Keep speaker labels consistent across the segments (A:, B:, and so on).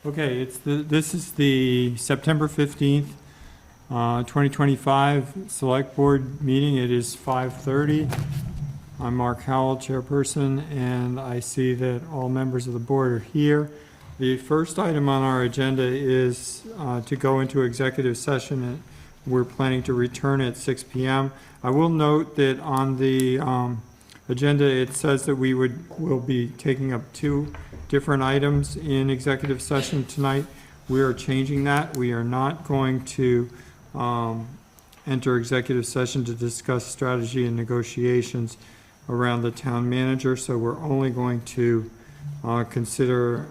A: Okay, this is the September 15th, 2025 Select Board meeting. It is 5:30. I'm Mark Howell, chairperson, and I see that all members of the board are here. The first item on our agenda is to go into executive session, and we're planning to return at 6 p.m. I will note that on the agenda, it says that we'll be taking up two different items in executive session tonight. We are changing that. We are not going to enter executive session to discuss strategy and negotiations around the town manager, so we're only going to consider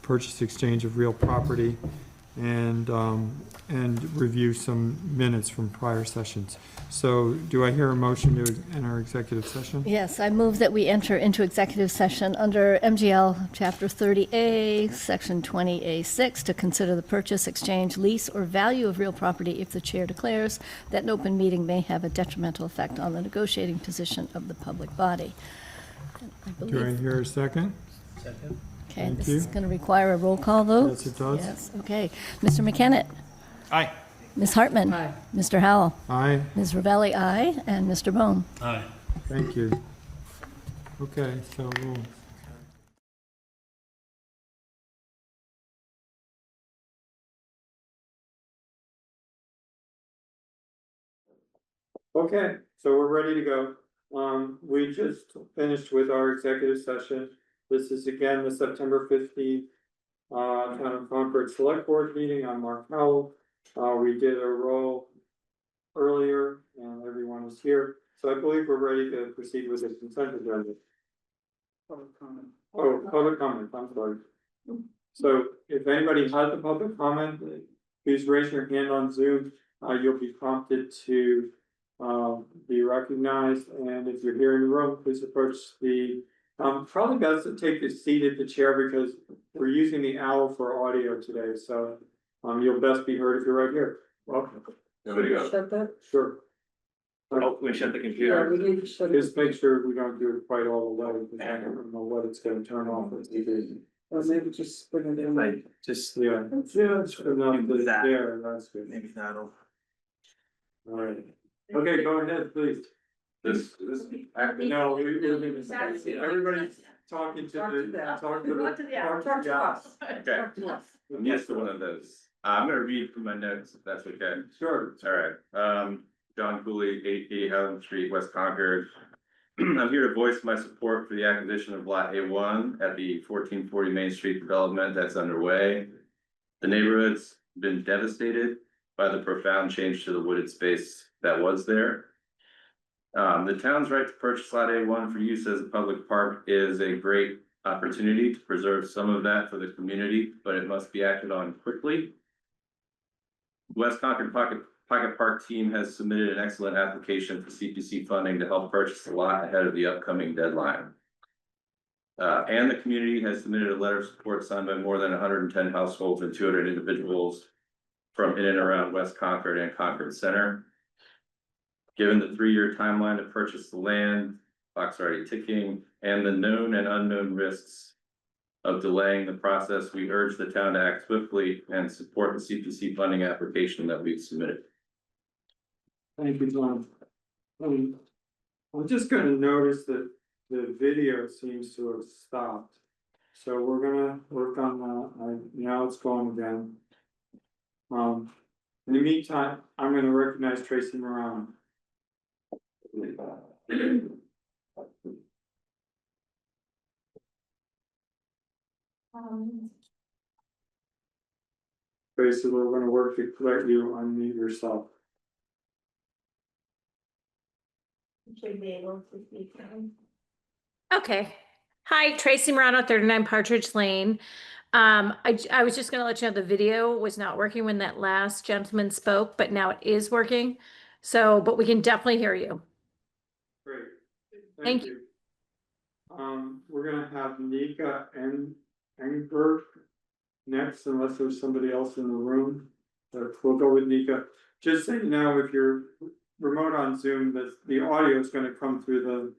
A: purchase exchange of real property and review some minutes from prior sessions. So do I hear a motion to enter executive session?
B: Yes, I move that we enter into executive session under MGL Chapter 30A, Section 20A6, to consider the purchase, exchange, lease, or value of real property if the chair declares that an open meeting may have a detrimental effect on the negotiating position of the public body.
A: Do I hear a second?
C: Second.
B: Okay,
A: Thank
B: this
A: you.
B: is going to require a roll call vote?
A: Yes, it does.
B: Yes, okay. Mr. McKennett?
C: Aye.
B: Ms. Hartman?
C: Aye.
B: Mr. Howell?
A: Aye,
B: Ms. Ravelli, aye. And Mr. Bohm?
C: Aye.
A: thank you. Okay, so we'll. Okay, so we're ready to go. We just finished with our executive session. This is again the September 15th Town of Concord Select Board meeting. I'm Mark Howell. We did a roll earlier and everyone is here. So I believe we're ready to proceed with the consent agenda. Public comment. Oh, public comment, I'm sorry. So if anybody has a public comment, please raise your hand on Zoom. You'll be prompted to be recognized, and if you're here in the room, please approach the probably best to take a seat at the chair because we're using the owl for audio today, so you'll best be heard if you're right here. Welcome.
D: Nobody goes.
E: Shut that?
A: Sure.
D: Oh, we shut the
E: Yeah,
D: computer.
E: we need to shut it.
A: Just make sure we don't do it quite all the way, because I don't know what it's gonna turn off.
E: Or maybe just bring it in.
D: Like, just
A: Yeah. Yeah, it's enough that it's there, that's good.
D: maybe that'll.
A: All right. Okay, go ahead, please.
D: This.
A: No, everybody's talking to
E: Talk to
A: the,
E: them.
A: talk to the.
E: Talk to the owl.
A: talk to the owl.
D: Okay. I'm used to one of those. I'm gonna read from my notes, if that's okay.
A: Sure.
D: Alright, John Cooley, 80 Highland Street, West Concord. I'm here to voice my support for the acquisition of Lot A1 at the 1440 Main Street development that's underway. The neighborhood's been devastated by the profound change to the wooded space that was there. The town's right to purchase Lot A1 for use as a public park is a great opportunity to preserve some of that for the community, but it must be acted on quickly. West Concord Pocket Park team has submitted an excellent application for CPC funding to help purchase the lot ahead of the upcoming deadline. And the community has submitted a letter of support signed by more than 110 households and 200 individuals from in and around West Concord and Concord Center. Given the 3-year timeline to purchase the land, clock's already ticking, and the known and unknown risks of delaying the process, we urge the town to act swiftly and support the CPC funding application that we've submitted.
A: Thank you, John. I'm just gonna notice that the video seems to have stopped. So we're gonna work on that. Now it's going again. In the meantime, I'm gonna recognize Tracy Moran. Tracy, we're gonna work to let you unmute yourself.
F: Should be able to speak now. Okay. Hi, Tracy Morano, 39 Partridge Lane. I was just gonna let you know the video was not working when that last gentleman spoke, but now it is working. So, but we can definitely hear you.
A: Great.
F: Thank you.
A: We're gonna have Nika and Engberg next, unless there's somebody else in the room. We'll go with Nika. Just so you know, if you're remote on Zoom, the audio is gonna come through the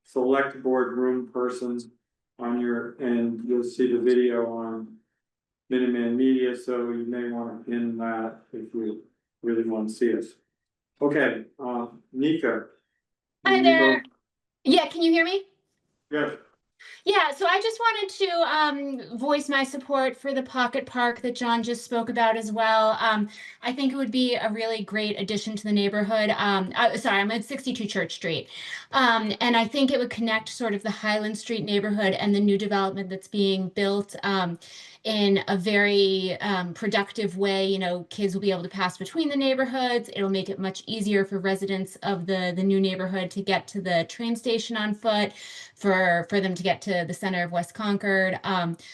A: select board room persons on your, and you'll see the video on Minuteman Media, so you may wanna pin that if you really wanna see us. Okay, Nika.
C: Hi
A: you
C: there.
A: go-
C: Yeah, can you hear me?
A: Yes,
C: Yeah, so I just wanted to voice my support for the Pocket Park that John just spoke about as well. I think it would be a really great addition to the neighborhood. Sorry, I'm at 62 Church Street. And I think it would connect sort of the Highland Street neighborhood and the new development that's being built in a very productive way. You know, kids will be able to pass between the neighborhoods. It'll make it much easier for residents of the new neighborhood to get to the train station on foot, for them to get to the center of West Concord.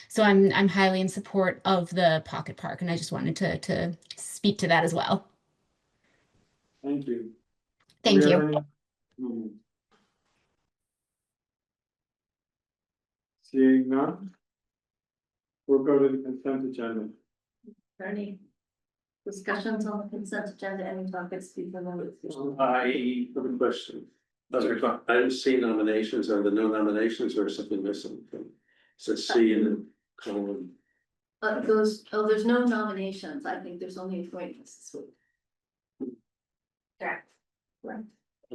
C: So I'm highly in support of the Pocket Park, and I just wanted to speak to that as well.
A: thank you. Do
C: Thank
A: we have
C: you.
A: any- Seeing none? We'll go to the consent agenda.
B: Any discussions on the consent agenda, any topics before the
G: I have a question. I didn't see nominations. Are there no nominations or is something missing? So C in the column.
B: there's no nominations, I think there's only appointments this week.
F: Correct.
B: Right.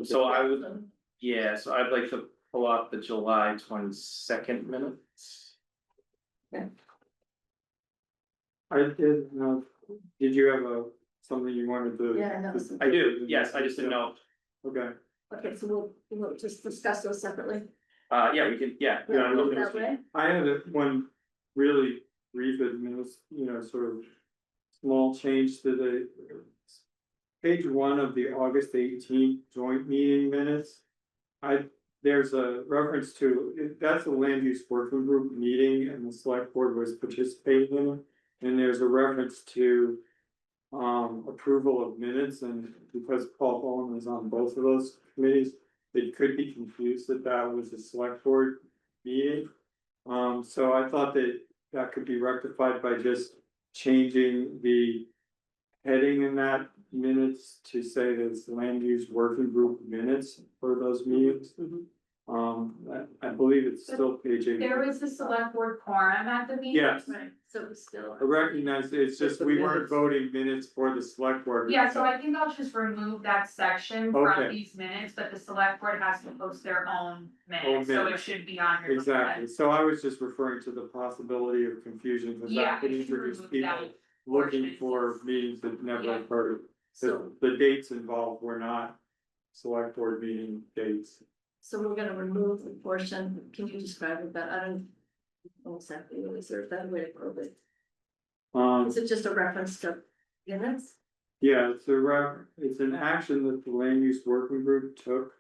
H: So I would, yeah, so I'd like to pull up the July 22nd minutes.
A: I did, did you have something you wanted to?
B: Yeah, no.
H: I do, yes, I just didn't know.
A: Okay,
B: Okay, so we'll just discuss those separately.
H: Yeah, we can, yeah.
A: Yeah,
B: Move that way.
A: I had one really brief, sort of small change to the page 1 of the August 18th joint meeting minutes. There's a reference to, that's a land use working group meeting and the select board was participating in it. And there's a reference to approval of minutes, and because Paul Bowen is on both of those committees, they could be confused that that was a select board meeting. So I thought that could be rectified by just changing the heading in that minutes to say that it's land use working group minutes for those meetings. I believe it's still page 8.
I: There was a select board quorum at the meeting.
A: Yes,
B: Right, so it's still.
A: I recognize it's just we weren't voting minutes for the select board.
I: Yeah, so I think I'll just remove that section
A: Okay.
I: from these minutes, but the select board has to post their own minutes, so it
A: minutes.
I: should be on your.
A: Exactly, so I was just referring to the possibility of confusion, because
I: Yeah,
A: that could
I: you should
A: introduce
I: remove
A: people
I: that
A: looking
I: portion.
A: for meetings that never
I: Yeah.
A: occurred.
B: So,
A: The dates involved were not select board meeting dates.
B: so we're gonna remove the portion, can you describe it, but I don't know exactly what is there, is that a way to prove it? Is it just a reference to minutes?
A: Yeah, it's an action that the land use working group took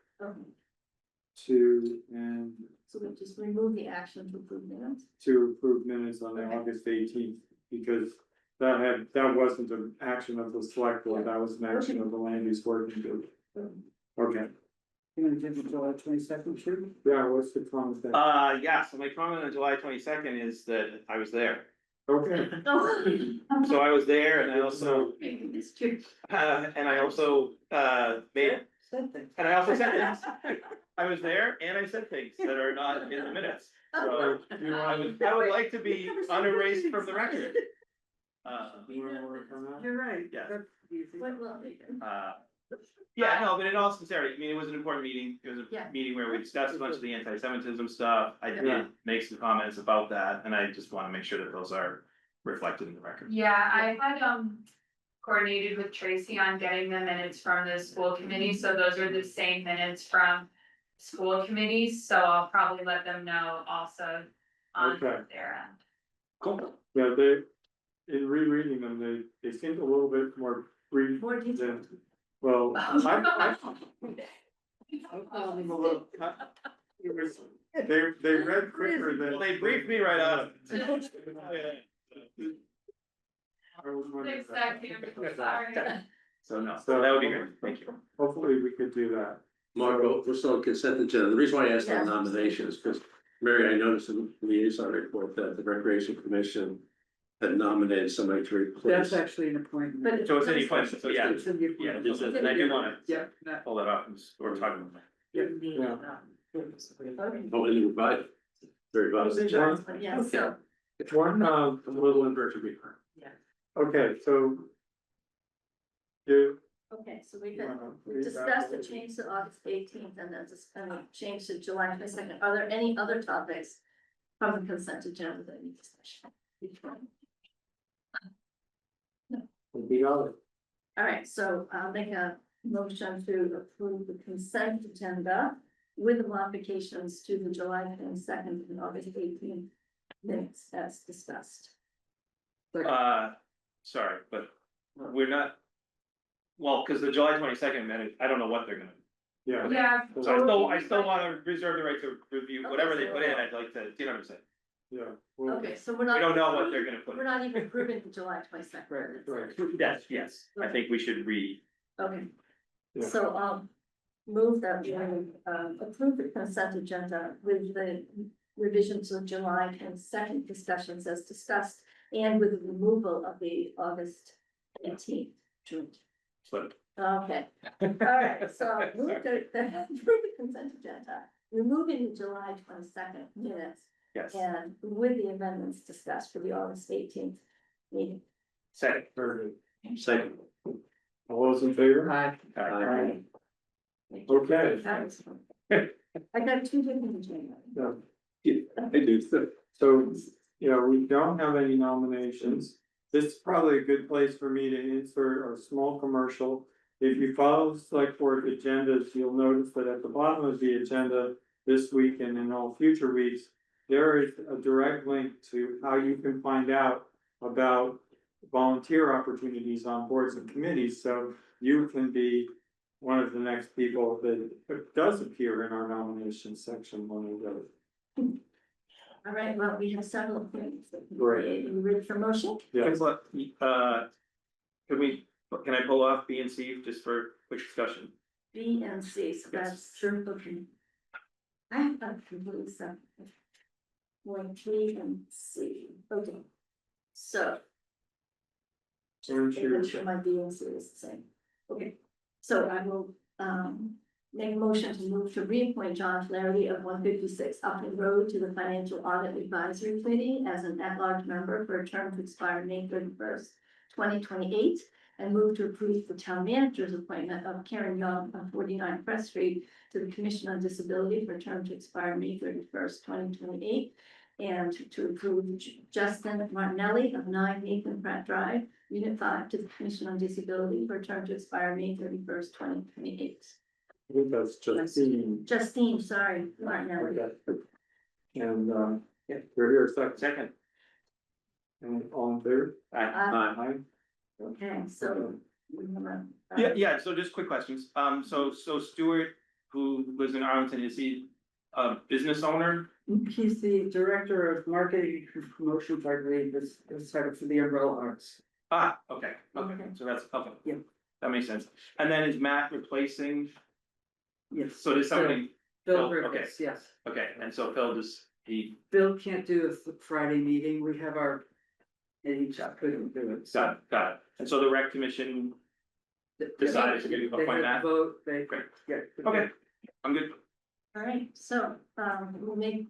A: to, and
B: So we just remove the action to approve minutes?
A: to approve minutes on
B: Okay.
A: August 18th, because that wasn't an action of the select board, that was an action of the land use working group. Okay,
E: You gonna give the July 22nd too?
A: yeah, what's the comment there?
H: Yeah, so my comment on July 22nd is that I was there.
A: Okay.
H: So I was there and I also,
B: Maybe it's true.
H: and I also, made,
E: Said things.
H: and I also said things. I was there and I said things that are not in the minutes. So I would like to be unerased from the record.
E: You're right.
H: Yeah.
E: That's easy.
H: Yeah, no, but in all sincerity, I mean, it was an important meeting. It was
B: Yeah.
H: a meeting where we discussed a bunch of the anti-Semitism stuff. I
A: Yeah.
H: did make some comments about that, and I just wanna make sure that those are reflected in the record.
I: Yeah, I had coordinated with Tracy on getting the minutes from the school committee, so those are the same minutes from school committees, so I'll probably let them know also on
A: Okay.
I: their end.
H: Cool.
A: Yeah, in rereading them, they seemed a little bit more brief
B: More detail.
A: than, well, I found them a little, it was, they read quicker than.
H: Well, they briefed me right out of
A: I was wondering
I: Thanks,
A: that.
I: Zach, sorry.
H: So no, so that would be great. Thank you.
A: Hopefully we could do that.
G: Marco, we're still on consent agenda. The reason why I asked
B: Yeah.
G: on nominations, because Mary, I noticed in the liaison report that the Recreation Commission had nominated somebody to replace.
E: That's actually an appointment.
B: But
H: So it's any question, so yeah,
E: It's in the
H: yeah,
E: appointment.
H: and I do wanna
E: Yeah, that-
H: pull that off and we're talking about that.
A: Yeah.
G: Oh, and you provide. Very valuable.
B: Yeah, so
A: It's one,
G: A little inverted B.
A: okay, so. You,
B: Okay, so
A: you wanna
B: we
A: read that
B: discussed the
A: one?
B: change to August 18th and then just kind of change to July 22nd. Are there any other topics from the consent agenda that need discussion?
A: Be on it.
B: All right, so I'll make a motion to approve the consent agenda with the modifications to the July 22nd and August 18th minutes as discussed.
H: Sorry, but we're not. Well, because the July 22nd minute, I don't know what they're gonna,
A: Yeah.
I: Yeah,
H: so I still wanna reserve the right to review whatever they put in, I'd like to, you know what I'm saying?
A: Yeah. well,
B: Okay, so we're not.
H: We don't know what they're gonna put
B: We're
H: in.
B: not even approving the July 22nd.
A: Right.
H: Yes, I think we should read.
B: Okay,
A: Yeah.
B: so I'll move that we approve the consent agenda with the revisions of July 22nd discussions as discussed, and with the removal of the August 18th. June.
H: But
B: Okay, all right, so I'll move to approve the consent agenda, removing the July 22nd minutes,
H: yes,
B: and with the amendments discussed for the August 18th meeting.
H: second.
G: Second.
A: All those in favor?
E: Aye.
A: Aye. Okay.
B: I got two different agendas.
A: I do, so, you know, we don't have any nominations. This is probably a good place for me to insert a small commercial. If you follow the select board agendas, you'll notice that at the bottom of the agenda this week and in all future weeks, there is a direct link to how you can find out about volunteer opportunities on boards and committees, so you can be one of the next people that does appear in our nomination section when we go.
B: All right, well, we have several things.
A: Great.
B: You ready for motion?
A: Yeah,
H: Can I pull off B and C just for quick discussion?
B: B and C, so that's sure looking. I have a complete set. One, B and C, okay. So.
A: Orange
B: Making
A: here.
B: sure my B and C is the same. Okay, so I will, make a motion to move to reappoint John Flaherty of 156 Upland Road to the Financial Audit Advisory Committee as an at-large member for a term to expire May 31st, 2028. And move to approve the town manager's appointment of Karen Young of 49 Press Street to the Commission on Disability for a term to expire May 31st, 2028. And to approve Justin Martinelli of 9 Nathan Pratt Drive, Unit 5, to the Commission on Disability for a term to expire May 31st, 2028.
A: I think that's
B: Justine, sorry, Martinelli.
A: Okay. And, yeah, we're here a second.
H: Second.
A: And all in favor?
H: Aye.
A: Aye.
B: Okay, so. we have a-
H: Yeah, so just quick questions. So Stuart, who lives in Arlington, is he a business owner?
E: He's the director of marketing and promotions, I believe, this sort of for the Umbrella Arts.
H: Ah, okay,
B: Okay.
H: so that's, okay.
E: Yeah.
H: That makes sense. And then is Matt replacing,
E: Yes.
H: so does somebody,
E: Bill
H: okay.
E: Griffiths, yes.
H: okay, and so Phil just, he,
E: Bill can't do a Friday meeting. We have our. And he just couldn't do it.
H: got it. And so the rec commission, decided to
E: They
H: appoint
E: had
H: Matt?
E: to vote, they,
H: Great.
E: yeah.
H: Okay, I'm good.
B: All right, so, we'll make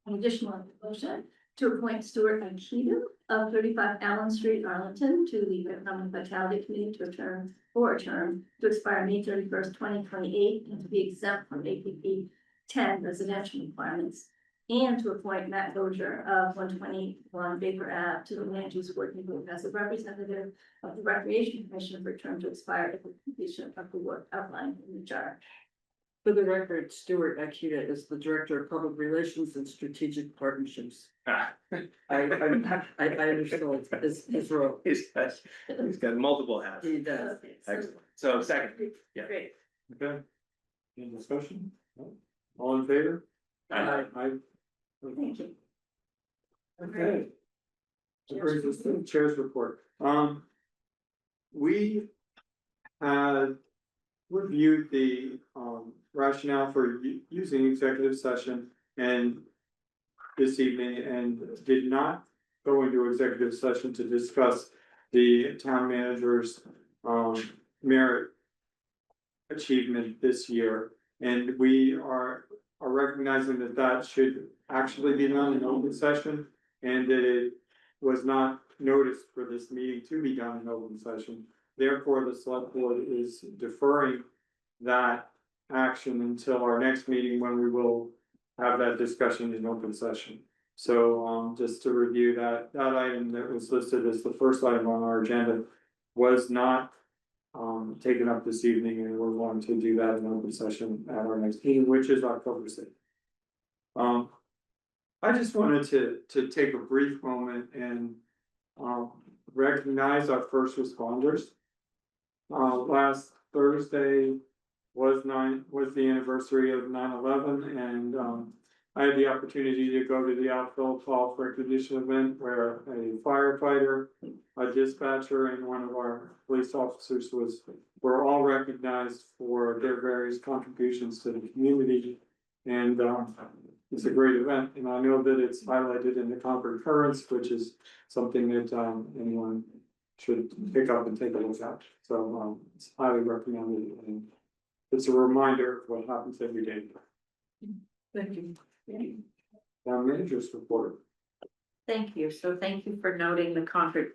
B: an additional motion to appoint Stuart Akita of 35 Allen Street, Arlington, to the Economic Vitality Committee to return for a term to expire May 31st, 2028, and to be exempt from APP 10 residential requirements. And to appoint Matt Dozier of 121 Baker Ave to the Land Use Working Group as a representative of the Recreation Commission for a term to expire at the completion of the work outlined in the charge.
E: For the record, Stuart Akita is the Director of Public Relations and Strategic Partnerships.
H: Ah,
E: I understand his role.
H: He's got multiple hats.
E: He does.
B: Okay, so-
H: Excellent. So second, yeah.
B: Great.
A: Okay. Any discussion? No? All in favor?
H: Aye.
A: Aye.
B: Thank you.
A: Okay. That brings us to the chair's report. We had reviewed the rationale for using executive session and this evening and did not go into executive session to discuss the town manager's merit achievement this year. And we are recognizing that should actually be done in open session. and that it was not noticed for this meeting to be done in open session. Therefore, the select board is deferring that action until our next meeting, when we will have that discussion in open session. So, just to review that item that was listed as the first item on our agenda was not taken up this evening, and we're going to do that in open session at our next meeting, which is October 6th. I just wanted to take a brief moment and recognize our first responders. Last Thursday was the anniversary of 9/11, and I had the opportunity to go to the outfield falls recognition event where a firefighter, a dispatcher, and one of our police officers were all recognized for their various contributions to the community. And it's a great event, and I know that it's highlighted in the Concord Currents, which is something that anyone should pick up and take a look at. So it's highly recommended, and it's a reminder of what happens every day.
E: Thank you.
A: Town manager's report.
J: Thank you. So thank you for noting the Concord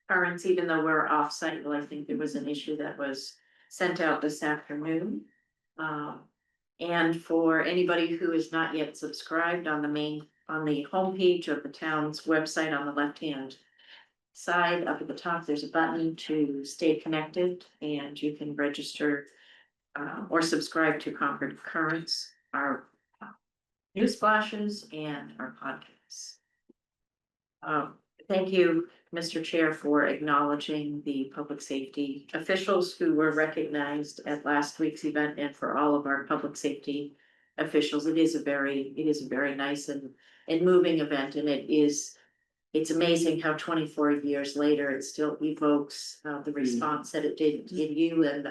J: Currents, even though we're off cycle. I think there was an issue that was sent out this afternoon. And for anybody who is not yet subscribed, on the homepage of the town's website, on the left-hand side up at the top, there's a button to stay connected, and you can register or subscribe to Concord Currents, our news flashes, and our podcasts. Thank you, Mr. Chair, for acknowledging the public safety officials who were recognized at last week's event, and for all of our public safety officials. It is a very nice and moving event, and it's amazing how 24 years later it still evokes the response that it did in you, and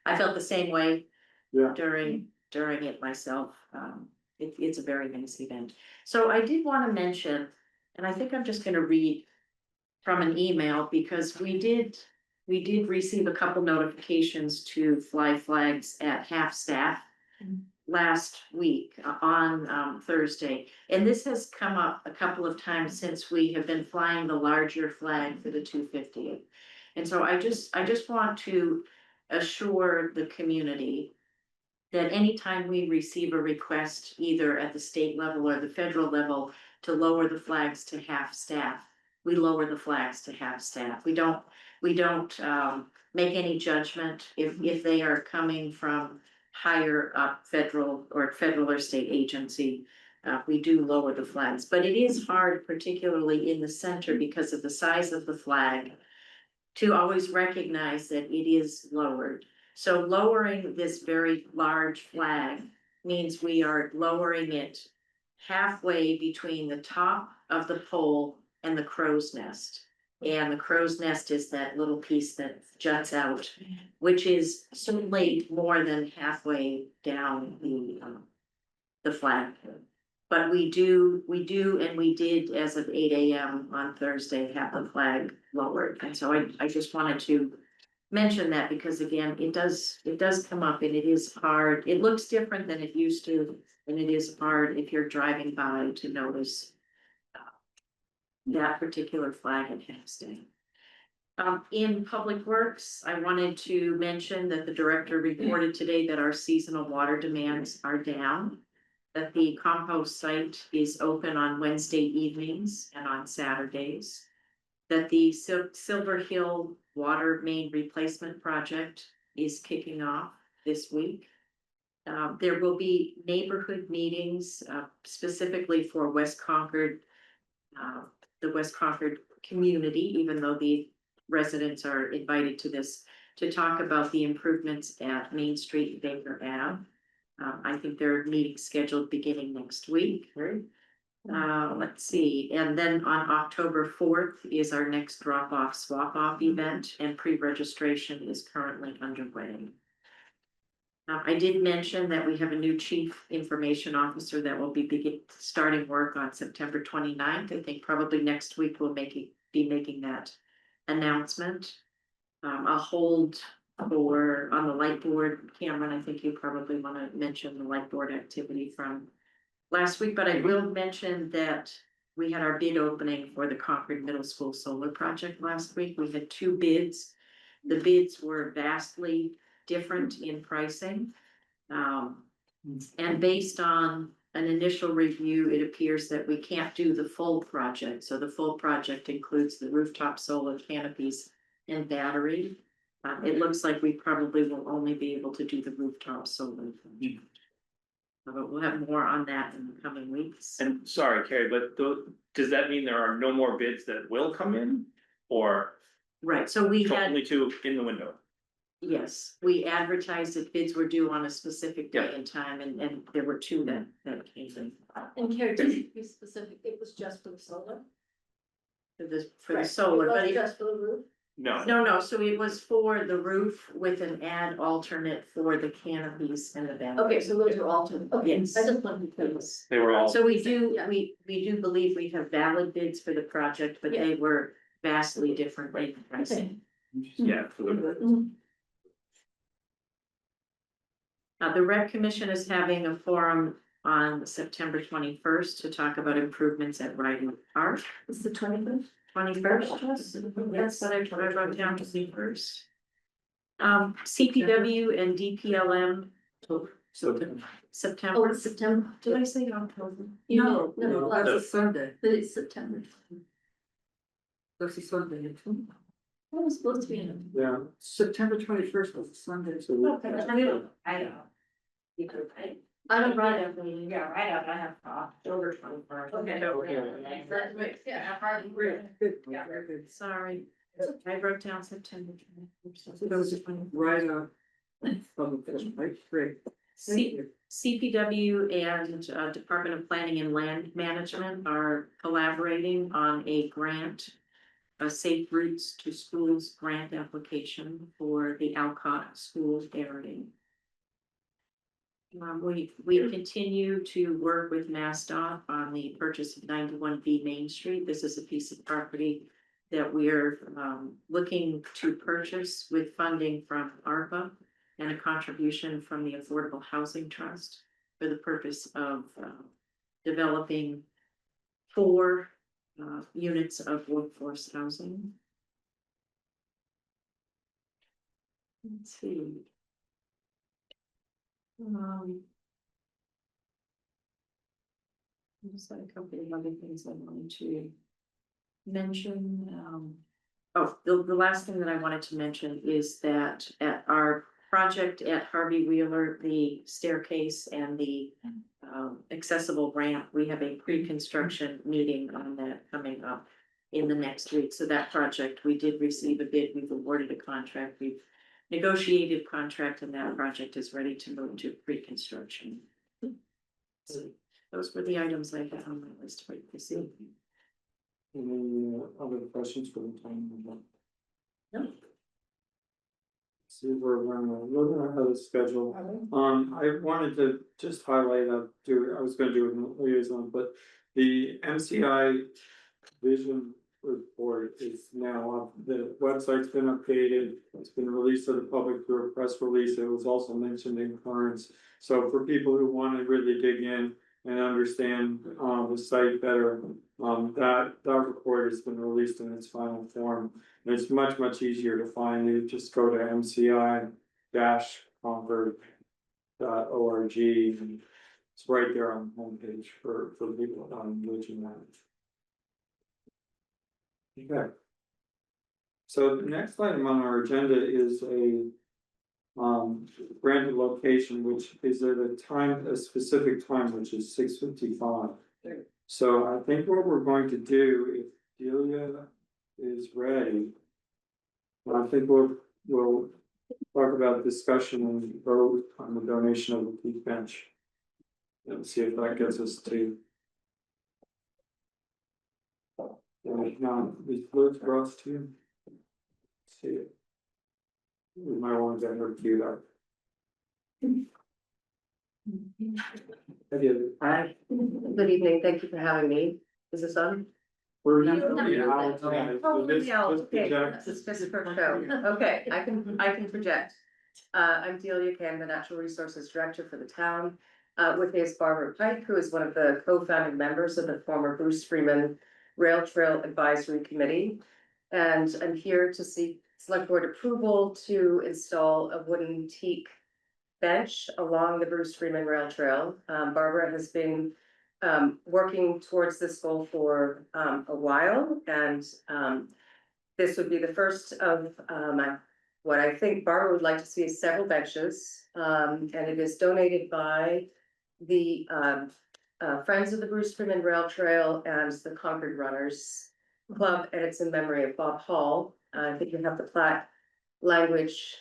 J: I felt the same way during it myself. It's a very nice event. So I did want to mention, and I think I'm just going to read from an email, because we did receive a couple notifications to fly flags at half staff last week on Thursday. And this has come up a couple of times since we have been flying the larger flag for the 250th. And so I just want to assure the community that anytime we receive a request, either at the state level or the federal level, to lower the flags to half staff, we lower the flags to half staff. We don't make any judgment if they are coming from higher up federal or state agency. We do lower the flags, but it is hard, particularly in the center, because of the size of the flag, to always recognize that it is lowered. So lowering this very large flag means we are lowering it halfway between the top of the pole and the crow's nest. And the crow's nest is that little piece that juts out, which is certainly more than halfway down the flag. But we do, and we did, as of 8 AM on Thursday, have the flag lowered. And so I just wanted to mention that, because again, it does come up, and it is hard. It looks different than it used to, and it is hard if you're driving by to notice that particular flag at half-staff. In Public Works, I wanted to mention that the director reported today that our seasonal water demands are down, that the compost site is open on Wednesday evenings and on Saturdays, that the Silver Hill water main replacement project is kicking off this week. There will be neighborhood meetings specifically for West Concord, the West Concord community, even though the residents are invited to this, to talk about the improvements at Main Street and Baker Ave. I think there are meetings scheduled beginning next week. Let's see, and then on October 4th is our next drop-off swap-off event, and pre-registration is currently underway. I did mention that we have a new chief information officer that will be starting work on September 29th. I think probably next week we'll be making that announcement. I'll hold for on the light board. Cameron, I think you probably want to mention the light board activity from last week, but I will mention that we had our bid opening for the Concord Middle School solar project last week. We had 2 bids. The bids were vastly different in pricing. And based on an initial review, it appears that we can't do the full project. So the full project includes the rooftop solar canopies and battery. It looks like we probably will only be able to do the rooftop solar project. But we'll have more on that in the coming weeks.
H: And sorry, Carrie, but does that mean there are no more bids that will come in? Or
J: Right, so we had,
H: only 2 in the window?
J: yes, we advertised that bids were due on a specific day and time, and there were 2 that came in.
B: And Carrie, just to be specific, it was just for the solar?
J: For the solar, but it,
B: Just for the roof?
J: no, so it was for the roof with an add alternate for the canopies and the battery.
B: Okay, so those are alternate, okay, I
J: Yes.
B: just wanted to.
J: Yes.
H: They were all,
J: So we do,
B: Yeah.
J: we do believe we have valid bids for the project, but they were vastly different in pricing.
H: yeah, for the-
B: Mhm.
J: The rec commission is having a forum on September 21st to talk about improvements at Riding Park.
B: It's the 21st?
J: 21st, yes, but I wrote down to see first. CPW and DPLM. September.
B: Oh, it's September.
J: Did I say October?
B: No,
E: That's a Sunday.
B: but it's September.
E: That's a Sunday.
B: It was supposed to be in.
A: Yeah.
E: September 21st was a Sunday.
A: So we-
I: I don't know. You could,
B: I don't write it.
I: yeah, right up, I have October 21st.
B: Okay.
I: Yeah.
E: Good, very good.
J: Sorry, I wrote down September.
E: So that was right on. Right, great. Thank you.
J: CPW and Department of Planning and Land Management are collaborating on a grant. A Safe Routes to Schools grant application for the Alcott School area. We continue to work with MassDOT on the purchase of 91B Main Street. This is a piece of property that we're looking to purchase with funding from ARPA and a contribution from the Affordable Housing Trust for the purpose of developing 4 units of workforce housing. Let's see. Just had a couple of other things I wanted to mention. The last thing that I wanted to mention is that at our project at Harvey Wheeler, the staircase and the accessible ramp, we have a pre-construction meeting on that coming up in the next week. So that project, we did receive a bid, we've awarded a contract, we've negotiated contract, and that project is ready to move to pre-construction. So those were the items I had on my list for this evening.
A: Any other questions for the time?
J: No.
A: See, we're looking ahead of schedule. I wanted to just highlight, I was gonna do it in the liaison, but the MCI vision report is now up. The website's been updated. It's been released to the public through a press release. It was also mentioned in Currents. So for people who want to really dig in and understand the site better, that report has been released in its final form. And it's much easier to find. You just go to mci-concord.org, and it's right there on the homepage for people reaching that. Okay. So the next item on our agenda is a granted location, which is at a specific time, which is 6:55. So I think what we're going to do, if Delia is ready, I think we'll talk about discussion and vote on the donation of the peak bench. And see if that gets us to. Now, these blues brought to you. See it. We might want to get her queued up.
E: Hi, good evening, thank you for having me. Is this on?
A: We're
E: No,
A: using
E: no,
A: the
E: no.
A: owl tonight, so this
E: Okay,
A: project-
E: this is just for show. Okay, I can project. I'm Delia Kang, the Natural Resources Director for the town.
K: With me is Barbara Pike, who is one of the co-founding members of the former Bruce Freeman Rail Trail Advisory Committee. And I'm here to seek select board approval to install a wooden teak bench along the Bruce Freeman Rail Trail. Barbara has been working towards this goal for a while, and this would be the first of what I think Barbara would like to see is several benches, and it is donated by the Friends of the Bruce Freeman Rail Trail and the Concord Runners Club, and it's in memory of Bob Hall. I think you have the plaque language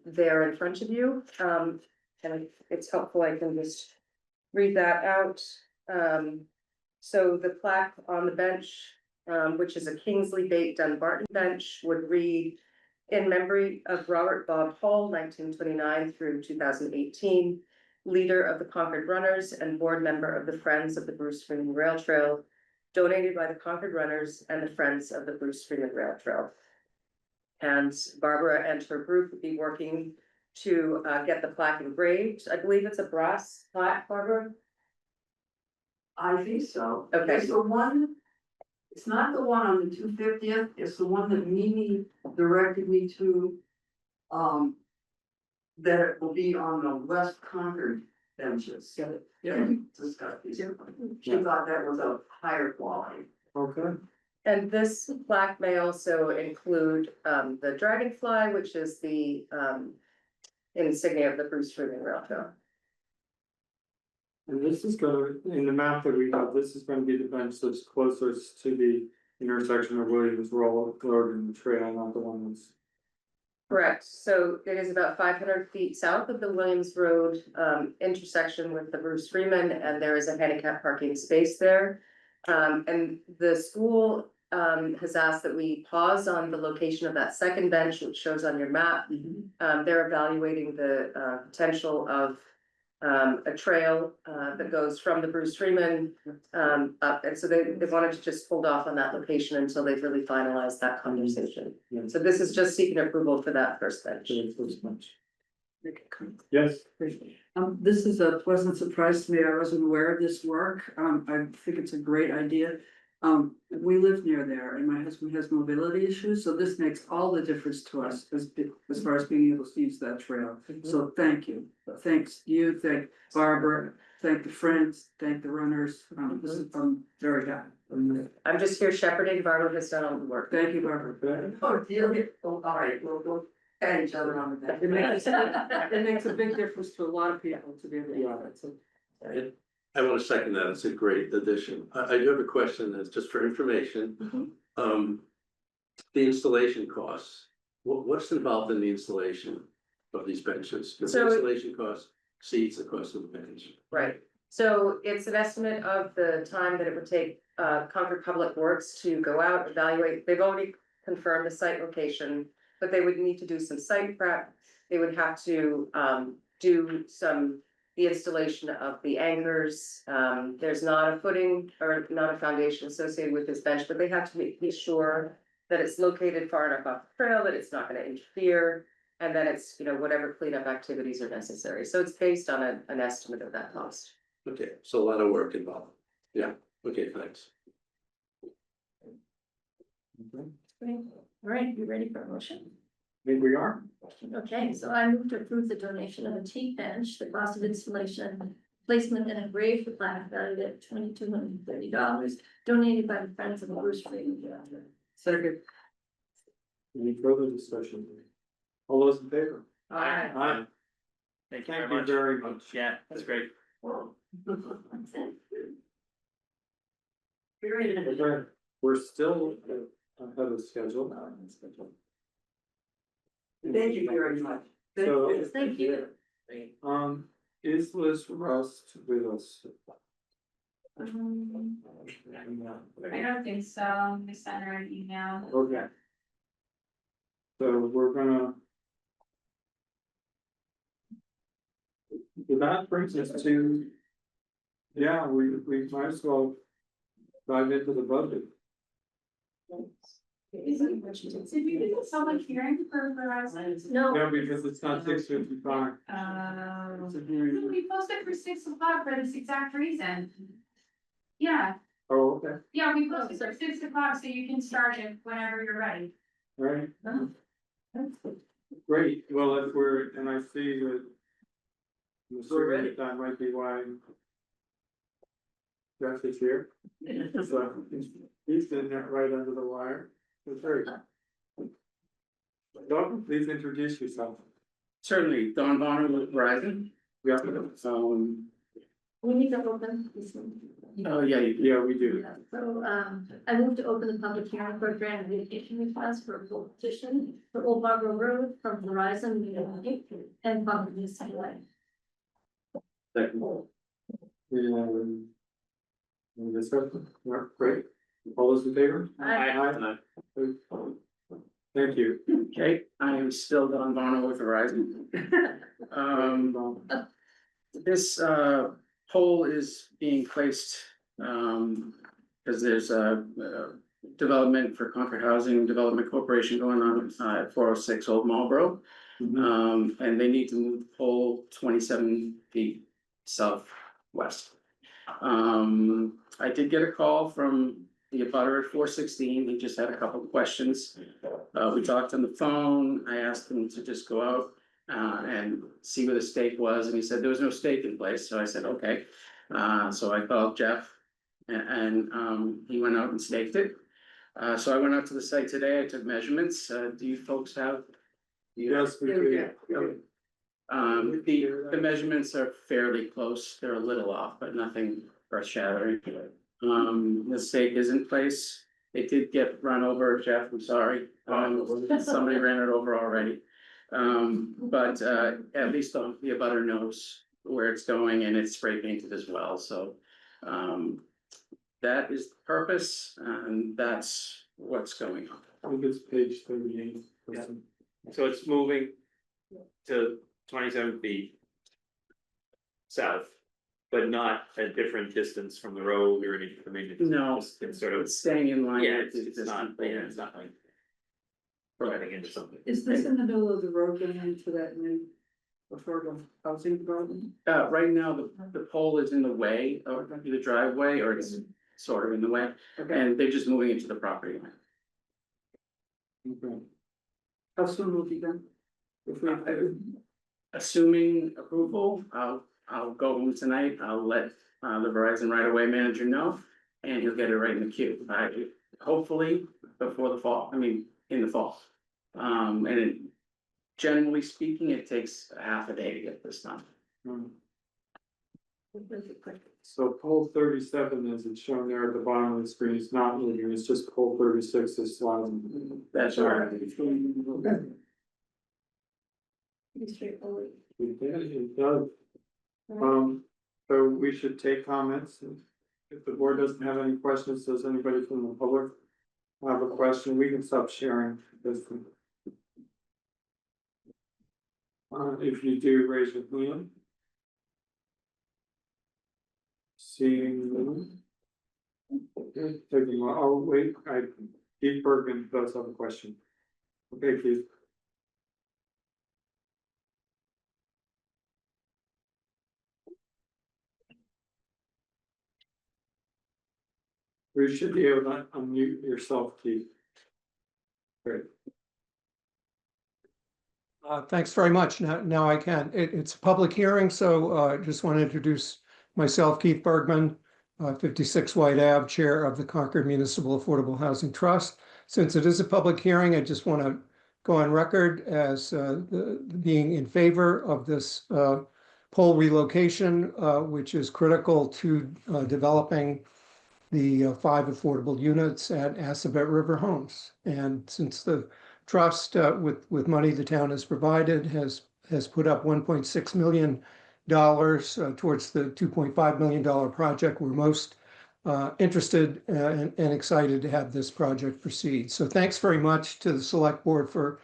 K: there in front of you, and it's helpful. I can just read that out. So the plaque on the bench, which is a Kingsley Bate Dunbarton bench, would read, "In memory of Robert Bob Hall, 1929 through 2018, leader of the Concord Runners and board member of the Friends of the Bruce Freeman Rail Trail, donated by the Concord Runners and the Friends of the Bruce Freeman Rail Trail." And Barbara and her group would be working to get the plaque engraved. I believe it's a brass plaque, Barbara?
E: I think so.
K: Okay.
E: It's the one, it's not the one on the 250th, it's the one that Mimi directed me to. That it will be on the West Concord benches.
A: Yeah.
E: Discuss these. She thought that was a higher quality.
A: Okay.
K: And this plaque may also include the dragonfly, which is the insignia of the Bruce Freeman Rail Trail.
A: And this is gonna, in the map that we have, this is gonna be the bench that's closest to the intersection of Williams Road and the trail, not the one that's.
K: Correct, so it is about 500 feet south of the Williams Road intersection with the Bruce Freeman, and there is a handicap parking space there. And the school has asked that we pause on the location of that second bench, which shows on your map. They're evaluating the potential of a trail that goes from the Bruce Freeman up, and so they wanted to just hold off on that location until they've really finalized that conversation.
A: Yeah.
K: So this is just seeking approval for that first bench.
A: Yes.
E: This is a pleasant surprise to me. I wasn't aware of this work. I think it's a great idea. We live near there and my husband has mobility issues, so this makes all the difference to us as far as being able to use that trail. So thank you. Thanks you, thank Barbara, thank the friends, thank the runners. I'm very happy.
K: I'm just here shepherding. Barbara has done all the work.
E: Thank you, Barbara. Oh, deal. Oh, all right, we'll pat each other on the back. It makes a big difference to a lot of people to be able to do it.
G: I want to second that. It's a great addition. I do have a question that's just for information. The installation costs, what's involved in the installation of these benches? Does the
K: So-
G: installation cost exceeds the cost of the bench?
K: Right, so it's an estimate of the time that it would take Concord Public Works to go out, evaluate. They've already confirmed the site location, but they would need to do some site prep. They would have to do the installation of the anchors. There's not a footing or not a foundation associated with this bench, but they have to be sure that it's located far enough off the trail, that it's not gonna interfere, and that it's, whatever cleanup activities are necessary. So it's based on an estimate of that cost.
G: Okay, so a lot of work involved. Yeah, okay, thanks.
B: All right, you ready for a motion?
A: I think we are.
B: Okay, so I move to approve the donation of a teak bench, the cost of installation, placement and engraved the plaque valued at $2,230, donated by the Friends of the Bruce Freeman.
E: Second.
A: Any further discussion? All those in favor?
H: Aye.
A: Aye.
H: Thank you
A: Thank
H: very
A: you
H: much.
A: very much.
H: Yeah, that's great.
A: Okay, we're still ahead of schedule.
E: Thank you very much.
A: So,
B: Thank you.
A: is Liz Rust with us?
I: I don't think so. We sent her an email.
A: Okay. So we're gonna. That brings us to. Yeah, we might as well dive into the budget.
C: Did we do a public hearing for Verizon?
B: No.
A: No, because it's not 6:55.
C: No, we posted for 6 o'clock for this exact reason. Yeah,
A: Oh, okay,
C: yeah, we posted for 6 o'clock, so you can start it whenever you're ready.
A: all right. Great, well, if we're, and I see that. I'm assuming that that might be why. Jeff is here. So he's sitting there right under the wire. That's very good. Don, please introduce yourself.
L: Certainly, Don Bonner with Verizon.
A: Yeah,
B: We need to open this one.
L: Oh, yeah,
A: yeah, we do.
B: Yeah, so, I move to open the public hearing for a grant vacation request for a full petition for Old Barbara Road from Verizon and Concord Municipal.
L: second.
A: Any discussion? Yeah, great. All those in favor?
B: Aye.
A: Thank you.
L: Okay, I am still Don Bonner with Verizon. This pole is being placed because there's a development for Concord Housing Development Corporation going on at 406 Old Marlboro. And they need to move the pole 27 feet southwest. I did get a call from the abutter at 416. He just had a couple of questions. We talked on the phone. I asked him to just go out and see where the stake was, and he said there was no stake in place. So I said, okay. So I called Jeff and he went out and staked it. So I went out to the site today. I took measurements. Do you folks have?
A: Yes, we do.
L: The measurements are fairly close. They're a little off, but nothing earth shattering. The stake is in place. It did get run over, Jeff, I'm sorry. Somebody ran it over already. But at least the abutter knows where it's going, and it's spray painted as well, so. That is the purpose, and that's what's going on.
A: I think it's page 38.
H: Yeah. So it's moving to 27 feet south, but not a different distance from the road or anything. I mean,
L: No,
H: it's sort of,
L: It's staying in line.
H: yeah,
L: with the
H: it's not,
L: existing
H: yeah, it's not like running into something.
E: Is this in the middle of the road going into that new affordable housing development?
L: Right now, the pole is in the way of the driveway, or it's sort of in the way,
E: Okay,
L: and they're just moving into the property line.
A: Okay.
E: how soon will it be done? If we,
L: Assuming approval, I'll go home tonight, I'll let the Verizon right away manager know, and he'll get it right in the queue. Hopefully before the fall, I mean, in the fall. Generally speaking, it takes a half a day to get this done.
A: So pole 37, as it's shown there at the bottom of the screen, is not moving, it's just pole 36 is sliding.
L: That's all right.
B: Pretty straightforward.
A: It does. So we should take comments. If the board doesn't have any questions, does anybody from the public have a question? We can stop sharing this. If you do, raise your hand. Seeing none. Okay, taking, oh, wait, Keith Bergman does have a question. Okay, Keith. You should be able to unmute yourself, Keith. Great.
M: Thanks very much. Now I can. It's a public hearing, so just want to introduce myself, Keith Bergman, 56 White Ave, Chair of the Concord Municipal Affordable Housing Trust. Since it is a public hearing, I just want to go on record as being in favor of this pole relocation, which is critical to developing the 5 affordable units at Assabet River Homes. And since the trust, with money the town has provided, has put up $1.6 million towards the $2.5 million project, we're most interested and excited to have this project proceed. So thanks very much to the select board for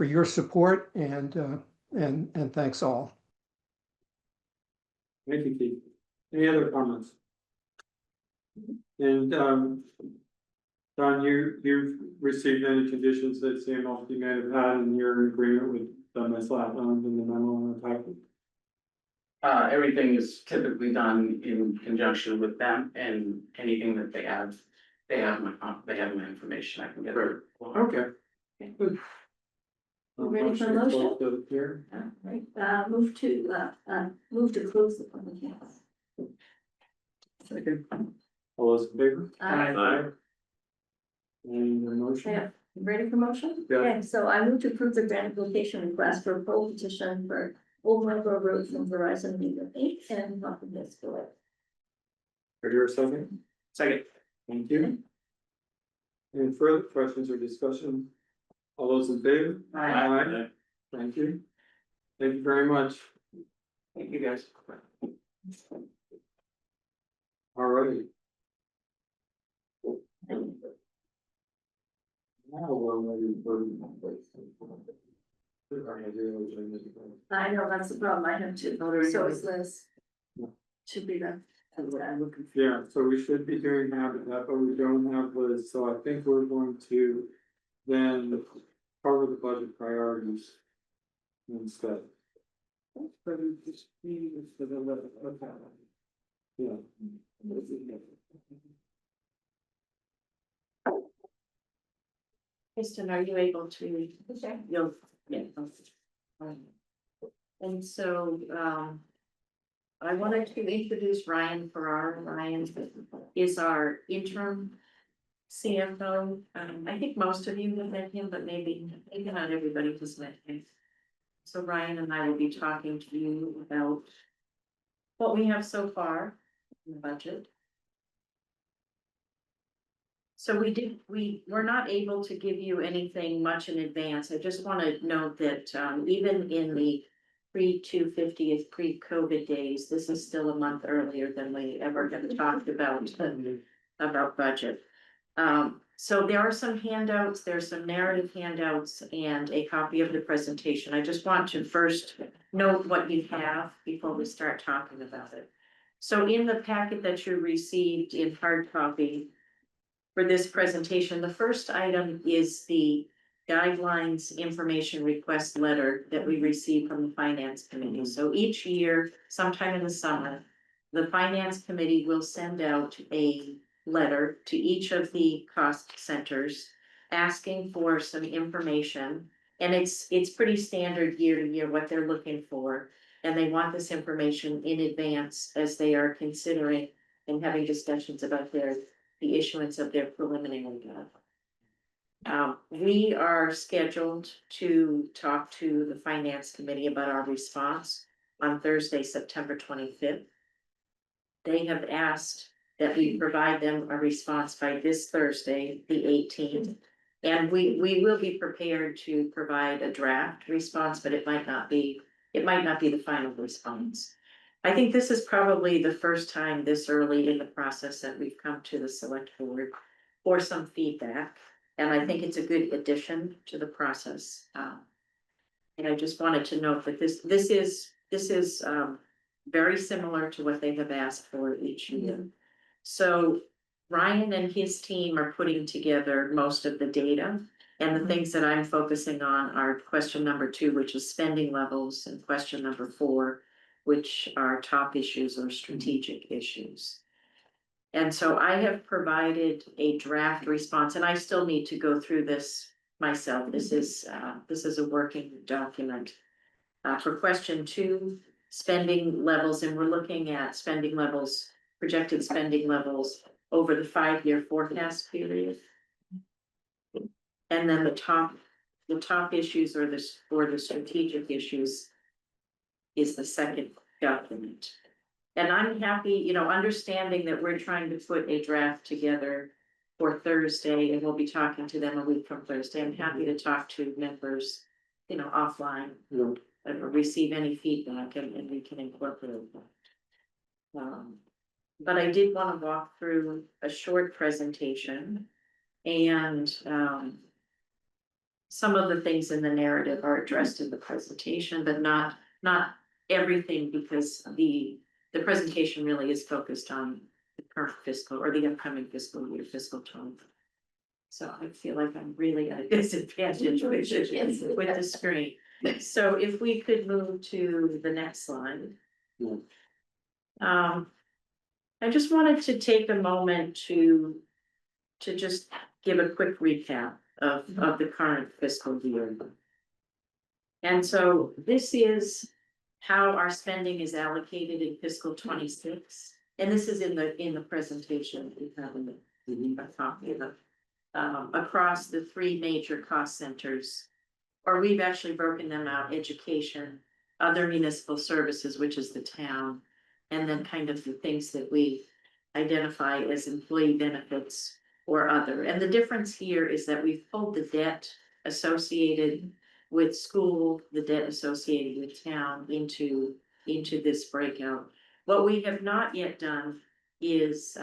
M: your support, and thanks all.
A: Thank you, Keith. Any other comments? And Don, you've received any conditions that CMLP may have had, and you're in agreement with them as outlined in the memo on the packet?
L: Everything is typically done in conjunction with them, and anything that they have my information, I can get it.
A: Okay. Good.
B: You ready for a motion?
A: Close the hearing.
B: Right, move to close the public hearing.
A: Second. All those in favor?
H: Aye.
A: And the motion?
B: Yeah, you ready for motion?
A: Yeah.
B: Okay, so I move to approve the grant application request for a poll petition for Old Marlboro Road from Verizon Media Inc. and Concord Municipal.
A: Is there a second?
H: Second.
A: Thank you. Any further questions or discussion? All those in favor?
H: Aye.
A: Thank you. Thank you very much.
H: Thank you, guys.
A: All righty. Now we're ready for.
B: I know, that's the problem, I have to, so is Liz. Should be done.
A: Yeah, so we should be doing habitat, but we don't have Liz, so I think we're going to then cover the budget priorities instead. Yeah.
J: Kristen, are you able to? You'll, yeah. And so, I wanted to introduce Ryan Farrar. Ryan is our interim CFO. I think most of you have met him, but maybe not everybody has met him. So Ryan and I will be talking to you about what we have so far in the budget. So we were not able to give you anything much in advance. I just want to note that even in the pre-250th pre-COVID days, this is still a month earlier than we ever have talked about budget. So there are some handouts, there's some narrative handouts and a copy of the presentation. I just want to first note what you have before we start talking about it. So in the packet that you received in hard copy for this presentation, the first item is the guidelines information request letter that we received from the finance committee. So each year, sometime in the summer, the finance committee will send out a letter to each of the cost centers asking for some information. And it's pretty standard year to year what they're looking for. And they want this information in advance as they are considering and having discussions about the issuance of their preliminary guide. We are scheduled to talk to the finance committee about our response on Thursday, September 25th. They have asked that we provide them a response by this Thursday, the 18th. And we will be prepared to provide a draft response, but it might not be the final response. I think this is probably the first time this early in the process that we've come to the select board for some feedback. And I think it's a good addition to the process. And I just wanted to note that this is very similar to what they have asked for each year. So Ryan and his team are putting together most of the data. And the things that I'm focusing on are question number 2, which is spending levels, and question number 4, which are top issues or strategic issues. And so I have provided a draft response, and I still need to go through this myself. This is a working document. For question 2, spending levels, and we're looking at spending levels, projected spending levels over the 5-year forecast period. And then the top issues or the strategic issues is the second document. And I'm happy, understanding that we're trying to put a draft together for Thursday, and we'll be talking to them a week from Thursday. I'm happy to talk to members, offline, and receive any feedback, and we can incorporate that. But I did want to walk through a short presentation, and some of the things in the narrative are addressed in the presentation, but not everything, because the presentation really is focused on the current fiscal or the upcoming fiscal year, fiscal 20. So I feel like I'm really at a disadvantage with the screen. So if we could move to the next slide. I just wanted to take a moment to just give a quick recap of the current fiscal year. And so this is how our spending is allocated in fiscal 26. And this is in the presentation we have in the copy of across the three major cost centers. Or we've actually broken them out: education, other municipal services, which is the town, and then kind of the things that we identify as employee benefits or other. And the difference here is that we've pulled the debt associated with school, the debt associated with town into this breakout. What we have not yet done is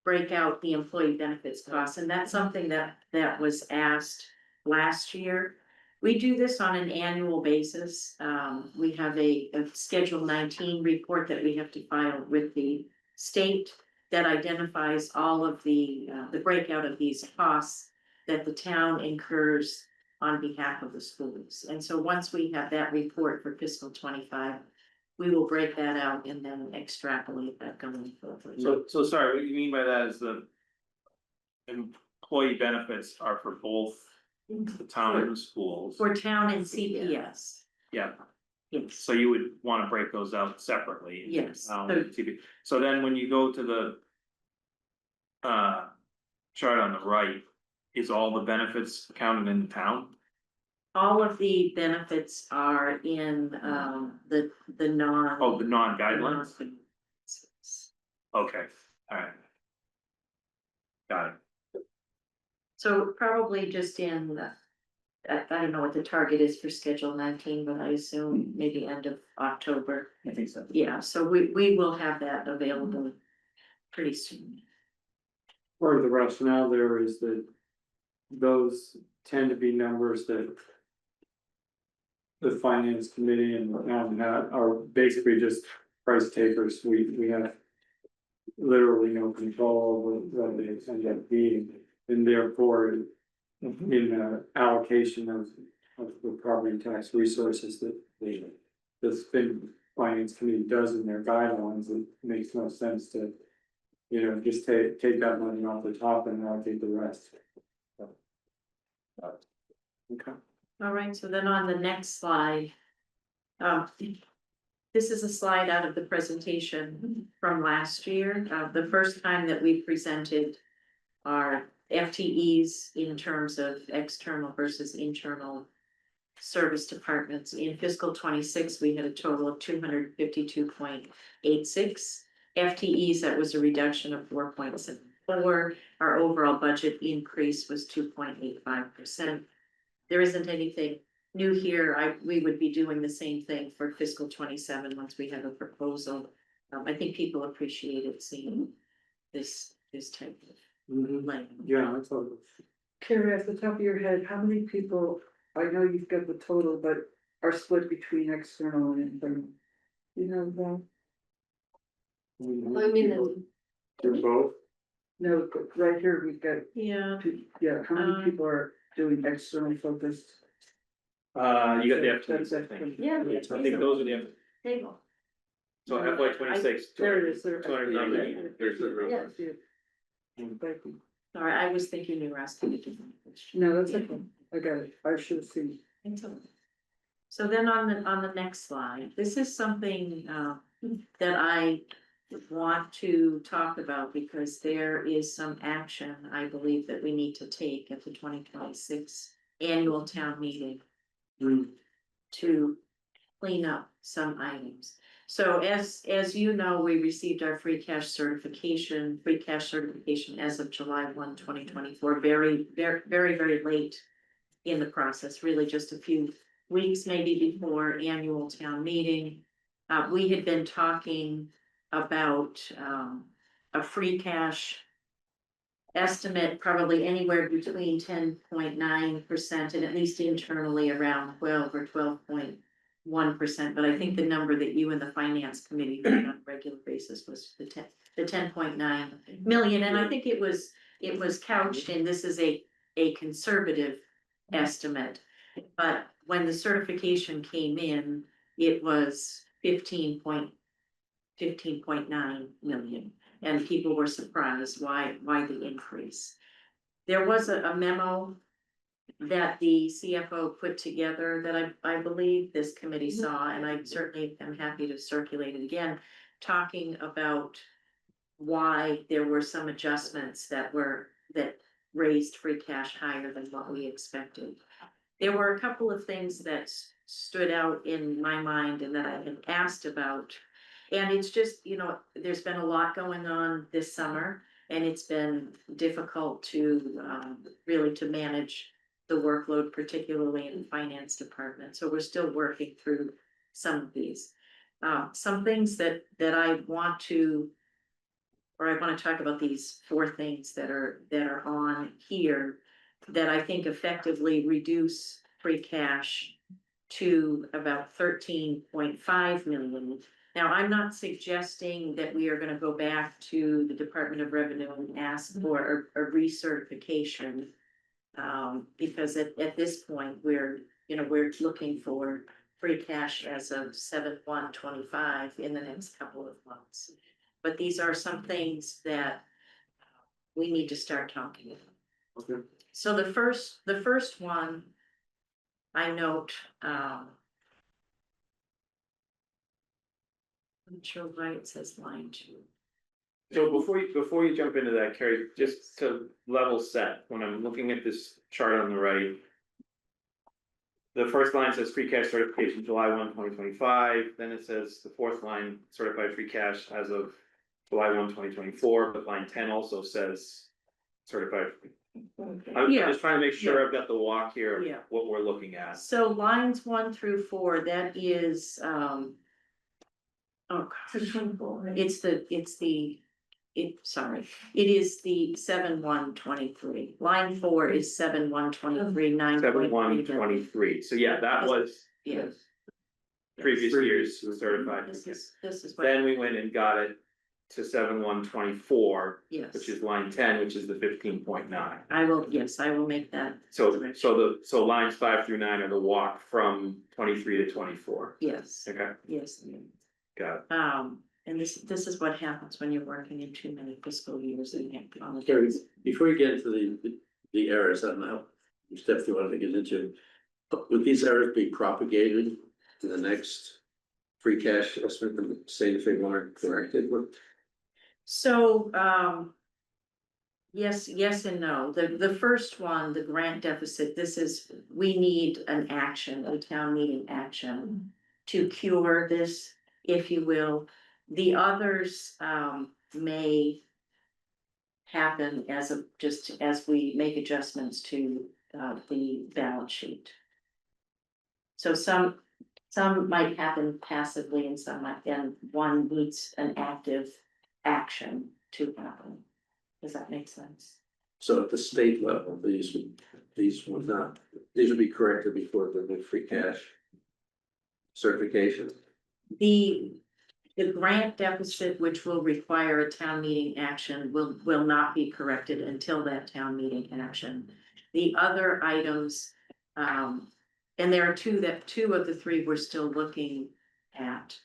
J: break out the employee benefits costs, and that's something that was asked last year. We do this on an annual basis. We have a Schedule 19 report that we have to file with the state that identifies all of the breakout of these costs that the town incurs on behalf of the schools. And so once we have that report for fiscal 25, we will break that out and then extrapolate that going forward.
H: So sorry, what you mean by that is the employee benefits are for both the town and the schools?
J: For town and CPS.
H: Yeah,
J: Yes.
H: so you would wanna break those out separately?
J: Yes.
H: So then when you go to the chart on the right, is all the benefits counted in the town?
J: All of the benefits are in the non.
H: Oh, the non-guidelines? Okay, alright. Got it.
J: So probably just in I don't know what the target is for Schedule 19, but I assume maybe end of October.
H: I think so.
J: Yeah, so we will have that available pretty soon.
A: Part of the rationale there is that those tend to be numbers that the finance committee and are basically just price takers. We have literally no control over what they end up being, and therefore in the allocation of the property tax resources that the spin finance committee does in their guidelines, it makes no sense to, just take that money off the top and allocate the rest. Okay.
J: All right, so then on the next slide. This is a slide out of the presentation from last year. The first time that we presented our FTEs in terms of external versus internal service departments. In fiscal 26, we had a total of 252.86 FTEs. That was a reduction of 4.74. Our overall budget increase was 2.85%. There isn't anything new here. We would be doing the same thing for fiscal 27 once we have a proposal. I think people appreciated seeing this type of language.
A: Yeah, I thought.
E: Carrie, off the top of your head, how many people, I know you've got the total, but are split between external and internal? You know that?
B: I mean,
A: Do both?
E: No, but right here, we've got,
J: Yeah.
E: how many people are doing external focused?
H: You got the
E: That's
H: FTEs, I think.
E: external.
J: Yeah.
H: I think those are the,
J: Table.
H: so FY 26.
E: There it is, there.
H: 290.
G: There's the real.
E: Yeah, see it. Thank you.
J: Sorry, I was thinking you were asking a different question.
E: No, that's okay, I got it, I should have seen.
J: So then on the next slide, this is something that I want to talk about because there is some action I believe that we need to take at the 2026 annual town meeting to clean up some items. So as you know, we received our free cash certification as of July 1, 2024, very late in the process, really just a few weeks maybe before annual town meeting. We had been talking about a free cash estimate, probably anywhere between 10.9% and at least internally around 12 or 12.1%. But I think the number that you and the finance committee heard on a regular basis was the 10.9 million. And I think it was it was couched in, this is a conservative estimate. But when the certification came in, it was 15.9 million. And people were surprised why the increase. There was a memo that the CFO put together that I believe this committee saw, and I certainly am happy to circulate it again, talking about why there were some adjustments that raised free cash higher than what we expected. There were a couple of things that stood out in my mind and that I had asked about. And it's just, there's been a lot going on this summer, and it's been difficult to really to manage the workload, particularly in the finance department. So we're still working through some of these. Some things that I want to talk about, these 4 things that are on here that I think effectively reduce free cash to about 13.5 million. Now, I'm not suggesting that we are gonna go back to the Department of Revenue and ask for a recertification. Because at this point, we're looking for free cash as of 7/1/25 in the next couple of months. But these are some things that we need to start talking about.
G: Okay.
J: So the first one, I note, I'm not sure why it says line 2.
H: So before you jump into that, Carrie, just to level set, when I'm looking at this chart on the right. The first line says free cash certification July 1, 2025. Then it says the 4th line certified free cash as of July 1, 2024. But line 10 also says certified. I'm
J: Yeah.
H: just trying to make sure I've got the walk here,
J: Yeah.
H: of what we're looking at.
J: So lines 1 through 4, that is, it is the 7/1/23. Line 4 is 7/1/23,
H: 7/1/23. So yeah, that was
J: Yes.
H: previous year's certified.
J: This is what,
H: Then we went and got it to 7/1/24,
J: yes,
H: which is line 10, which is the 15.9.
J: I will make that.
H: So lines 5 through 9 are the walk from 23 to 24.
J: Yes,
H: Okay,
J: yes.
H: got it.
J: And this is what happens when you're working in too many fiscal years and you have
G: Carrie, before you get into the errors, I don't know which steps you wanted to get into. But would these errors be propagated to the next free cash estimate, say if they weren't corrected?
J: So, yes and no. The first one, the grant deficit, we need an action, a town meeting action to cure this, if you will. The others, may happen just as we make adjustments to, the balance sheet. So some might happen passively and some might, and one needs an active action to happen. Does that make sense?
G: So at the state level, these would be corrected before the free cash certification.
J: The grant deficit, which will require a town meeting action, will not be corrected until that town meeting action. The other items, and there are two of the 3 we're still looking at,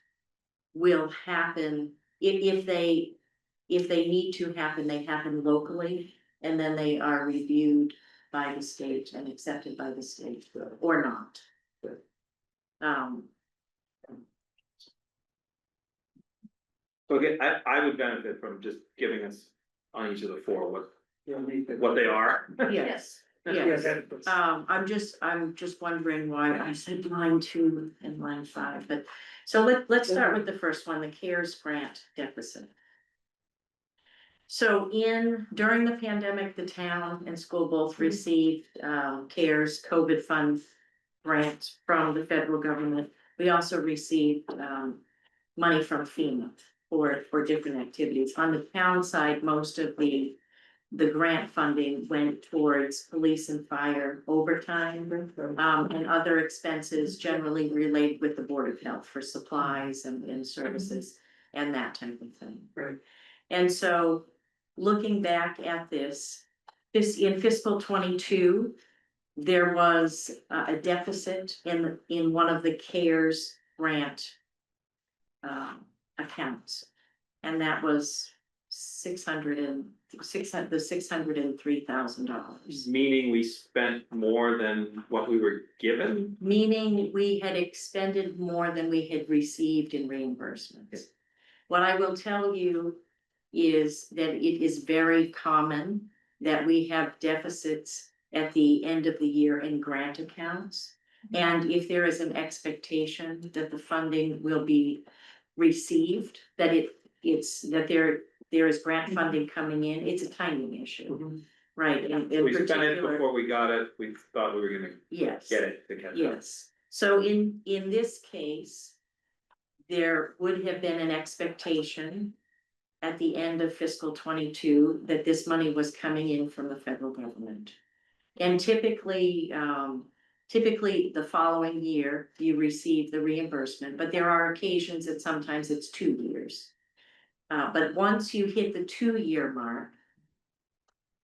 J: will happen if they need to happen, they happen locally, and then they are reviewed by the state and accepted by the state or not.
H: So again, I would benefit from just giving us on each of the 4 what they are.
J: Yes, yes. I'm just wondering why I said line 2 and line 5, but, so let's start with the first one, the CARES grant deficit. So during the pandemic, the town and school both received, CARES COVID fund grants from the federal government. We also received, money from FEMA for different activities. On the town side, most of the grant funding went towards police and fire overtime, and other expenses generally related with the Board of Health for supplies and services and that type of thing.
E: Right.
J: And so, looking back at this, in fiscal 22, there was a deficit in one of the CARES grant accounts. And that was $603,000.
H: Meaning we spent more than what we were given?
J: Meaning we had expended more than we had received in reimbursements. What I will tell you is that it is very common that we have deficits at the end of the year in grant accounts. And if there is an expectation that the funding will be received, that there is grant funding coming in, it's a timing issue, right? In
H: We spent it
J: particular,
H: before we got it, we thought we were gonna
J: yes.
H: get it to catch up.
J: Yes, so in this case, there would have been an expectation at the end of fiscal 22 that this money was coming in from the federal government. And typically, the following year, you receive the reimbursement, but there are occasions that sometimes it's 2 years. But once you hit the 2-year mark,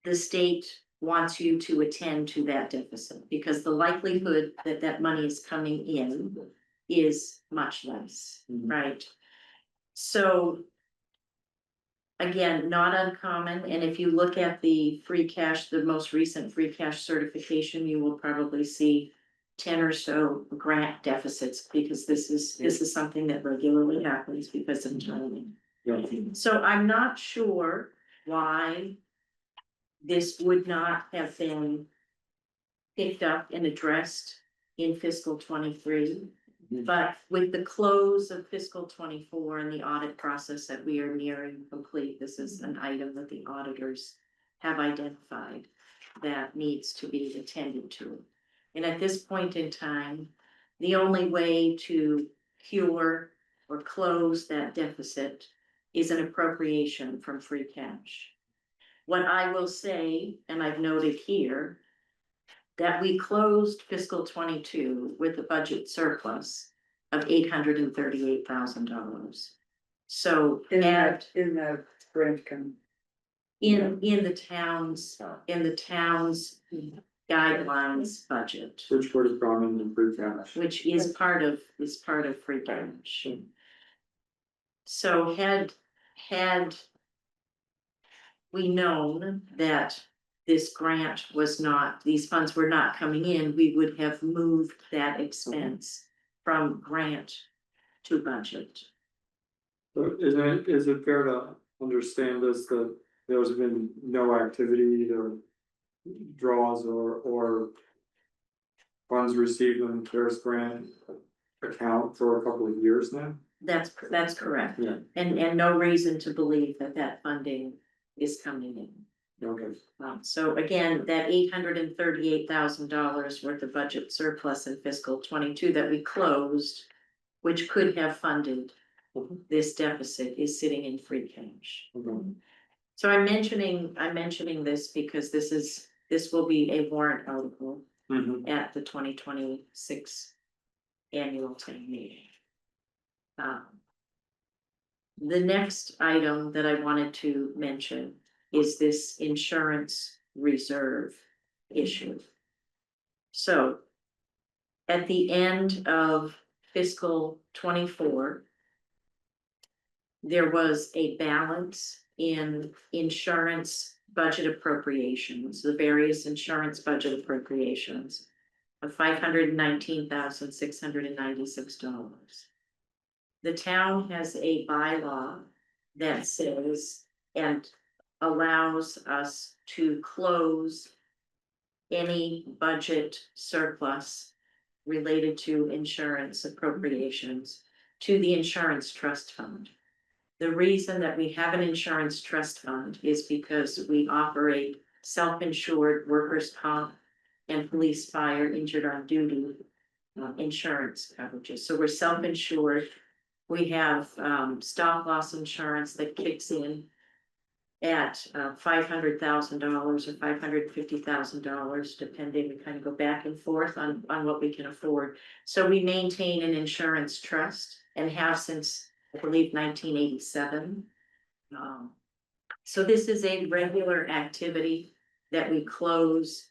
J: the state wants you to attend to that deficit because the likelihood that that money is coming in is much less, right? So again, not uncommon, and if you look at the free cash, the most recent free cash certification, you will probably see 10 or so grant deficits because this is something that regularly happens because of timing. So I'm not sure why this would not have been picked up and addressed in fiscal 23. But with the close of fiscal 24 and the audit process that we are nearing complete, this is an item that the auditors have identified that needs to be attended to. And at this point in time, the only way to cure or close that deficit is an appropriation from free cash. What I will say, and I've noted here, that we closed fiscal 22 with a budget surplus of $838,000. So
E: In that grant account.
J: in the town's guidelines budget,
A: Which would have gone into free cash.
J: which is part of free cash. So had we known that this grant was not, these funds were not coming in, we would have moved that expense from grant to budget.
A: So is it fair to understand this, that there's been no activity or draws or funds received in the CARES grant account for a couple of years now?
J: That's correct.
A: Yeah.
J: And no reason to believe that funding is coming in.
A: Okay.
J: So again, that $838,000 worth of budget surplus in fiscal 22 that we closed, which could have funded this deficit, is sitting in free cash. So I'm mentioning this because this will be a warrant article at the 2026 annual town meeting. The next item that I wanted to mention is this insurance reserve issue. So at the end of fiscal 24, there was a balance in insurance budget appropriations, the various insurance budget appropriations of $519,696. The town has a bylaw that says and allows us to close any budget surplus related to insurance appropriations to the insurance trust fund. The reason that we have an insurance trust fund is because we operate self-insured workers' comp and police fire injured on duty insurance coverages. So we're self-insured. We have stop loss insurance that kicks in at $500,000 or $550,000, depending. We kind of go back and forth on what we can afford. So we maintain an insurance trust and have since, I believe, 1987. So this is a regular activity that we close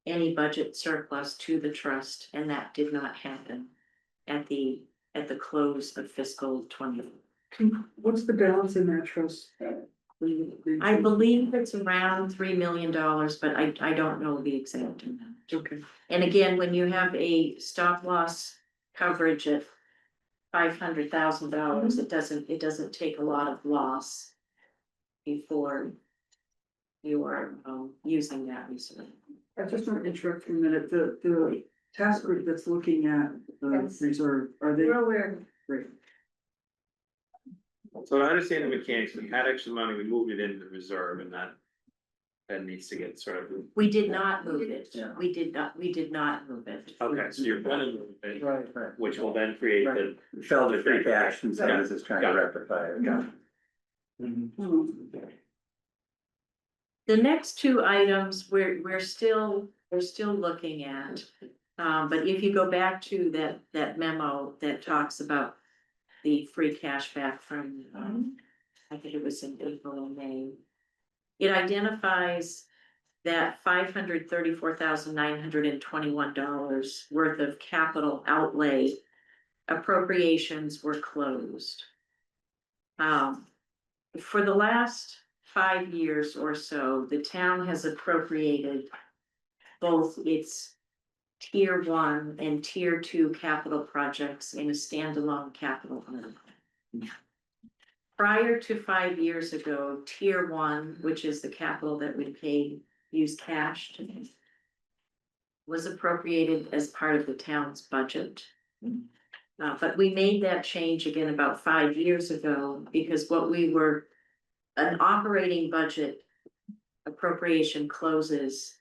J: any budget surplus to the trust, and that did not happen at the close of fiscal 20.
E: What's the balance in that trust?
J: I believe it's around $3 million, but I don't know the exact amount.
E: Okay.
J: And again, when you have a stop loss coverage at $500,000, it doesn't take a lot of loss before you are using that reserve.
E: I just want to interrupt for a minute. The task group that's looking at the
K: Yes.
E: reserve, are they?
K: We're aware.
E: Great.
H: So I understand the mechanics, we had extra money, we moved it into the reserve and that needs to get sort of.
J: We did not move it.
E: Yeah.
J: We did not move it.
H: Okay, so you're gonna move it,
E: Right.
H: which will then create the.
D: Fell to free cash, and so
H: Yeah.
D: this is trying to
H: Got it.
D: rectify it.
H: Got
J: The next two items, we're still looking at. But if you go back to that memo that talks about the free cash back from, I think it was in April and May. It identifies that $534,921 worth of capital outlay appropriations were closed. For the last 5 years or so, the town has appropriated both its tier 1 and tier 2 capital projects in a standalone capital article. Prior to 5 years ago, tier 1, which is the capital that we paid, used cash to, was appropriated as part of the town's budget. But we made that change again about 5 years ago because an operating budget appropriation closes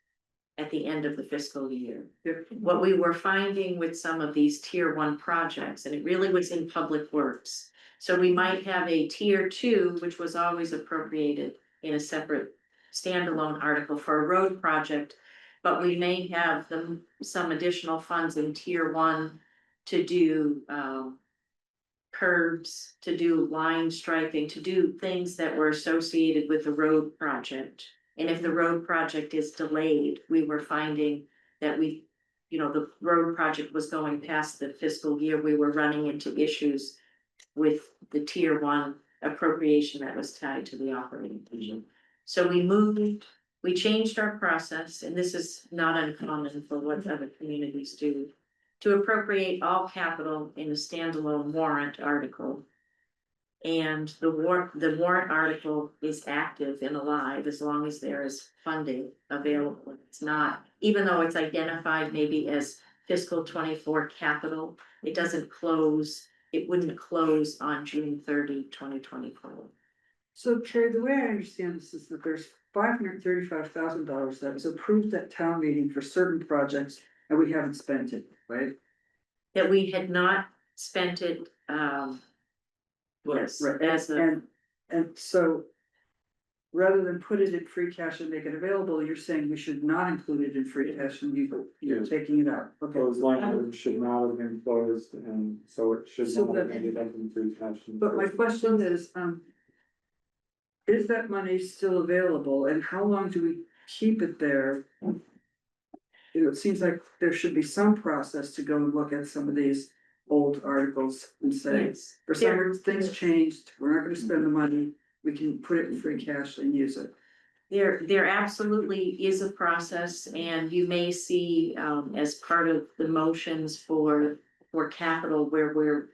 J: at the end of the fiscal year. What we were finding with some of these tier 1 projects, and it really was in public works. So we might have a tier 2, which was always appropriated in a separate standalone article for a road project. But we may have some additional funds in tier 1 to do curbs, to do line striping, to do things that were associated with the road project. And if the road project is delayed, we were finding that the road project was going past the fiscal year, we were running into issues with the tier 1 appropriation that was tied to the operating budget. So we changed our process, and this is not uncommon for what other communities do, to appropriate all capital in a standalone warrant article. And the warrant article is active and alive as long as there is funding available. It's not, even though it's identified maybe as fiscal 24 capital, it doesn't close, it wouldn't close on June 30, 2024.
E: So Carrie, the way I understand this is that there's $535,000 that was approved at town meeting for certain projects and we haven't spent it, right?
J: That we had not spent it, yes,
E: Right,
J: as a,
E: and so rather than put it in free cash and make it available, you're saying we should not include it in free cash and you're taking it out. Okay.
A: Those language should not have been closed, and so it should
E: So
A: not have
E: that-
A: ended up in free cash.
E: But my question is that money still available and how long do we keep it there? It seems like there should be some process to go and look at some of these old articles and say,
J: yes.
E: for some reason, things changed, we're not gonna spend the money, we can put it in free cash and use it.
J: There absolutely is a process, and you may see, as part of the motions for capital where we're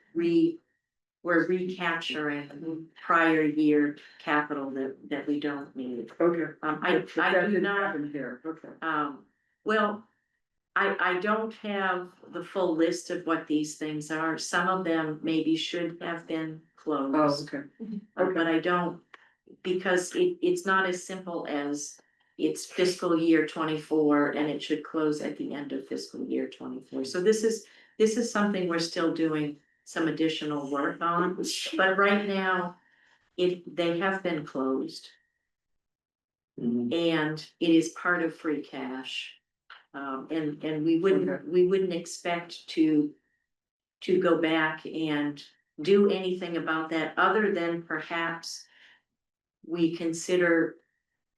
J: recapturing prior year capital that we don't need.
E: Okay.
J: I
E: But that
J: do
E: didn't
J: not,
E: happen here, okay.
J: well, I don't have the full list of what these things are. Some of them maybe should have been
E: Oh,
J: closed.
E: okay.
J: But I don't, because it's not as simple as it's fiscal year 24 and it should close at the end of fiscal year 24. So this is something we're still doing some additional work on, but right now they have been closed. And it is part of free cash. And we wouldn't expect to go back and do anything about that other than perhaps we consider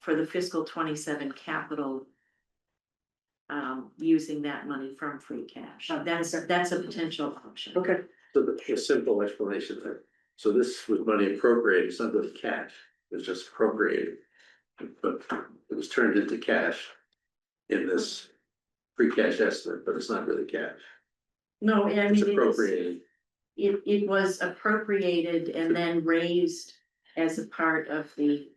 J: for the fiscal 27 capital. Using that money from free cash. That's a potential option.
E: Okay,
G: So the simple explanation there. So this was money appropriated, it's not really cash, it was just appropriated. But it was turned into cash in this free cash estimate, but it's not really cash.
J: No, I
G: It's
J: mean,
G: appropriated.
J: it was appropriated and then raised as a part of the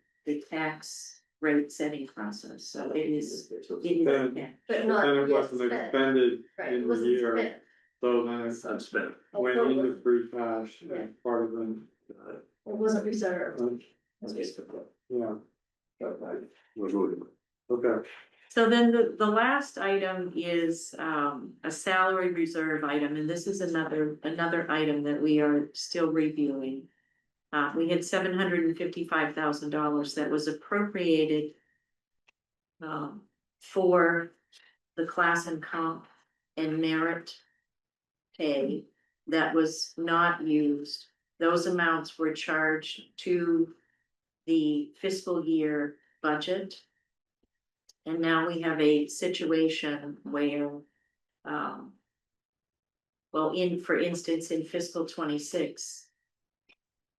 J: tax rate setting process, so it is.
A: Then-
J: Yeah.
B: But not
A: And it
B: yet
A: wasn't
B: spent.
A: expended
B: Right,
A: in
B: it
A: the
B: wasn't
A: year,
B: spent.
A: so then
G: It's unspent.
A: went into free cash as part of the,
B: It wasn't reserved.
A: yeah.
G: We're voting.
A: Okay,
J: So then the last item is a salary reserve item, and this is another item that we are still reviewing. We had $755,000 that was appropriated for the class and comp and merit pay that was not used. Those amounts were charged to the fiscal year budget. And now we have a situation where, for instance, in fiscal 26,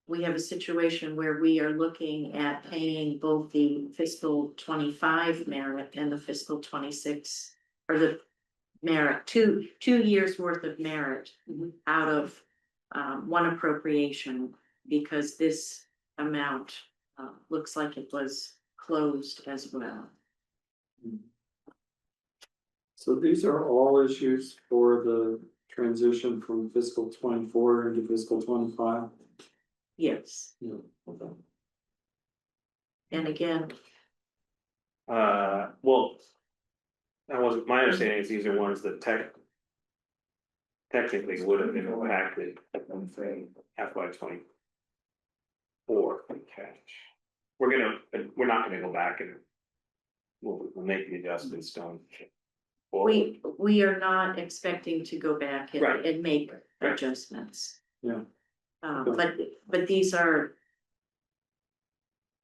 J: we have a situation where we are looking at paying both the fiscal 25 merit and the fiscal 26, or the merit, two years worth of merit out of one appropriation, because this amount looks like it was closed as well.
A: so these are all issues for the transition from fiscal 24 into fiscal 25.
J: Yes,
A: Yeah, okay.
J: and again,
H: Well. That wasn't, my understanding is these are ones that technically would have been impacted, I'm saying, FY 24 free cash. We're not gonna go back and we'll make the adjustments done.
J: we are not expecting to go back
H: Right.
J: and make
H: Right.
J: adjustments.
A: Yeah.
J: But these are.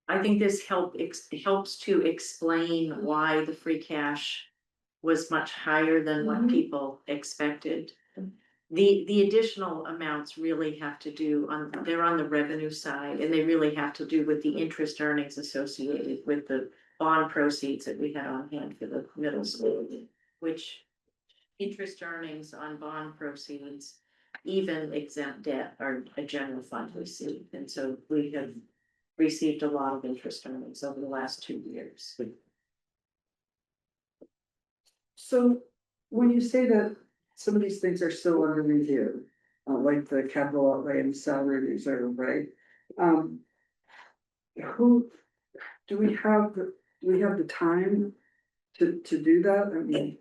J: I think this helps to explain why the free cash was much higher than what people expected. The additional amounts really have to do they're on the revenue side, and they really have to do with the interest earnings associated with the bond proceeds that we had on hand for the middle school, which interest earnings on bond proceeds, even exempt debt, are a general fund receipt, and so we have received a lot of interest earnings over the last 2 years.
E: so when you say that some of these things are still under review, like the capital outlay and salary reserve, right? Who, do we have the time to do that? I mean,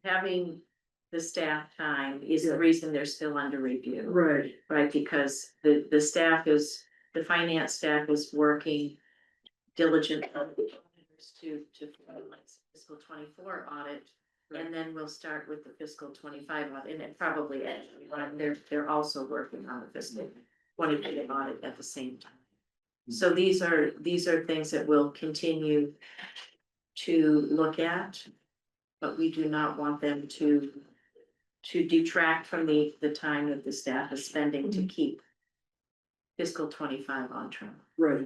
J: Having the staff time is the reason they're still under review.
E: right,
J: Right, because the finance staff is working diligently to finalize fiscal 24 audit. And then we'll start with the fiscal 25 audit, and it probably, they're also working on the fiscal 25 audit at the same time. So these are things that we'll continue to look at, but we do not want them to detract from the time that the staff is spending to keep fiscal 25 on track.
E: right,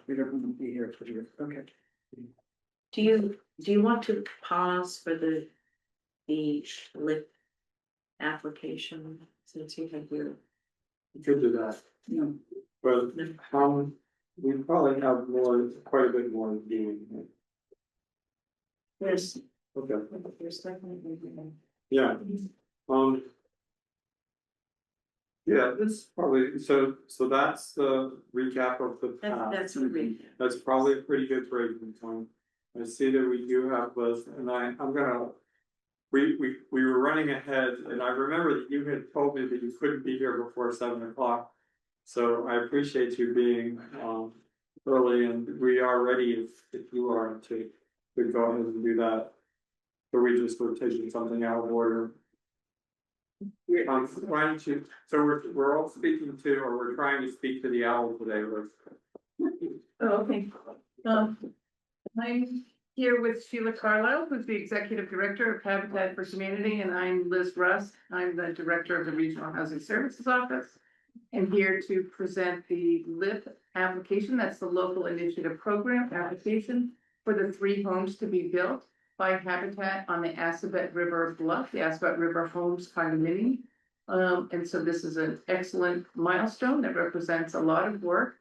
E: we don't want to be here for you, okay.
J: Do you want to pause for the LIP application, since you have your?
A: We could do that,
E: Yeah.
A: but, we probably have quite a bit more to do.
J: There's.
A: Okay,
J: There's definitely.
A: yeah, yeah, this probably, so that's the recap of the past.
J: That's a read.
A: That's probably a pretty good breaking point. I see that we do have those, and I'm gonna. We were running ahead, and I remember that you had told me that you couldn't be here before 7 o'clock. So I appreciate you being early, and we are ready if you are to go ahead and do that. Or we just were taking something out of order. I'm trying to, so we're all speaking to, or we're trying to speak to the owl today, Liz.
E: Oh, okay. I'm here with Sheila Carlisle, who's the Executive Director of Habitat for Humanity, and I'm Liz Russ. I'm the Director of the Regional Housing Services Office. And here to present the LIP application, that's the Local Initiative Program application for the 3 homes to be built by Habitat on the Assabet River Bluff, the Assabet River Homes condominium. And so this is an excellent milestone that represents a lot of work.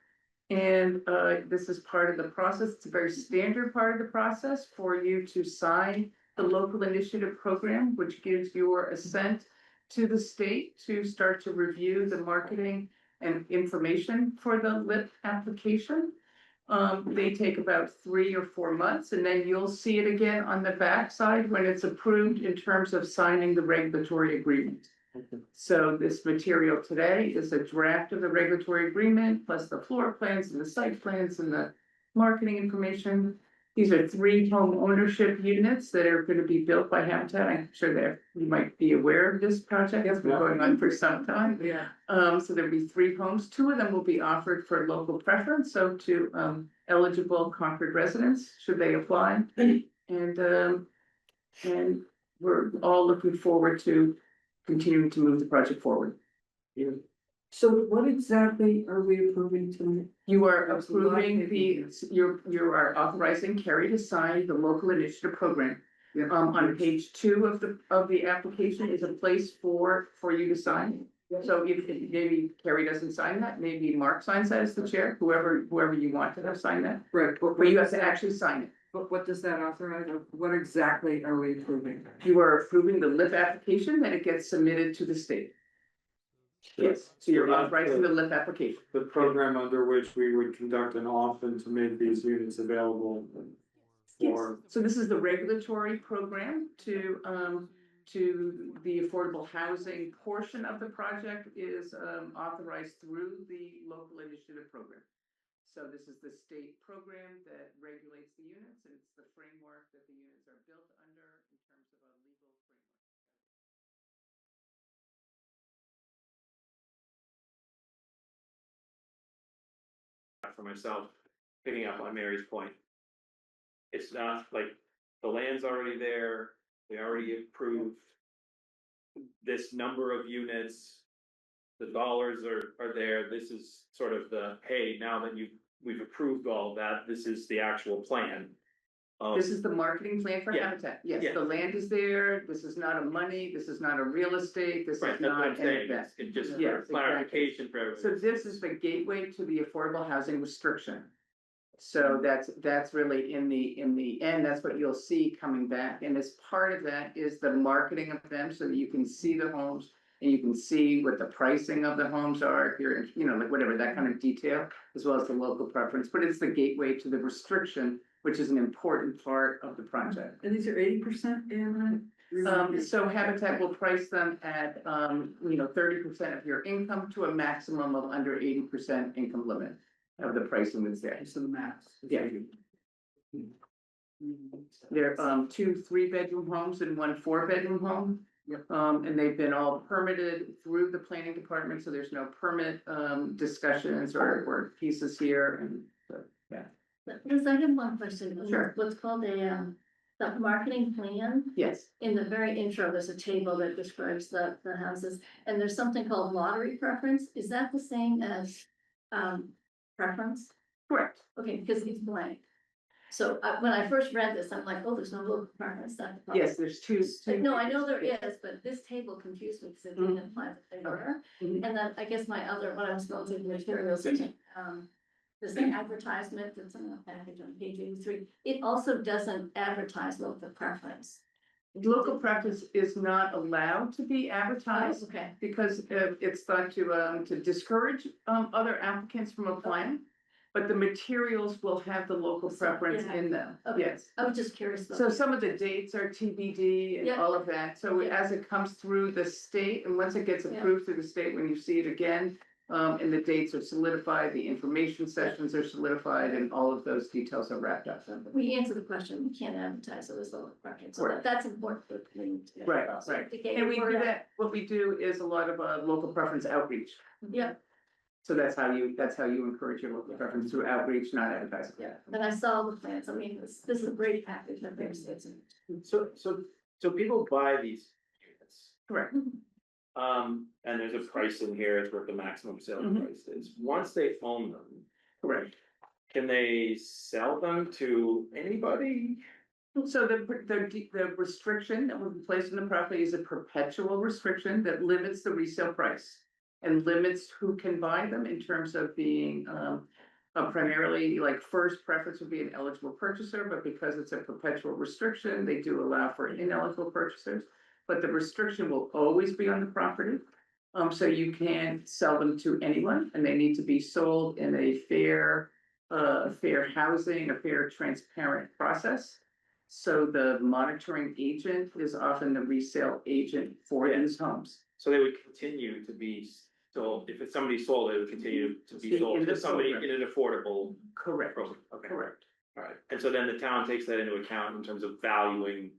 E: And this is part of the process. It's a very standard part of the process for you to sign the local initiative program, which gives your assent to the state to start to review the marketing and information for the LIP application. They take about 3 or 4 months, and then you'll see it again on the backside when it's approved in terms of signing the regulatory agreement. So this material today is a draft of the regulatory agreement, plus the floor plans and the site plans and the marketing information. These are 3 home ownership units that are going to be built by Habitat. I'm sure that you might be aware of this project. It's been going on for some time. Yeah. So there'll be 3 homes. 2 of them will be offered for local preference, so to eligible Concord residents, should they apply. And we're all looking forward to continuing to move the project forward. So what exactly are we approving tonight? You are approving you are authorizing Carrie to sign the local initiative program. On page 2 of the application is a place for you to sign. So if maybe Carrie doesn't sign that, maybe Mark signs that as the chair, whoever you want to have sign that. Right. But you have to actually sign it. But what does that authorize? What exactly are we approving? You are approving the LIP application, that it gets submitted to the state. Yes, so you're authorizing the LIP application.
A: The program under which we would conduct an auction to make these units available for.
E: So this is the regulatory program to the affordable housing portion of the project is authorized through the local initiative program. So this is the state program that regulates the units, and it's the framework that the units are built under in terms of a legal framework.
H: For myself, picking up on Mary's point. It's not like the land's already there, they already approved this number of units. The dollars are there. This is sort of the, hey, now that we've approved all that, this is the actual plan.
E: This is the marketing plan for
H: Yeah.
E: Habitat. Yes,
H: Yeah.
E: the land is there. This is not a money. This is not a real estate. This
H: Right,
E: is
H: that's what I'm
E: not an
H: saying.
E: investment.
H: It's just
E: Yes,
H: for clarification for everyone.
E: So this is the gateway to the affordable housing restriction. So that's really in the end, that's what you'll see coming back. And as part of that is the marketing of them so that you can see the homes and you can see what the pricing of the homes are, if you're, like whatever, that kind of detail, as well as the local preference. But it's the gateway to the restriction, which is an important part of the project. And these are 80% in so Habitat will price them at 30% of your income to a maximum of under 80% income limit of the pricing that's there. So the max. Yeah. There are 2 3-bedroom homes and 1 4-bedroom home. Yep. And they've been all permitted through the planning department, so there's no permit discussions or pieces here, and yeah.
B: Liz, I have one question.
E: Sure.
B: What's called the marketing plan.
E: Yes.
B: In the very intro, there's a table that describes the houses, and there's something called lottery preference. Is that the same as preference?
E: Correct.
B: Okay, because it's blank. So when I first read this, I'm like, oh, there's no local preference. That's the problem.
E: Yes, there's two.
B: No, I know there is, but this table confused me because it didn't imply that they were.
E: Mhm.
B: And then I guess what I was going through the materials, there's an advertisement that's in the package on page 83. It also doesn't advertise local preference.
E: Local preference is not allowed to be advertised
B: Okay.
E: because it's thought to discourage other applicants from applying. But the materials will have the local preference in them.
B: Okay.
E: Yes.
B: I was just curious.
E: So some of the dates are TBD and
B: Yeah.
E: all of that. So
B: Yeah.
E: as it comes through the state, and once it gets
B: Yeah.
E: approved through the state, when you see it again,
L: And the dates are solidified, the information sessions are solidified, and all of those details are wrapped up.
B: We answer the question, we can't advertise it as a record, so that's important for the community. to-
L: Right,
B: also
L: right.
B: to get
L: And we
B: your
L: do
B: word out.
L: that, what we do is a lot of local preference outreach.
B: Yeah,
L: So that's how you encourage your local preference through outreach, not advertising.
B: yeah, and I saw the plans, I mean, this is a great package that they're saying.
H: So people buy these units.
L: Correct.
H: And there's a price in here, it's what the maximum sale
L: Mhm.
H: price is. Once they own them,
L: Correct.
H: can they sell them to anybody?
L: So the restriction that will be placed on the property is a perpetual restriction that limits the resale price. And limits who can buy them in terms of being primarily, like, first preference would be an eligible purchaser, but because it's a perpetual restriction, they do allow for ineligible purchasers. But the restriction will always be on the property. So you can sell them to anyone, and they need to be sold in a fair housing, a fair, transparent process. So the monitoring agent is often the resale agent for these homes.
H: So they would continue to be sold, if it's somebody sold, it would continue to be
L: See,
H: sold
L: in
H: to
L: the
H: somebody in
L: program.
H: an affordable
L: Correct,
H: program. Okay,
L: correct.
H: alright, and so then the town takes that into account in terms of valuing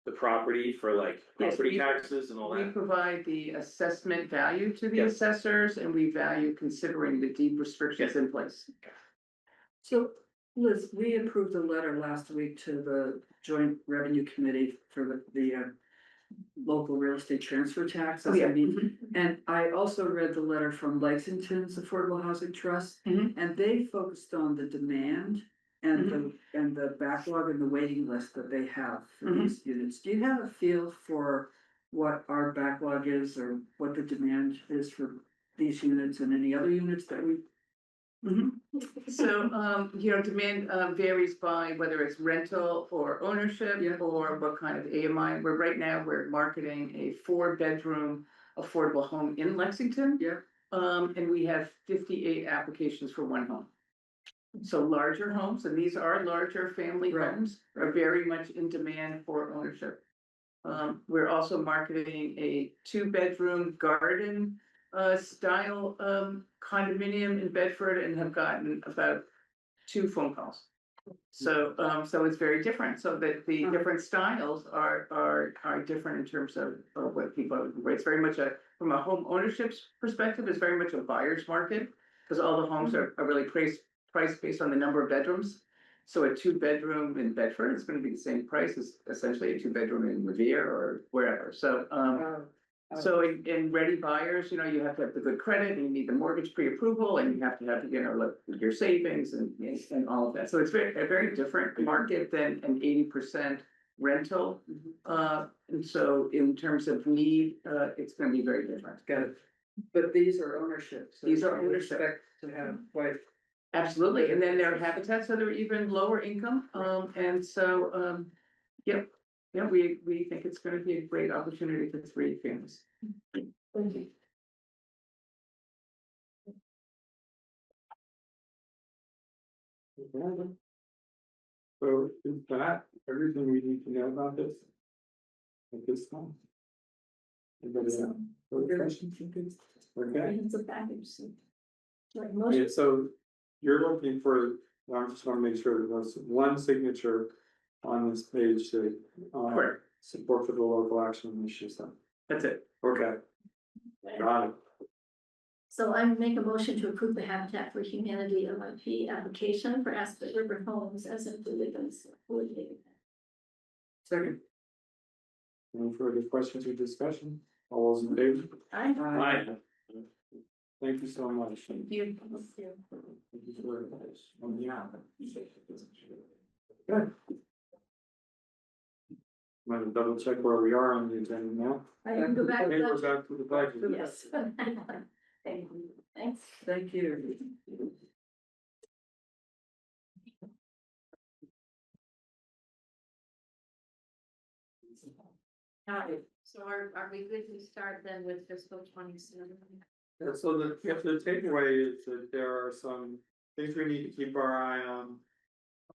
H: the property for like
L: Yes,
H: property
L: we-
H: taxes and all
L: We
H: that?
L: provide the assessment value to the
H: Yes.
L: assessors, and we value considering the deed restrictions in place.
E: So, Liz, we approved a letter last week to the Joint Revenue Committee for the local real estate transfer tax.
L: Oh, yeah.
E: And I also read the letter from Lexington's Affordable Housing Trust,
L: Mhm.
E: and they focused on the demand and the backlog and the waiting list that they have for these units. Do you have a feel for what our backlog is or what the demand is for these units and any other units that we?
L: So, demand varies by whether it's rental or ownership or what kind of AMI. Right now, we're marketing a 4-bedroom affordable home in Lexington.
E: Yeah.
L: And we have 58 applications for one home. So larger homes, and these are larger family
E: Right.
L: homes, are very much in demand for ownership. We're also marketing a 2-bedroom garden style condominium in Bedford and have gotten about 2 phone calls. So it's very different, so that the different styles are different in terms of what people, it's very much from a home ownership perspective, it's very much a buyer's market. Because all the homes are really priced based on the number of bedrooms. So a 2-bedroom in Bedford is gonna be the same price as essentially a 2-bedroom in Revere or wherever, so. So in ready buyers, you have to have the good credit, and you need the mortgage pre-approval, and you have to have, your savings and all of that. So it's a very different market than an 80% rental. And so in terms of need, it's gonna be very different.
E: Got it. But these are ownership. So
L: These are
E: you would
L: ownership.
E: expect to have quite.
L: Absolutely, and then there are habitats that are even lower income, and so, yep. Yeah, we think it's gonna be a great opportunity for 3 families.
E: Thank you.
A: So is that everything we need to know about this? At this time? Anybody have further questions? Okay.
B: It's a package. So. Like
A: Yeah,
B: motion,
A: so you're looking for, I just wanna make sure that there's one signature on this page to,
L: Correct.
A: support for the local action initiatives then.
L: That's it.
A: Okay, got it.
B: so I make a motion to approve the Habitat for Humanity LIP application for Aspen River Homes as included in this.
E: Second.
A: Any further questions or discussion? All those in favor? Aye. Thank you so much. Thank
B: You.
A: you for this. Yeah. Good. I'm gonna double check where we are on the agenda now.
B: I can go back.
A: Okay, we're back to the budget.
B: Yes. Thank you. Thanks.
E: Thank you.
J: So are we good to start then with fiscal 27?
A: Yeah, so the takeaway is that there are some things we need to keep our eye on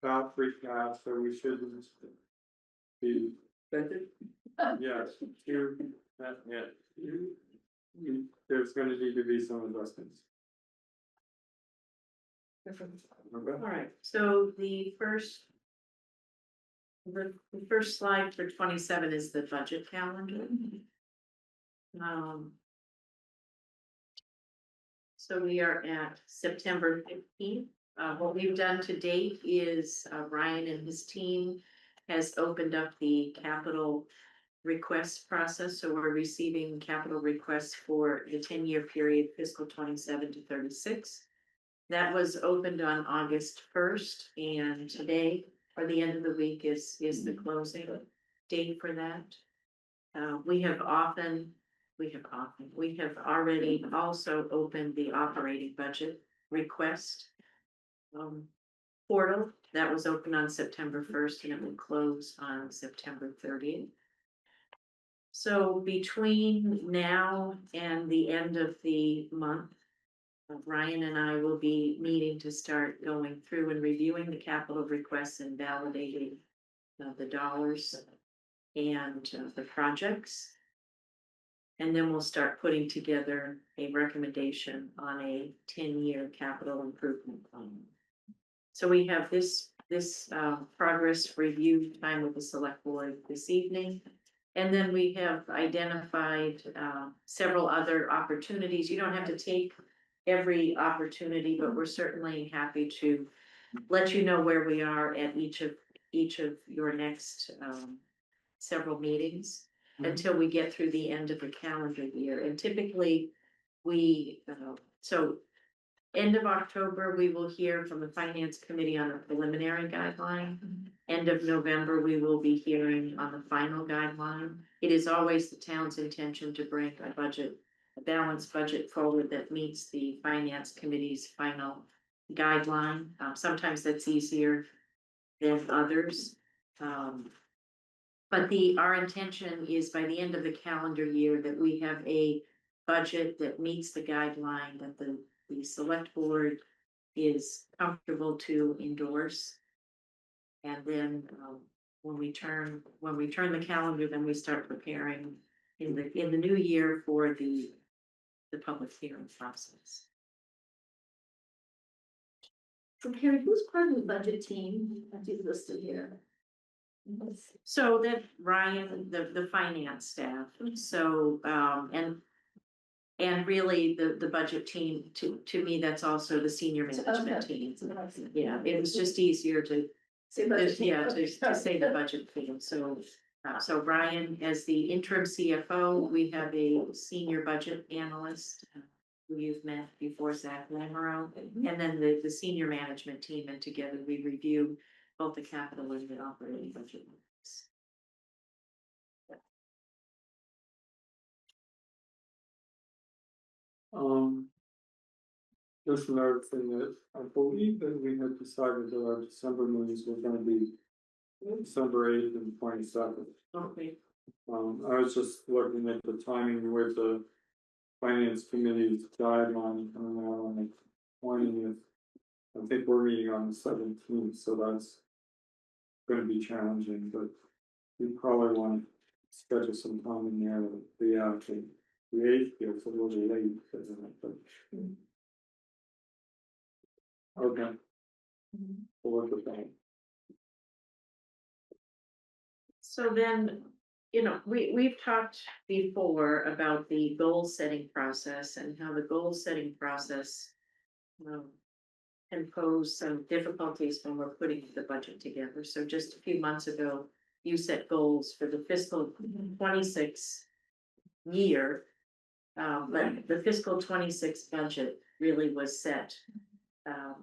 A: about free cash, so we shouldn't be, yes, there's gonna need to be some adjustments.
J: All right, so the first. The first slide for 27 is the budget calendar. So we are at September 15th. What we've done to date is Ryan and his team has opened up the capital request process. So we're receiving capital requests for the 10-year period fiscal 27 to 36. That was opened on August 1st, and today, or the end of the week, is the closing date for that. We have already also opened the operating budget request portal. That was open on September 1st and it will close on September 30th. So between now and the end of the month, Ryan and I will be meeting to start going through and reviewing the capital requests and validating the dollars and the projects. And then we'll start putting together a recommendation on a 10-year capital improvement plan. So we have this progress review time with the select board this evening. And then we have identified several other opportunities. You don't have to take every opportunity, but we're certainly happy to let you know where we are at each of your next several meetings until we get through the end of the calendar year. And typically so end of October, we will hear from the finance committee on a preliminary guideline. End of November, we will be hearing on the final guideline. It is always the town's intention to bring a balanced budget forward that meets the finance committee's final guideline. Sometimes that's easier than others. But our intention is by the end of the calendar year that we have a budget that meets the guideline that the select board is comfortable to endorse. And then when we turn the calendar, then we start preparing in the new year for the public hearing process.
B: So Carrie, who's part of the budget team that you've listed here?
J: So that Ryan, the finance staff, so and really the budget team, to me, that's also the senior management team. Yeah, it was just easier to say the budget team. So Ryan, as the interim CFO, we have a senior budget analyst who you've met before, Zach Lamoureux, and then the senior management team, and together we review both the capital and the operating budget.
A: Just another thing that I believe that we had decided that our December meetings were gonna be December 8th and 27th.
J: Okay.
A: I was just looking at the timing with the finance committee's guideline coming out on the 20th. I think we're meeting on the 17th, so that's gonna be challenging, but we probably want to schedule some time in there to be out to the 8th feels a little late, isn't it? But okay. We'll look at that.
J: So then, we've talked before about the goal setting process and how the goal setting process can pose some difficulties when we're putting the budget together. So just a few months ago, you set goals for the fiscal 26 year. But the fiscal 26 budget really was set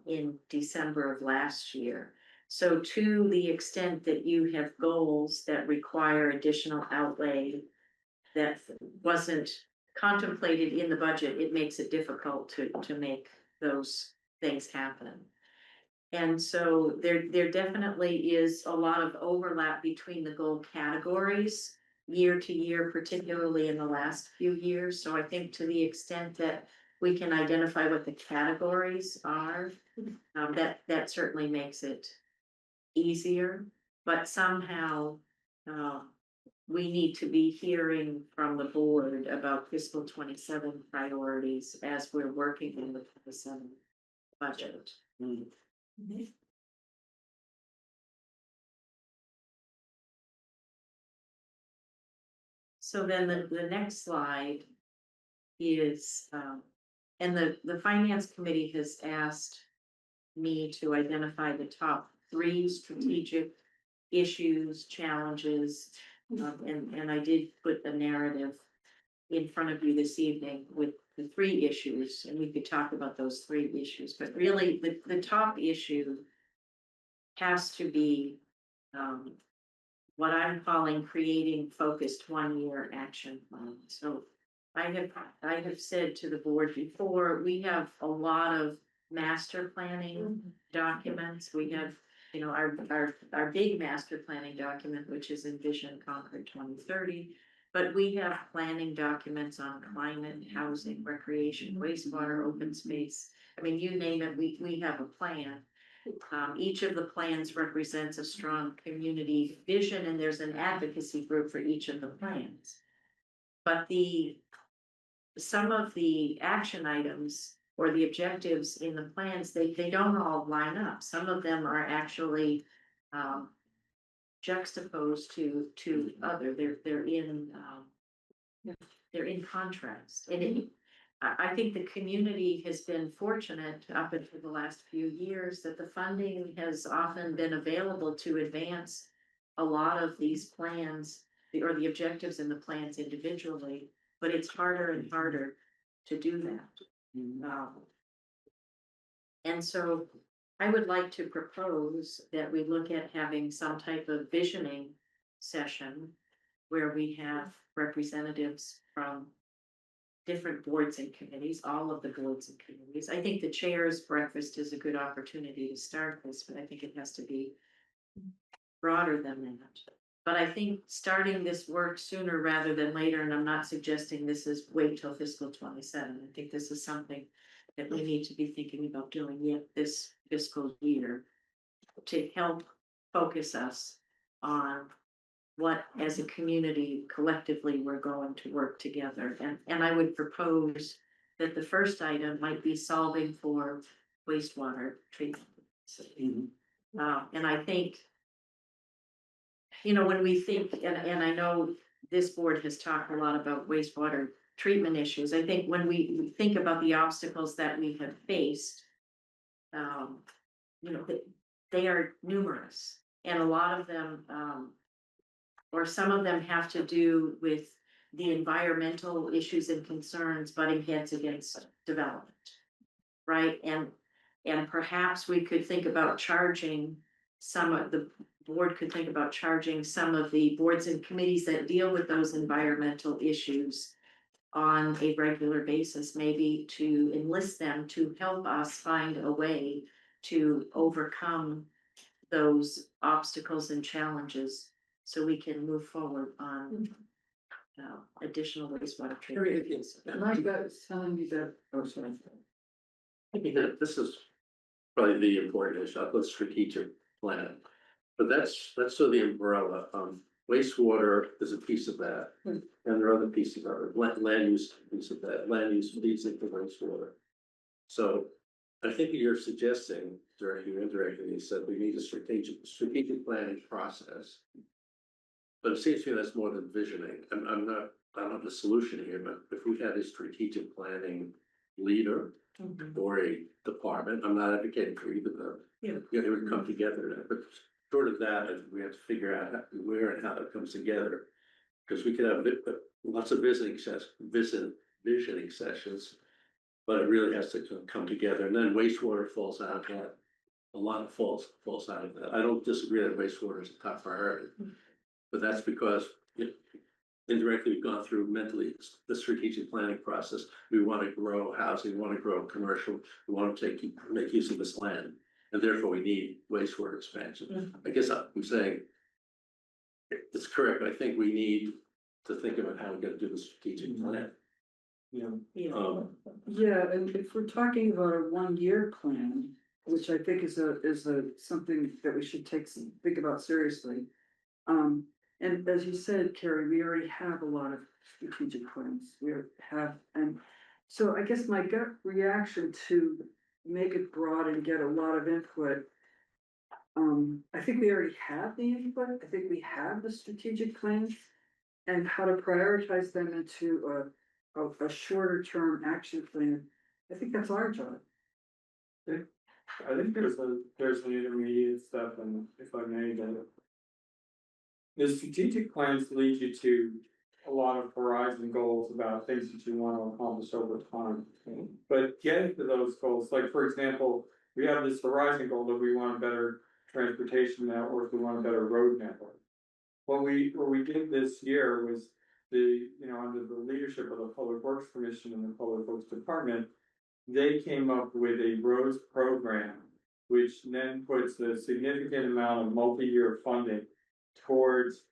J: in December of last year. So to the extent that you have goals that require additional outlay that wasn't contemplated in the budget, it makes it difficult to make those things happen. And so there definitely is a lot of overlap between the goal categories year to year, particularly in the last few years. So I think to the extent that we can identify what the categories are, that certainly makes it easier. But somehow we need to be hearing from the board about fiscal 27 priorities as we're working in the 27 budget. So then the next slide is, and the finance committee has asked me to identify the top 3 strategic issues, challenges. And I did put a narrative in front of you this evening with the 3 issues, and we could talk about those 3 issues, but really the top issue has to be, what I'm calling creating focused 1-year action plan. So I have said to the board before, we have a lot of master planning documents. We have, you know, our big master planning document, which is Envision Concord 2030. But we have planning documents on climate, housing, recreation, wastewater, open space. I mean, you name it, we have a plan. Each of the plans represents a strong community vision, and there's an advocacy group for each of the plans. But some of the action items or the objectives in the plans, they don't all line up. Some of them are actually juxtaposed to other. They're in contrast. And I think the community has been fortunate up until the last few years that the funding has often been available to advance a lot of these plans or the objectives in the plans individually, but it's harder and harder to do that. And so I would like to propose that we look at having some type of visioning session where we have representatives from different boards and committees, all of the boards and committees. I think the chair's breakfast is a good opportunity to start this, but I think it has to be broader than that. But I think starting this work sooner rather than later, and I'm not suggesting this is wait till fiscal 27. I think this is something that we need to be thinking about doing yet this fiscal year to help focus us on what as a community collectively we're going to work together. And I would propose that the first item might be solving for wastewater treatment. And I think, you know, when we think, and I know this board has talked a lot about wastewater treatment issues. I think when we think about the obstacles that we have faced, you know, they are numerous, and a lot of them, or some of them have to do with the environmental issues and concerns butting heads against development. Right, and perhaps we could think about charging some of the board could think about charging some of the boards and committees that deal with those environmental issues on a regular basis, maybe to enlist them to help us find a way to overcome those obstacles and challenges so we can move forward on additional wastewater treatment.
E: Like that, telling me that, oh, sorry.
G: I think that this is probably the important issue, the strategic plan. But that's sort of the umbrella. Wastewater is a piece of that, and there are other pieces of it. Land use is a piece of that. Land use feeds into wastewater. So I think you're suggesting, directly or indirectly, you said we need a strategic planning process. But it seems to me that's more than visioning. I'm not the solution here, but if we had a strategic planning leader or a department, I'm not advocating for either of them. Yeah, they would come together, but short of that, we have to figure out where and how it comes together. Because we could have lots of visioning sessions, but it really has to come together. And then wastewater falls out of that. A lot falls out of that. I don't disagree that wastewater is a top priority, but that's because indirectly we've gone through mentally the strategic planning process. We want to grow housing, we want to grow commercial, we want to make use of this land, and therefore we need wastewater expansion. I guess I'm saying it's correct, but I think we need to think about how we're going to do the strategic plan.
E: Yeah, and if we're talking about a 1-year plan, which I think is something that we should think about seriously. And as you said, Carrie, we already have a lot of strategic plans. And so I guess my gut reaction to make it broad and get a lot of input. I think we already have the input, I think we have the strategic plans. And how to prioritize them into a shorter term action plan. I think that's our job.
A: I think there's an intermediate step, and if I may, the strategic plans lead you to a lot of horizon goals about things that you want to accomplish over time. But getting to those goals, like for example, we have this horizon goal that we want a better transportation network, we want a better road network. What we did this year was under the leadership of the Public Works Commission and the Public Works Department, they came up with a roads program, which then puts a significant amount of multi-year funding towards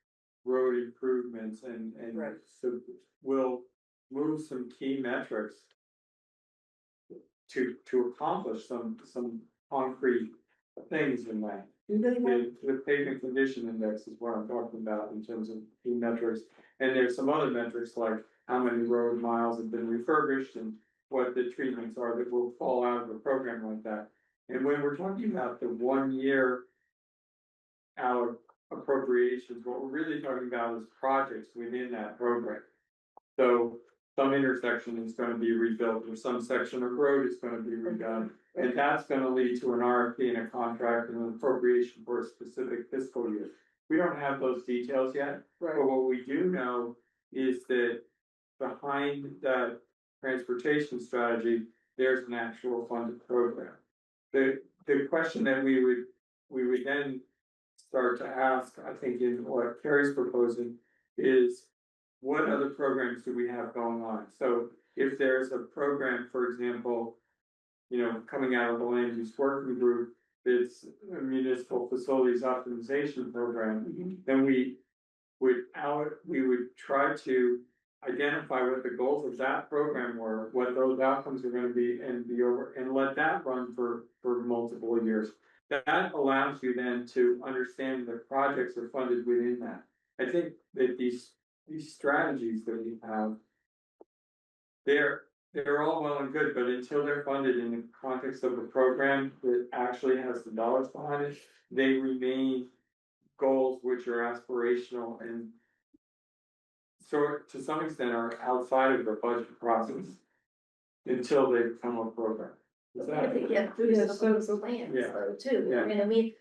A: road improvements and
E: Right.
A: so will move some key metrics to accomplish some concrete things in that. The pavement condition index is what I'm talking about in terms of key metrics. And there's some other metrics like how many road miles have been refurbished and what the treatments are that will fall out of a program like that. And when we're talking about the 1 year out appropriations, what we're really talking about is projects within that program. So some intersection is going to be rebuilt, or some section of road is going to be redone. And that's going to lead to an RFP and a contract and an appropriation for a specific fiscal year. We don't have those details yet, but what we do know is that behind that transportation strategy, there's an actual funded program. The question that we would then start to ask, I think in what Carrie's proposing, is what other programs do we have going on? So if there's a program, for example, coming out of the land use working group, it's a municipal facilities optimization program, then we would try to identify what the goals of that program were, what those outcomes are going to be, and let that run for multiple years. That allows you then to understand the projects are funded within that. I think that these strategies that we have, they're all well and good, but until they're funded in the context of a program that actually has the dollars behind it, they remain goals which are aspirational and so to some extent are outside of the budget process until they become a program. Is
B: I think
A: that?
B: you have through some of those plans
A: Yeah.
B: though too.
A: Yeah.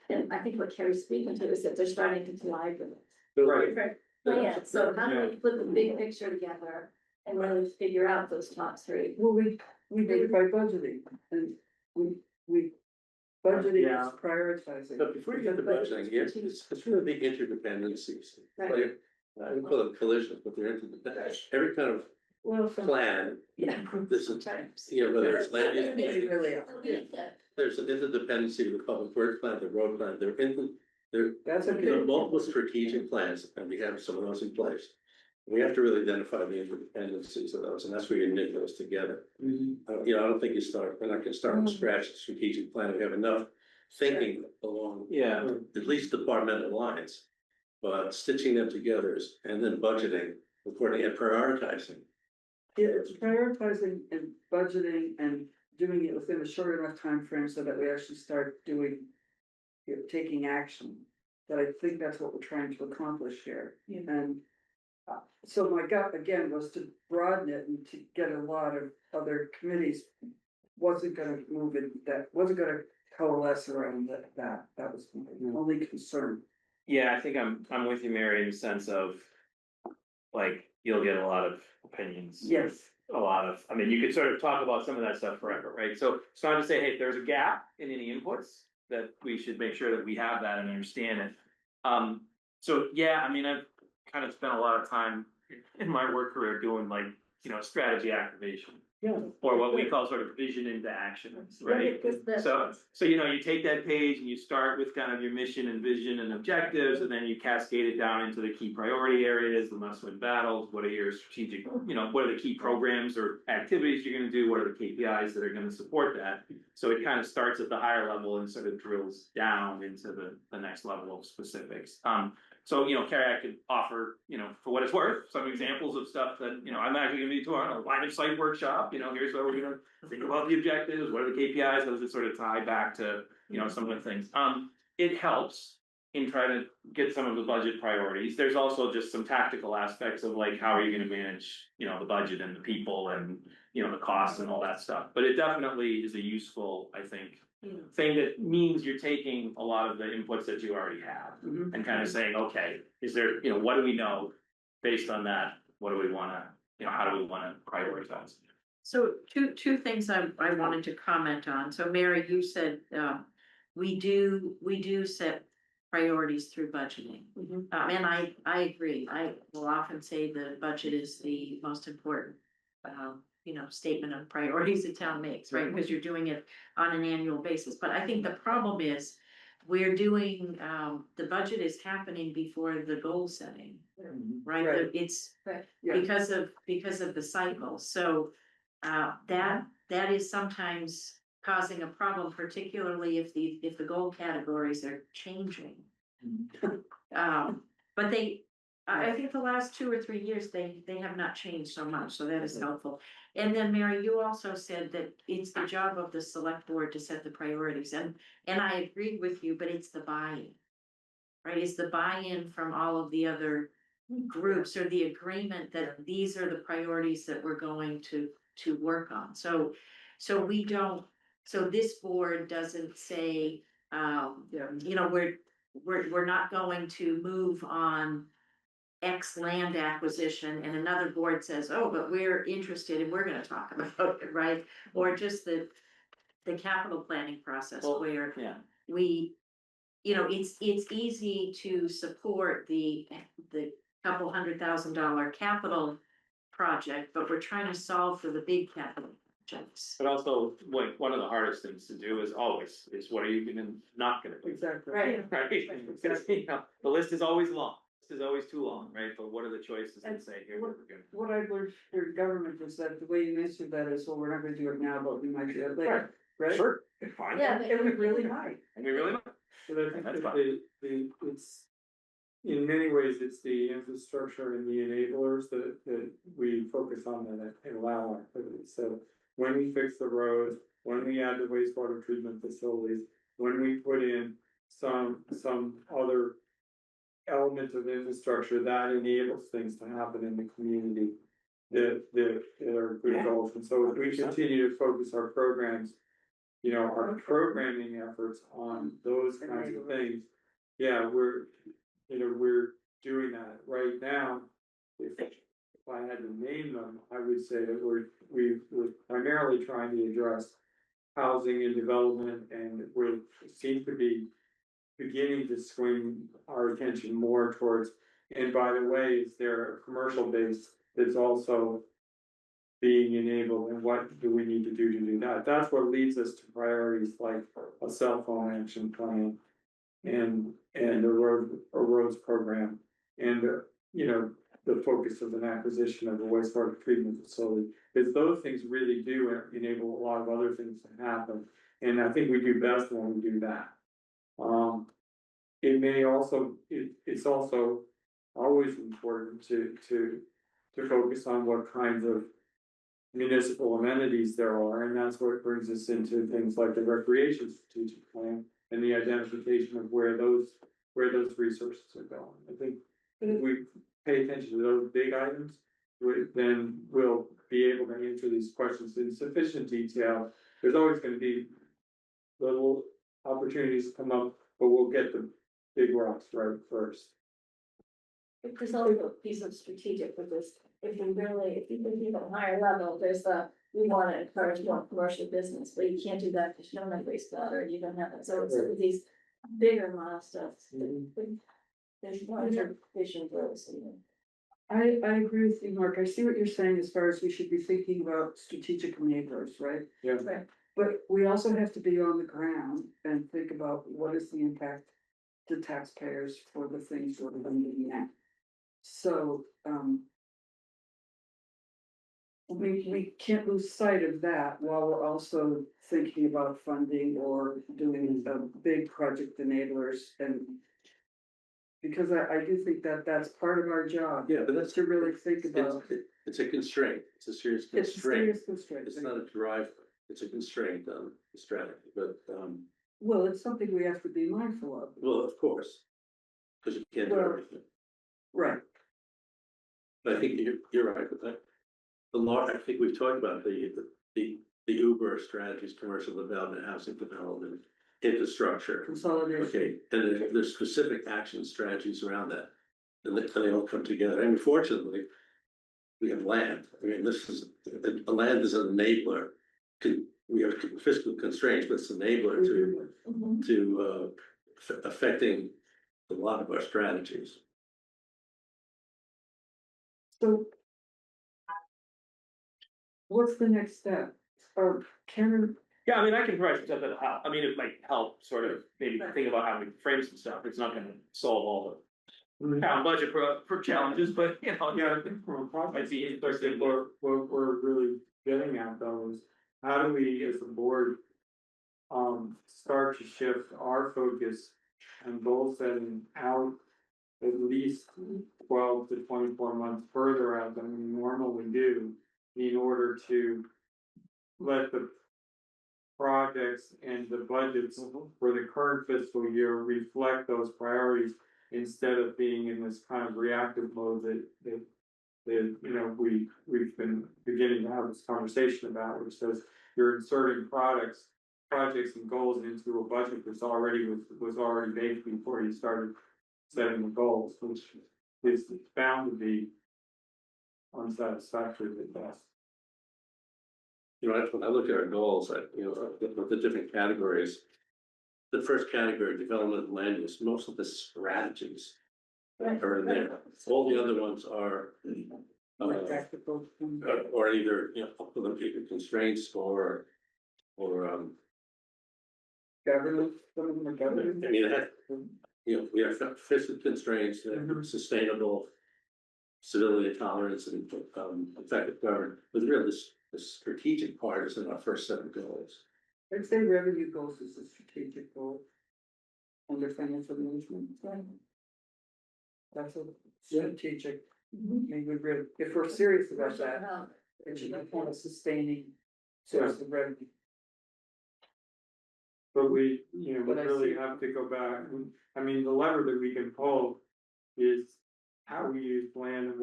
B: And I think what Carrie's speaking to is that they're starting to collide with
A: Right.
B: different plans. So how do we put the big picture together and really figure out those top three?
E: Well, we did it by budgeting and we budgeting
A: Yeah.
E: is prioritizing.
G: But before you get to budgeting, it's really the interdependencies.
B: Right.
G: Like, I don't call them collisions, but they're interdependent. Every kind of
E: Well,
G: plan,
B: Yeah.
G: this is,
B: Sometimes.
G: whether it's land use
E: They
G: planning,
E: really are.
G: there's an interdependency with the public works plan, the road plan,
E: That's a
G: there are
E: good.
G: multiple strategic plans, and we have some of those in place. We have to really identify the interdependencies of those, and that's where you knit those together. I don't think we're not gonna start from scratch, the strategic plan, we have enough thinking along.
H: Yeah.
G: At least departmental lines, but stitching them together and then budgeting according and prioritizing.
E: Yeah, it's prioritizing and budgeting and doing it within a short enough time frame so that we actually start doing. Taking action, but I think that's what we're trying to accomplish here, and. So my gut again was to broaden it and to get a lot of other committees. Wasn't gonna move it, that wasn't gonna coalesce around that was my only concern.
H: Yeah, I think I'm with you, Mary, in the sense of, like, you'll get a lot of opinions.
E: Yes.
H: I mean, you could sort of talk about some of that stuff forever, right? So it's not to say, hey, if there's a gap in any inputs, that we should make sure that we have that and understand it. So yeah, I mean, I've kind of spent a lot of time in my work career doing strategy activation.
E: Yeah.
H: Or what we call sort of vision into action, right? So you take that page and you start with kind of your mission and vision and objectives, and then you cascade it down into the key priority areas, the must-win battles. What are your strategic, what are the key programs or activities you're going to do? What are the KPIs that are going to support that? So it kind of starts at the higher level and sort of drills down into the next level of specifics. So, Carrie, I could offer, for what it's worth, some examples of stuff that, I'm actually gonna be doing a line of sight workshop, here's what we're gonna think about the objectives, what are the KPIs, those that sort of tie back to, some of the things. It helps in trying to get some of the budget priorities. There's also just some tactical aspects of like, how are you gonna manage, the budget and the people and, the costs and all that stuff. But it definitely is a useful, I think, thing that means you're taking a lot of the inputs that you already have and kind of saying, okay, is there, what do we know based on that? What do we wanna, how do we wanna prioritize?
J: So two things I wanted to comment on. So Mary, you said, we do set priorities through budgeting. And I agree. I will often say the budget is the most important, statement of priorities the town makes, right? Because you're doing it on an annual basis. But I think the problem is we're doing, the budget is happening before the goal setting, right?
E: Right.
J: It's
E: Yeah.
J: because of the cycle. So that is sometimes causing a problem, particularly if the goal categories are changing. But I think the last 2 or 3 years, they have not changed so much, so that is helpful. And then Mary, you also said that it's the job of the select board to set the priorities, and I agree with you, but it's the buy-in. Right, it's the buy-in from all of the other groups, or the agreement that these are the priorities that we're going to work on. So we don't, so this board doesn't say, we're not going to move on X land acquisition, and another board says, oh, but we're interested and we're gonna talk about it, right? Or just the capital planning process where we, it's easy to support the couple $100,000 capital project, but we're trying to solve for the big capital projects.
H: But also, like, one of the hardest things to do is what are you not gonna do?
E: Exactly.
J: Right.
H: Right, because, the list is always long, is always too long, right? But what are the choices that say here? What we're gonna.
E: What I learned for government was that the way you answered that is, well, we're not gonna do it now, but we might do it later, right?
H: Sure, fine.
B: Yeah,
E: And we really might.
H: And we really might.
A: But I think
H: That's
A: that it's, in many ways, it's the infrastructure and the enablers that we focus on that allow activity. So when we fix the roads, when we add the wastewater treatment facilities, when we put in some other element of infrastructure that enables things to happen in the community that are good goals. And so if we continue to focus our programs, our programming efforts on those kinds of things, we're doing that right now. If I had to name them, I would say that we're primarily trying to address housing and development, and we seem to be beginning to swing our attention more towards, and by the way, is there a commercial base that's also being enabled, and what do we need to do that? That's what leads us to priorities like a cell phone action plan and a roads program, and the focus of an acquisition of a wastewater treatment facility. Because those things really do enable a lot of other things to happen, and I think we do best when we do that. It's also always important to focus on what kinds of municipal amenities there are, and that's what brings us into things like the recreation strategic plan and the identification of where those resources are going. I think if we pay attention to those big items, then we'll be able to answer these questions in sufficient detail. There's always going to be little opportunities to come up, but we'll get the big rocks right first.
B: There's also a piece of strategic with this, if you think at a higher level, we wanna encourage more commercial business, but you can't do that because you don't have wastewater, you don't have it, so it's these bigger milestones. There's more interpretation of those.
E: I agree with you, Mark. I see what you're saying as far as we should be thinking about strategic enablers, right?
A: Yeah.
B: Right.
E: But we also have to be on the ground and think about what is the impact to taxpayers for the things we're looking at. So, we can't lose sight of that while we're also thinking about funding or doing big project enablers. And Because I do think that that's part of our job.
G: Yeah, but that's,
E: To really think about.
G: it's a constraint, it's a serious
E: It's a
G: constraint.
E: serious constraint.
G: It's not a driver, it's a constraint on the strategy, but,
E: Well, it's something we have to be mindful of.
G: well, of course. Cause you can't do
E: Well-
G: everything,
E: Right.
G: but I think you're right with that. I think we've talked about the Uber strategies, commercial development, housing development, infrastructure.
E: Consolidation.
G: Okay, and there's specific action strategies around that, and they all come together, and fortunately. We have land, I mean, this is, the land is an enabler, we have fiscal constraints, but it's an enabler to affecting a lot of our strategies.
E: So. What's the next step? Or can,
H: Yeah, I mean, I can provide some stuff that'll help. I mean, it might help sort of maybe think about how we frame some stuff. It's not gonna solve all the town budget for challenges, but you know,
A: Yeah, I think from a project
H: might be
A: perspective,
H: interesting.
A: what we're really getting at though is, how do we as a board start to shift our focus and goal setting out at least 12 to 24 months further out than we normally do, in order to let the projects and the budgets for the current fiscal year reflect those priorities, instead of being in this kind of reactive mode that you know, we've been beginning to have this conversation about, which says you're inserting projects and goals into a budget that's already was already baked before you started setting the goals, which is bound to be unsatisfactory at best.
G: You know, when I look at our goals, with the different categories. The first category, development of land use, most of the strategies are in there. All the other ones are.
E: tactical.
G: Or either, you know, implement constraints or.
E: Government, some of them are government.
G: I mean, we have fiscal constraints, sustainable. Civility and tolerance and effective government, but really this strategic part is in our first set of goals.
E: I'd say revenue goals is a strategic goal. Under financial management. That's a strategic, I mean, we really, if we're serious about that, it should be kind of sustaining source of revenue.
A: But we, you know, we
E: But I
A: really
E: see-
A: have to go back, I mean, the lever that we can pull is how we use land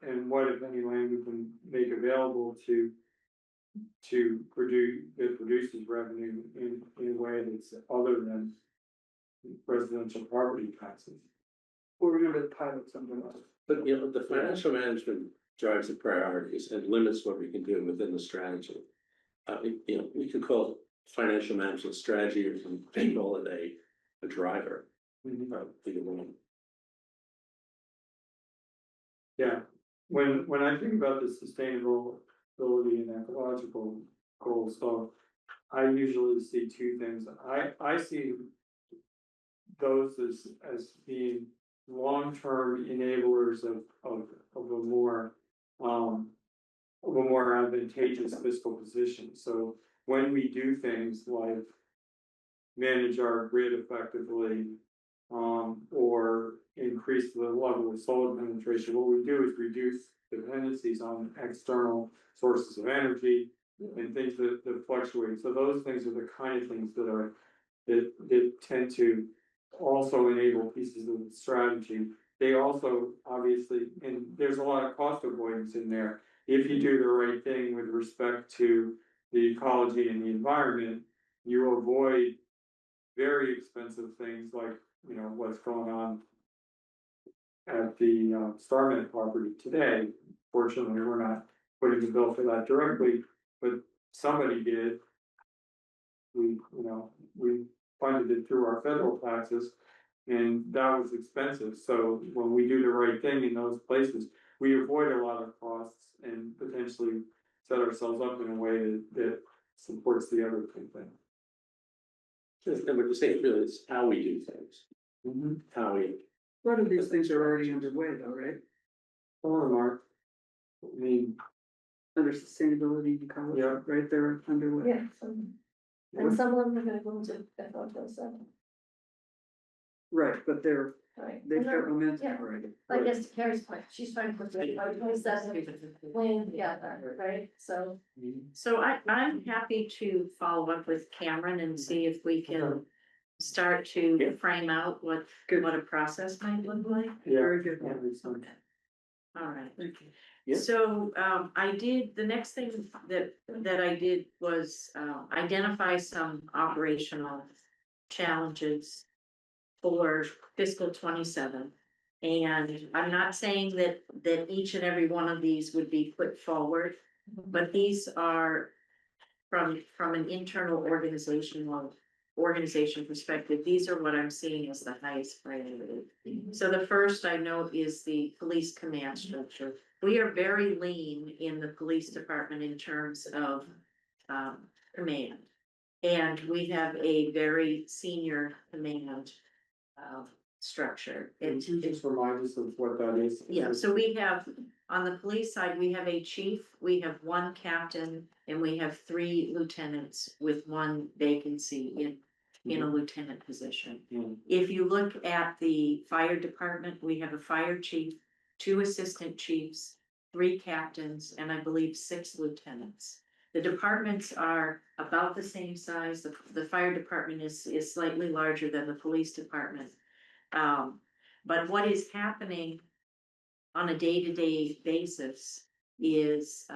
A: and what if any land we can make available to produce, that produces revenue in a way that's other than residential property taxes.
E: We'll remember the pilots under that.
G: But you know, the financial management drives the priorities and limits what we can do within the strategy. You know, we could call financial management strategy, or we can call it a driver. Either one.
A: Yeah, when I think about the sustainability and ecological goals, so I usually see two things. I see those as being long-term enablers of a more advantageous fiscal position. So when we do things like manage our grid effectively, or increase the level of solar penetration, what we do is reduce dependencies on external sources of energy and things that fluctuate. So those things are the kind of things that tend to also enable pieces of the strategy. They also obviously, and there's a lot of cost avoidance in there. If you do the right thing with respect to the ecology and the environment, you avoid very expensive things like, you know, what's going on at the Starman property today. Fortunately, we're not putting the bill for that directly, but somebody did. We funded it through our federal taxes, and that was expensive. So when we do the right thing in those places, we avoid a lot of costs and potentially set ourselves up in a way that supports the other thing.
G: And what you're saying really is how we do things, how we.
E: A lot of these things are already underway though, right?
A: Some of them are. I mean,
E: Under sustainability and ecology,
A: Yeah.
E: right, they're underway.
B: Yeah, and some of them are gonna go into FY 27.
E: Right, but
B: Right.
E: they've
B: And
E: got
B: they're-
E: momentum
B: yeah.
E: already.
B: I guess to Carrie's point, she's trying to put the 27 plan together, right? So,
J: So I'm happy to follow up with Cameron and see if we can start to frame out what a process might look like.
E: Very good.
J: Okay. All right.
E: Thank you.
H: Yeah.
J: So, the next thing that I did was, identify some operational challenges for fiscal 27. And I'm not saying that each and every one of these would be put forward, but these are from an internal organization perspective, these are what I'm seeing as the highest priority. So the first I note is the police command structure. We are very lean in the police department in terms of command. And we have a very senior command structure.
A: Could you just remind us of what that is?
J: Yeah, so we have, on the police side, we have a chief, we have one captain, and we have 3 lieutenants with 1 vacancy in a lieutenant position.
A: Mhm.
J: If you look at the fire department, we have a fire chief, 2 assistant chiefs, 3 captains, and I believe 6 lieutenants. The departments are about the same size. The fire department is slightly larger than the police department. But what is happening on a day-to-day basis is,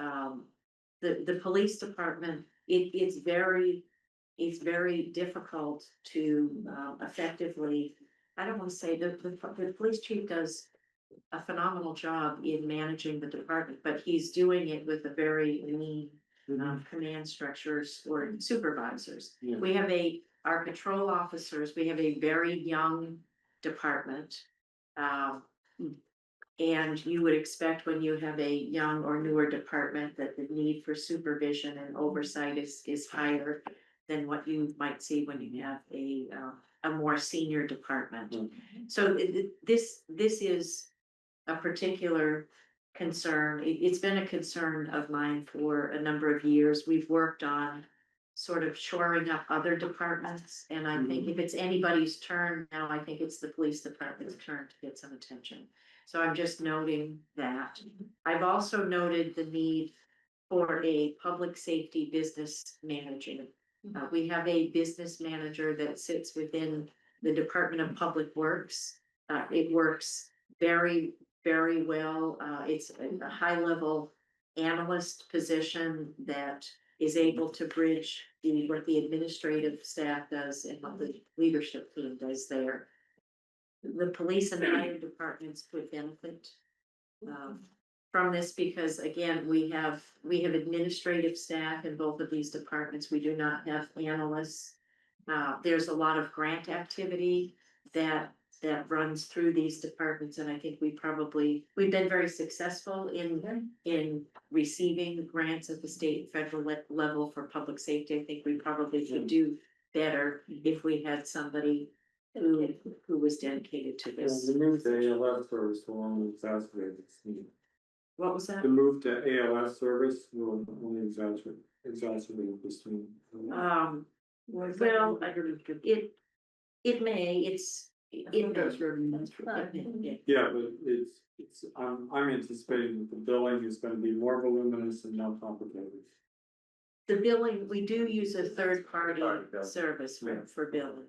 J: the police department, it's very difficult to, effectively, I don't wanna say, the police chief does a phenomenal job in managing the department, but he's doing it with a very lean, command structures or supervisors.
A: Yeah.
J: We have our patrol officers, we have a very young department. And you would expect when you have a young or newer department that the need for supervision and oversight is higher than what you might see when you have a more senior department. So this is a particular concern. It's been a concern of mine for a number of years. We've worked on sort of shoring up other departments, and I think if it's anybody's turn now, I think it's the police department's turn to get some attention. So I'm just noting that. I've also noted the need for a public safety business manager. We have a business manager that sits within the Department of Public Works. It works very, very well. It's a high-level analyst position that is able to bridge what the administrative staff does and what the leadership team does there. The police and fire departments would benefit from this because, again, we have administrative staff in both of these departments. We do not have analysts. There's a lot of grant activity that runs through these departments, and I think we've been very successful in receiving grants at the state and federal level for public safety. I think we probably could do better if we had somebody who was dedicated to this.
A: The move to ALS service will only exacerbate this need.
J: What was that?
A: The move to ALS service will only exacerbate this need.
J: Well, it may, it
E: That's
J: may.
E: revenue.
A: Yeah, but I'm anticipating that the billing is gonna be more voluminous and more complicated.
J: The billing, we do use a third-party service for billing.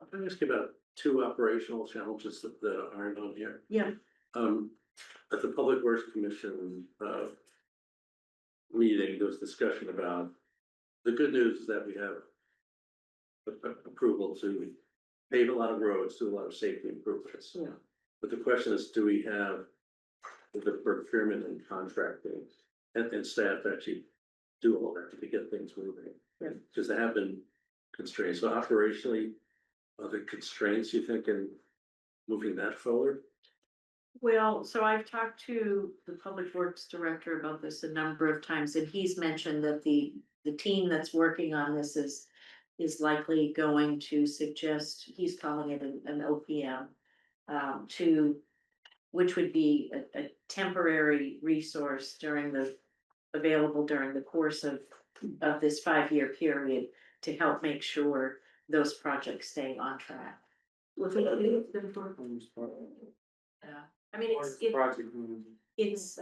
G: I'm gonna ask you about 2 operational challenges that aren't on here.
J: Yeah,
G: At the Public Works Commission, meeting, there was discussion about, the good news is that we have approval to pave a lot of roads, do a lot of safety improvements.
J: Yeah.
G: But the question is, do we have the procurement and contracting and staff actually do all that to get things moving?
J: Yeah.
G: Because there have been constraints. So operationally, are there constraints you think in moving that forward?
J: well, so I've talked to the Public Works Director about this a number of times, and he's mentioned that the team that's working on this is likely going to suggest, he's calling it an OPM, which would be a temporary resource available during the course of this 5-year period to help make sure those projects stay on track.
E: What's it?
J: I mean, it's,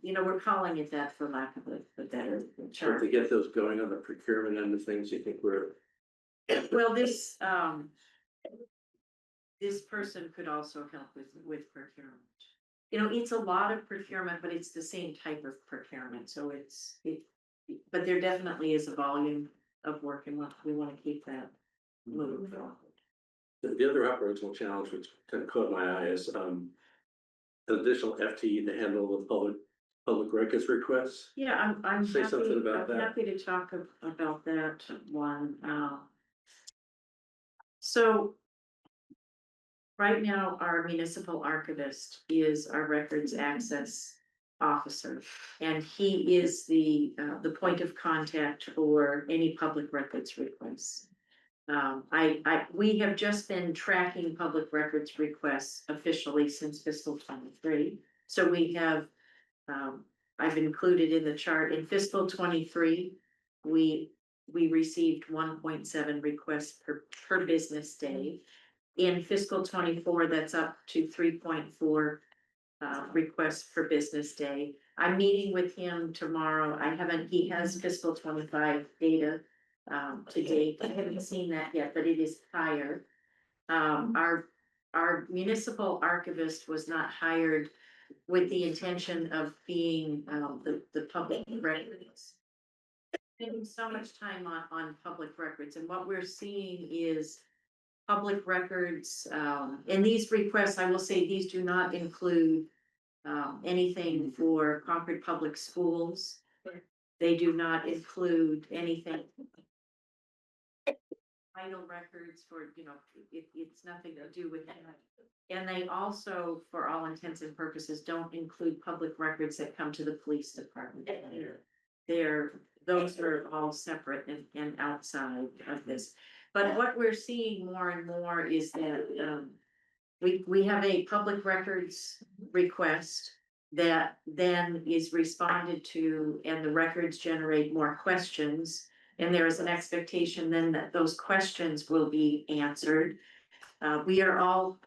J: you know, we're calling it that for lack of a better
G: Sure,
J: term.
G: to get those going on the procurement end of things, you think we're,
J: Well, this person could also help with procurement. You know, it's a lot of procurement, but it's the same type of procurement, so but there definitely is a volume of work and we want to keep that moving forward.
G: the other operational challenge, which kind of caught my eye is, an additional FTE to handle the public records requests.
J: Yeah, I'm
G: Say
J: happy,
G: something about
J: I'm
G: that.
J: happy to talk about that one. So right now, our municipal archivist is our records access officer. And he is the point of contact for any public records requests. We have just been tracking public records requests officially since fiscal 23. So we have, I've included in the chart in fiscal 23, we received 1.7 requests per business day. In fiscal 24, that's up to 3.4 requests per business day. I'm meeting with him tomorrow. He has fiscal 25 data to date. I haven't seen that yet, but it is higher. Our municipal archivist was not hired with the intention of being the public records. Spending so much time on public records, and what we're seeing is public records, and these requests, I will say, these do not include anything for Concord Public Schools. They do not include anything. Vital records for, you know, it's nothing to do with that. And they also, for all intents and purposes, don't include public records that come to the police department. Those are all separate and outside of this. But what we're seeing more and more is that we have a public records request that then is responded to, and the records generate more questions. And there is an expectation then that those questions will be answered. We are all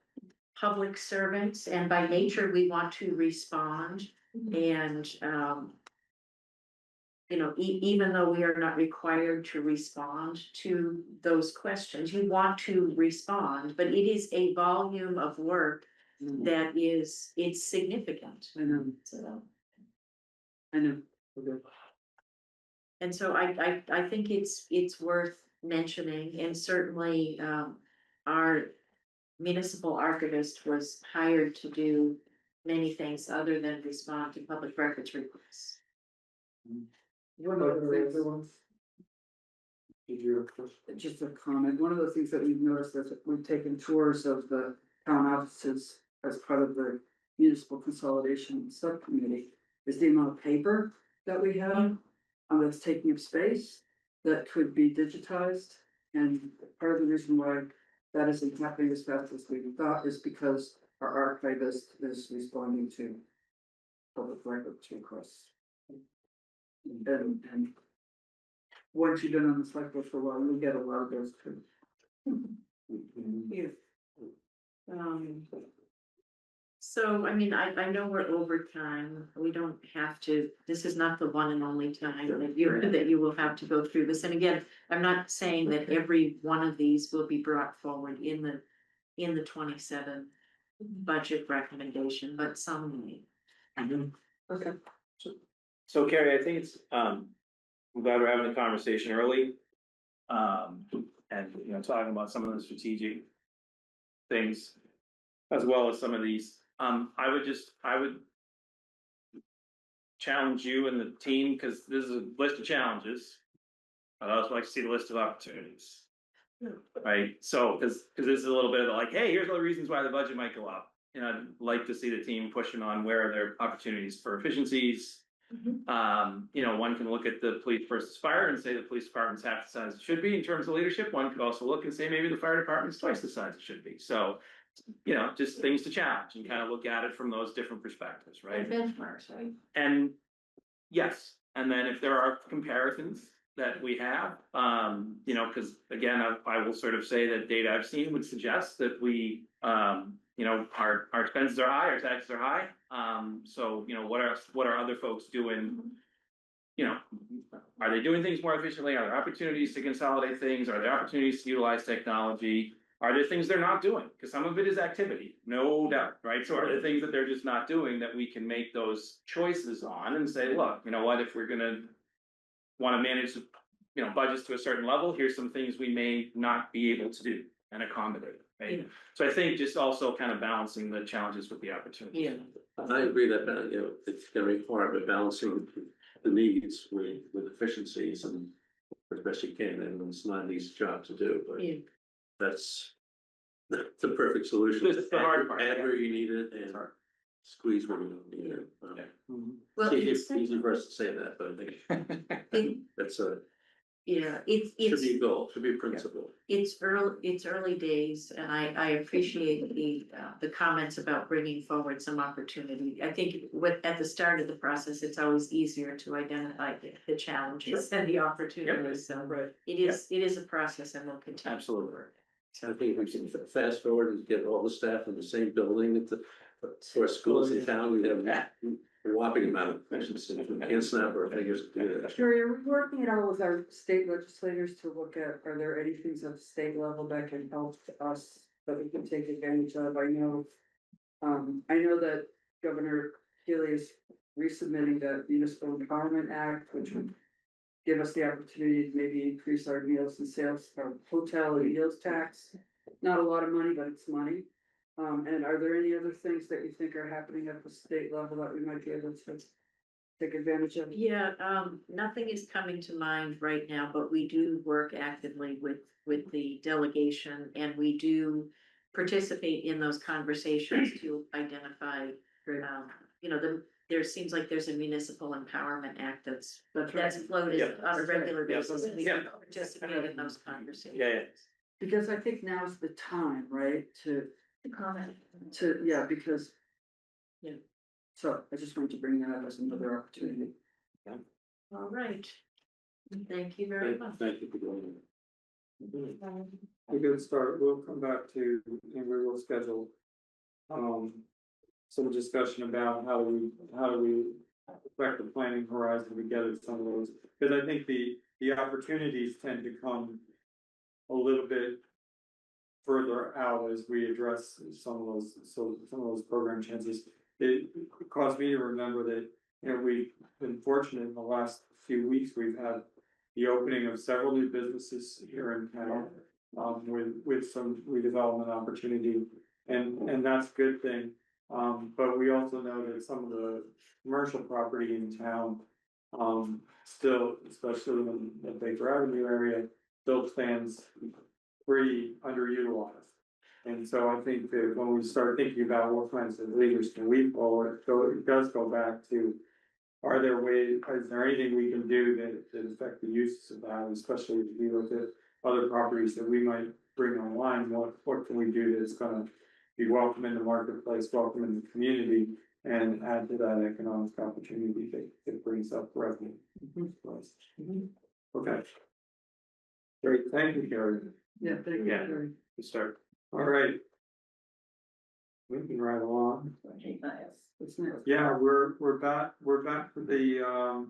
J: public servants, and by nature, we want to respond. And you know, even though we are not required to respond to those questions, you want to respond, but it is a volume of work that it's significant.
E: I know,
J: So,
E: I know.
J: and so I think it's worth mentioning, and certainly, our municipal archivist was hired to do many things other than respond to public records requests.
E: One of the things, just a comment, one of the things that we've noticed is that we've taken tours of the town offices as part of the municipal consolidation subcommittee, is the amount of paper that we have, that's taking up space, that could be digitized. And part of the reason why that isn't happening as fast as we thought is because our archivist is responding to public records requests. And once you've been on the select board for a while, you'll get a lot of those too.
J: Yeah. So, I mean, I know we're over time. We don't have to, this is not the one and only time that you will have to go through this. And again, I'm not saying that every one of these will be brought forward in the 27 budget recommendation, but some may.
E: Okay.
H: So Carrie, I think it's, I'm glad we're having a conversation early. And, you know, talking about some of the strategic things as well as some of these. I would challenge you and the team, because this is a list of challenges. I'd also like to see the list of opportunities. Right, so, because this is a little bit of like, hey, here's all the reasons why the budget might go up. And I'd like to see the team pushing on where are there opportunities for efficiencies. You know, one can look at the police versus fire and say the police department's half the size it should be in terms of leadership. One could also look and say maybe the fire department's twice the size it should be. So, you know, just things to challenge and kind of look at it from those different perspectives, right?
J: Benchmarks, right?
H: And yes, and then if there are comparisons that we have. You know, because again, I will sort of say that data I've seen would suggest that we, you know, our expenses are high, our taxes are high. So, you know, what are other folks doing? You know, are they doing things more efficiently? Are there opportunities to consolidate things? Are there opportunities to utilize technology? Are there things they're not doing? Because some of it is activity, no doubt, right? So are there things that they're just not doing that we can make those choices on and say, look, you know what, if we're gonna want to manage, you know, budgets to a certain level, here's some things we may not be able to do and accommodate, right?
J: Yeah.
H: So I think just also kind of balancing the challenges with the opportunities.
J: Yeah.
G: I agree that, you know, it's gonna require a balancing the needs with efficiencies and as best you can, and it's not an easy job to do, but
J: Yeah.
G: that's the perfect solution.
H: This is the hard part,
G: Add
H: yeah.
G: where you need it and squeeze where you don't need it.
H: Yeah.
J: Well,
G: It's easy for us to say that, but I think that's should be a goal, should be a principle.
J: It's early days, and I appreciate the comments about bringing forward some opportunity. I think at the start of the process, it's always easier to identify the challenges and the opportunities, so
H: Right.
J: it is a process and will continue.
H: Absolutely.
G: I think we can fast forward and get all the staff in the same building for schools in town, we have a whopping amount of efficiency. We can't snap our fingers to do that.
E: Sherry, are we working it out with our state legislators to look at, are there any things at the state level that can help us that we can take advantage of? I know that Governor Healy is resubmitting the Municipal Empowerment Act, which would give us the opportunity to maybe increase our meals and sales, our hotel and meals tax. Not a lot of money, but it's money. And are there any other things that you think are happening at the state level that we might be able to take advantage of?
J: Yeah, nothing is coming to mind right now, but we do work actively with the delegation, and we do participate in those conversations to identify, you know, there seems like there's a municipal empowerment act that's floated
H: Yeah.
J: on a regular
H: Yeah.
J: basis, and we
H: Yeah.
J: participate in those conversations.
H: Yeah.
E: Because I think now's the time, right, to,
J: Comment.
E: because.
J: Yeah.
E: So I just wanted to bring that up as another opportunity.
J: All right. Thank you very much.
G: Thank you for doing it.
A: A good start. We'll come back to, and we will schedule some discussion about how do we affect the planning horizon to get at some of those. Because I think the opportunities tend to come a little bit further out as we address some of those program chances. It caused me to remember that, you know, we've been fortunate in the last few weeks, we've had the opening of several new businesses here in town, with some redevelopment opportunity, and that's a good thing. But we also know that some of the commercial property in town, still, especially in the Baker Avenue area, still stands pretty underutilized. And so I think that when we start thinking about what kinds of levers can we pull, it does go back to, are there ways, is there anything we can do that affect the uses of that, especially if we look at other properties that we might bring online, what can we do that's gonna be welcome in the marketplace, welcome in the community, and add to that economic opportunity that brings up revenue. Okay. Great, thank you, Gary.
E: Yeah, thank you.
H: Yeah.
E: Sherry.
H: Good start.
A: All right. Moving right along.
E: What's next?
A: Yeah, we're back to the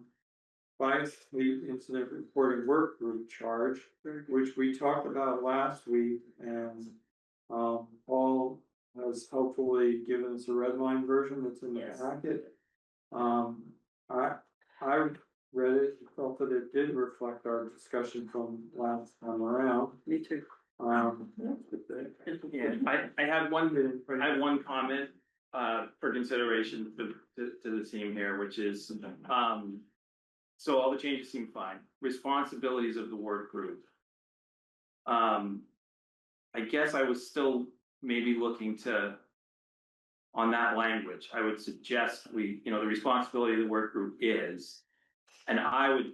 A: bias fleet incident reporting work group charge, which we talked about last week, and Paul has helpfully given us a red line version that's in the packet. I read it, felt that it did reflect our discussion from last time around.
E: Me too.
H: Yeah, I had one comment for consideration to the team here, which is so all the changes seem fine. Responsibilities of the work group. I guess I was still maybe looking to, on that language, I would suggest the responsibility of the work group is, and I would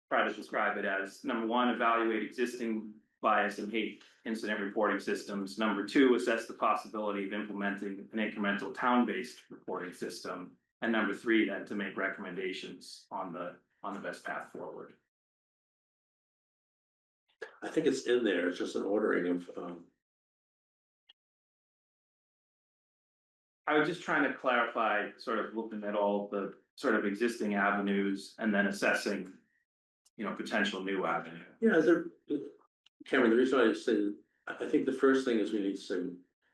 H: try to describe it as, number one, evaluate existing bias and hate incident reporting systems. Number two, assess the possibility of implementing an incremental town-based reporting system. And number three, then to make recommendations on the best path forward.
G: I think it's in there, it's just an ordering of,
H: I was just trying to clarify, sort of looking at all the sort of existing avenues and then assessing, potential new avenue.
G: yeah, Cameron, the reason I say, I think the first thing is we need to say,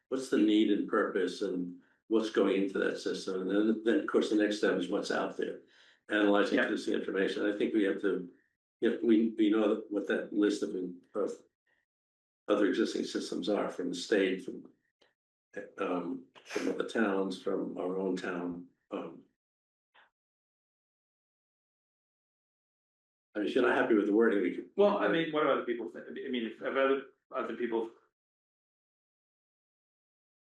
G: what's the need and purpose and what's going into that system? And then of course, the next step is what's out there. Analyzing
H: Yeah.
G: this information. I think we have to, we know what that list of other existing systems are from the state, from other towns, from our own town. I mean, if you're not happy with the wording, we could.
H: Well, I mean, what do other people think? I mean, if other people.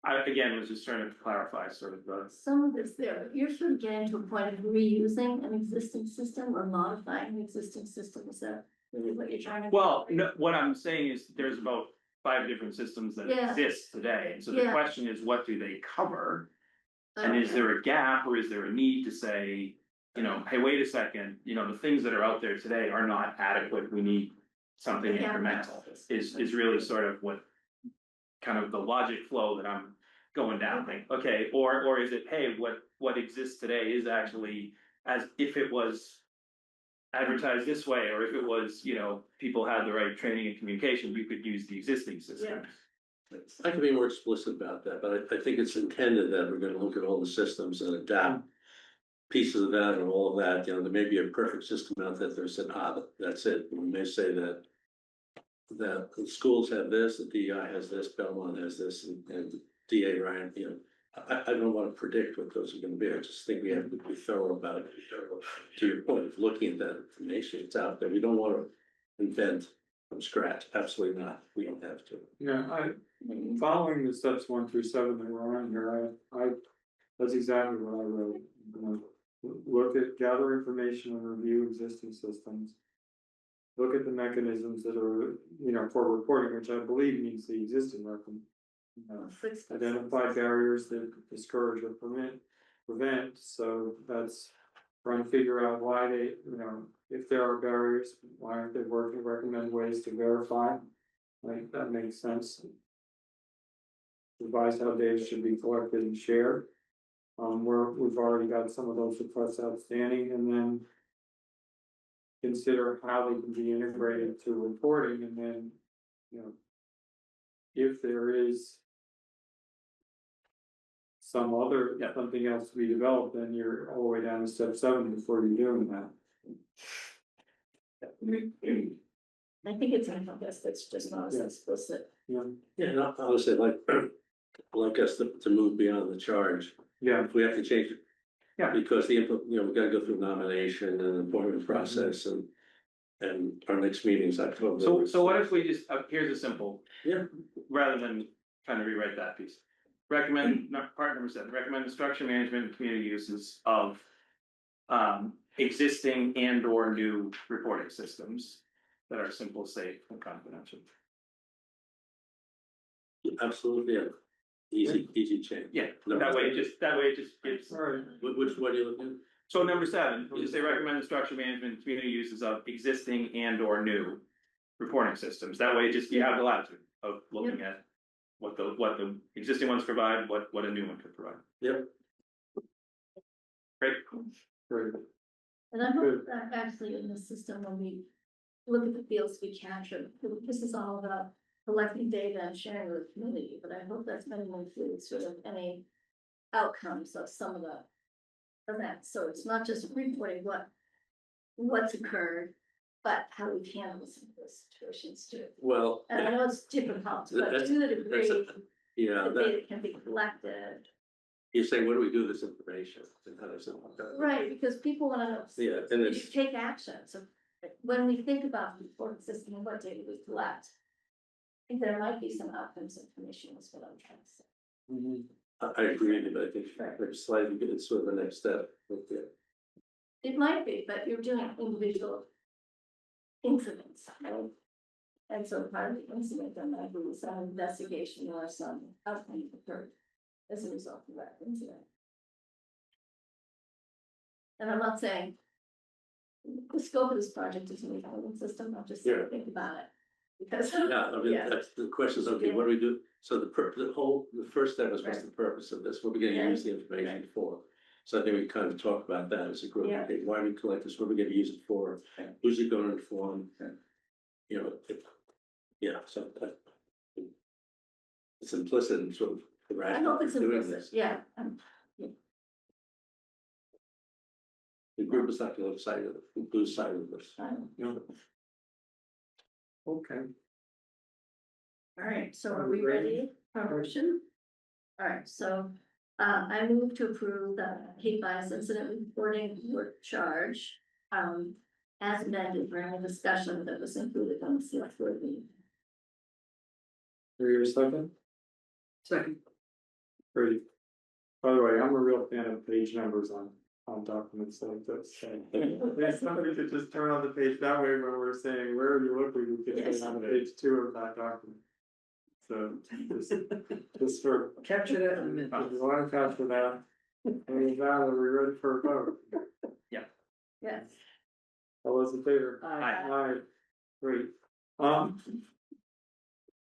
H: I, again, was just trying to clarify sort of the.
B: Some of this there, you're sort of getting to a point of reusing an existing system or modifying an existing system. Is that really what you're trying to?
H: Well, no, what I'm saying is there's about 5 different systems that
B: Yeah.
H: exist today. And so the
B: Yeah.
H: question is, what do they cover? And is there a gap or is there a need to say, hey, wait a second, the things that are out there today are not adequate. We need something
B: Yeah.
H: incremental is really sort of what kind of the logic flow that I'm going down. Like, okay, or is it, hey, what exists today is actually as if it was advertised this way, or if it was, people had the right training and communication, you could use the existing system.
G: I can be more explicit about that, but I think it's intended that we're gonna look at all the systems and adapt pieces of that and all of that, there may be a perfect system out there that said, that's it. We may say that the schools have this, the DEI has this, Belmont has this, and DA Ryan, I don't want to predict what those are gonna be. I just think we have to be thorough about it. To your point of looking at that information, it's out there. We don't want to invent from scratch. Absolutely not. We don't have to.
A: Yeah, following the steps 1 through 7 that were on here, that's exactly what I wrote. Look at, gather information and review existing systems. Look at the mechanisms that are, for reporting, which I believe means the existing record. Identify barriers that discourage or prevent, so that's trying to figure out why they, if there are barriers, why aren't they working, recommend ways to verify. Like, that makes sense. Advise how data should be collected and shared. We've already got some of those requests outstanding, and then consider how they can be integrated to reporting, and then, if there is something else to be developed, then you're all the way down to step 7 before you're doing that.
B: I think it's in this, that's just not as explicit.
A: Yeah,
G: No, honestly, like us to move beyond the charge.
A: yeah,
G: If we have to change it.
A: Yeah.
G: Because we gotta go through nomination and appointment process and our next meeting is October.
H: So what if we just, here's a simple.
G: Yeah.
H: Rather than trying to rewrite that piece. Recommend, part number 7, recommend the structure management and community uses of. Existing and or new reporting systems that are simple, safe, and confidential.
G: Absolutely, yeah. Easy change.
H: Yeah, that way it just gives.
A: all right.
G: Which one are you looking at?
H: So number 7, we just say recommend the structure management and community uses of existing and or new reporting systems. That way, just you have the latitude of looking at what the existing ones provide, what a new one could provide.
G: Yep.
H: Great.
A: Great.
B: And I hope that actually in the system, when we look at the fields we capture, this is all about collecting data and sharing with the community, but I hope that's going to include sort of any outcomes of some of the events. So it's not just reporting what's occurred, but how we've handled some of those situations too.
G: Well.
B: And I know it's difficult, but
G: That's-
B: to the degree
G: Yeah,
B: the data can be collected.
G: you're saying, what do we do with this information? And how does it?
B: Right, because people want to know.
G: Yeah, and
B: You
G: it's,
B: take action, so when we think about the reporting system and what data we collect. I think there might be some outcomes information is what I'm trying to say.
A: Mhm.
G: I agree with you, but I think maybe slightly, it's sort of the next step. Okay.
B: It might be, but you're doing individual incidents, right? And so part of the incident, there might be some investigation or some outcome occurred as a result of that incident. And I'm not saying the scope of this project is a reporting system, I'm just saying, think about it. Because,
G: Yeah, I mean,
B: yeah.
G: that's the question is, okay, what do we do? So the first step is what's the purpose of this? What are we gonna use the information for? So I think we kind of talk about that as a group.
B: Yeah.
G: Okay, why do we collect this? What are we gonna use it for? Who's it gonna inform? You know, yeah, so it's implicit in sort of the
B: I
G: rationale
B: hope it's
G: for doing
B: implicit,
G: this.
B: yeah.
G: The group is not gonna lose sight of it, lose sight of this.
A: Okay.
B: All right, so are we ready for a motion? All right, so, I move to approve the hate bias incident reporting work charge, as amended during the discussion that was included on the select board meeting.
A: Are you a second?
E: Second.
A: Great. By the way, I'm a real fan of page numbers on documents like this. If somebody could just turn on the page that way when we're saying, where are you looking, we could say on page 2 of that document. So just for,
E: Capture that in a
A: if
E: minute.
A: you want to capture that, and with that, are we ready for a vote?
B: Yes.
A: All those in favor?
E: Aye.
A: Aye. Great.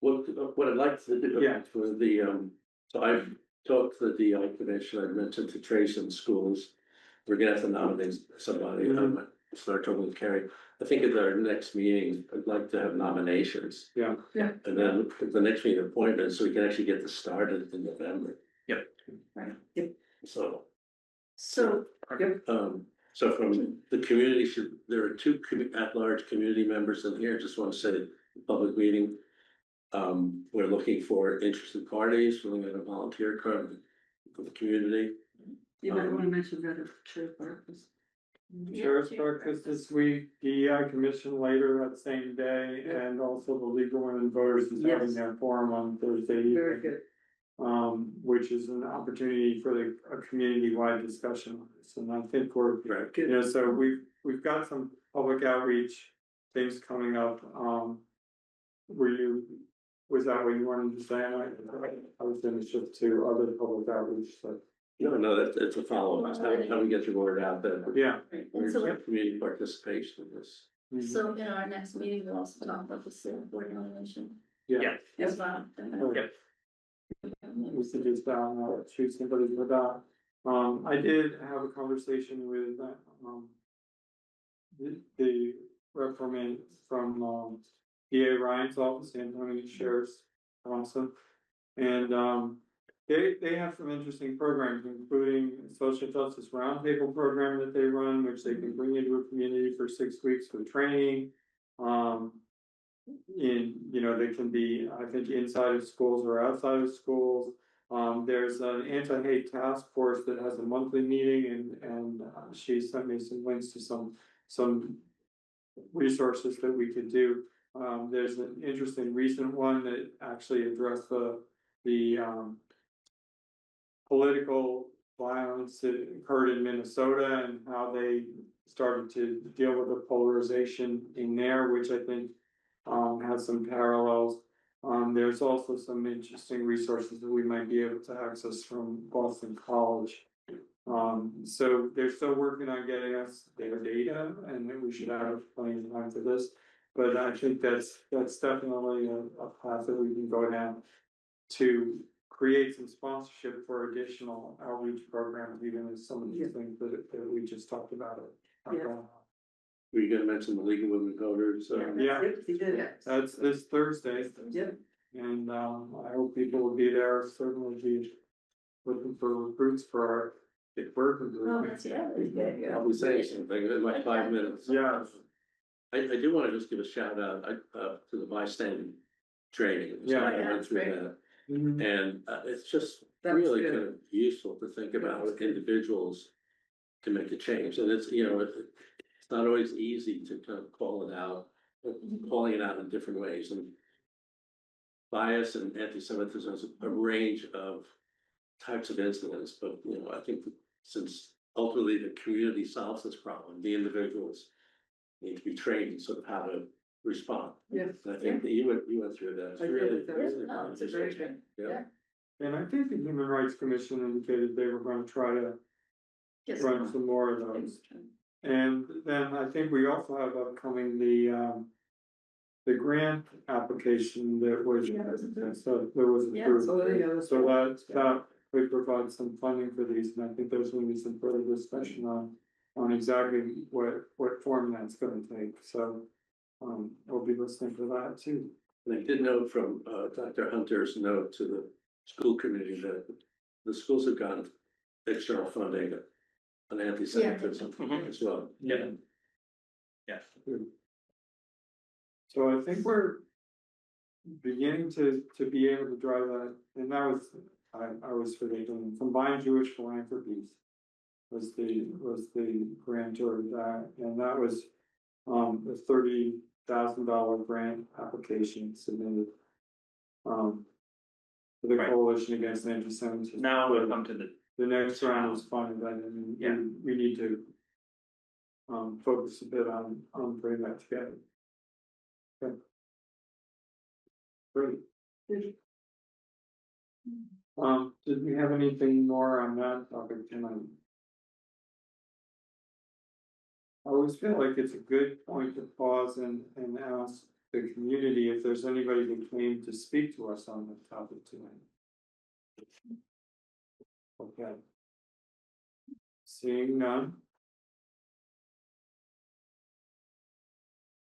G: What I'd like to do
A: Yeah.
G: for the, so I've talked to the DI commission, I mentioned to Trace in schools. We're gonna have to nominate somebody, start talking with Carrie. I think at our next meeting, I'd like to have nominations.
A: Yeah.
E: Yeah.
G: And then the next meeting appointment, so we can actually get this started in November.
H: Yep.
B: Right.
G: So,
B: So,
G: so from the community, there are two at-large community members in here, just want to say, public meeting. We're looking for interested parties, filling out a volunteer card for the community.
E: You might wanna mention that at Chair Barkus.
A: Sheriff's breakfast this week, DEI commission later that same day, and also the League of Women Voters is having
E: Yes.
A: their forum on Thursday
E: Very
A: evening.
E: good.
A: Which is an opportunity for a community-wide discussion on this, and I think we're, you know, so we've got some public outreach things coming up, was that what you wanted to say? I was gonna shift to other public outreach, so,
G: No, that's a follow-up, it's how we get the word out that
A: yeah.
B: and so,
G: there's community participation in this.
B: so in our next meeting, we'll also talk about the select board nomination
A: Yeah.
B: as well.
H: Yep.
A: We should just, choose somebody for that. I did have a conversation with, the referment from, DA Ryan's office, Anthony Sheriff's Thompson. And, they have some interesting programs, including social justice roundtable program that they run, which they can bring into a community for 6 weeks for training. They can be, I think, inside of schools or outside of schools. There's an anti-hate task force that has a monthly meeting, and she sent me some links to some resources that we could do. There's an interesting recent one that actually addressed the political violence that occurred in Minnesota and how they started to deal with the polarization in there, which I think has some parallels. There's also some interesting resources that we might be able to access from Boston College. So they're still working on getting us their data, and then we should have plenty of time for this. But I think that's definitely a path that we can go down to create some sponsorship for additional outreach programs, even as some of these things that we just talked about.
G: Were you gonna mention the League of Women Voters?
A: Yeah.
E: Yep, he did.
A: That's this Thursday.
E: Yep.
A: And I hope people will be there, certainly be looking for recruits for our working
B: Oh,
A: group.
B: that's, yeah, that's good, yeah.
G: I'll be saying something in like 5 minutes.
A: Yeah.
G: I do wanna just give a shout out, to the bystander training.
A: Yeah.
G: I went through
B: Great.
G: that,
A: Mhm.
G: and it's just
E: That was
G: really
E: good.
G: kind of useful to think about
E: was
G: how
E: good.
G: individuals can make a change, and it's, it's not always easy to kind of call it out, calling it out in different ways, and bias and anti-Semitism is a range of types of incidents, but, I think that since ultimately the community solves this problem, the individuals need to be trained in sort of how to respond.
E: Yes.
G: And I think that you went through that. It's
E: I did.
G: really,
E: That was-
G: really
B: no, it's a great thing.
G: Yeah.
A: And I think the Human Rights Commission indicated they were gonna try to
B: Yes.
A: run some more of those. And then I think we also have upcoming the the grant application that was, so there was
B: Yeah,
A: approved.
E: So, yeah,
A: So that would provide some funding for these, and I think there's gonna be some further discussion on exactly what form that's gonna take, so. We'll be listening for that too.
G: And I did note from Dr. Hunter's note to the school committee that the schools have gotten external funding on anti-Semitism as well.
H: Yeah. Yes.
A: So I think we're beginning to be able to drive that, and that was, I was forgetting, Combined Jewish Philanthropies was the grantor of that, and that was a $30,000 grant application submitted. For the
H: Right.
A: Coalition Against Anti-Semitism.
H: Now we'll come to
A: The next round was funded, and
H: Yeah.
A: we need to focus a bit on putting that together. Okay. Great. Did we have anything more on that topic tonight? I always feel like it's a good point to pause and ask the community if there's anybody who came to speak to us on the topic tonight. Okay. Seeing none.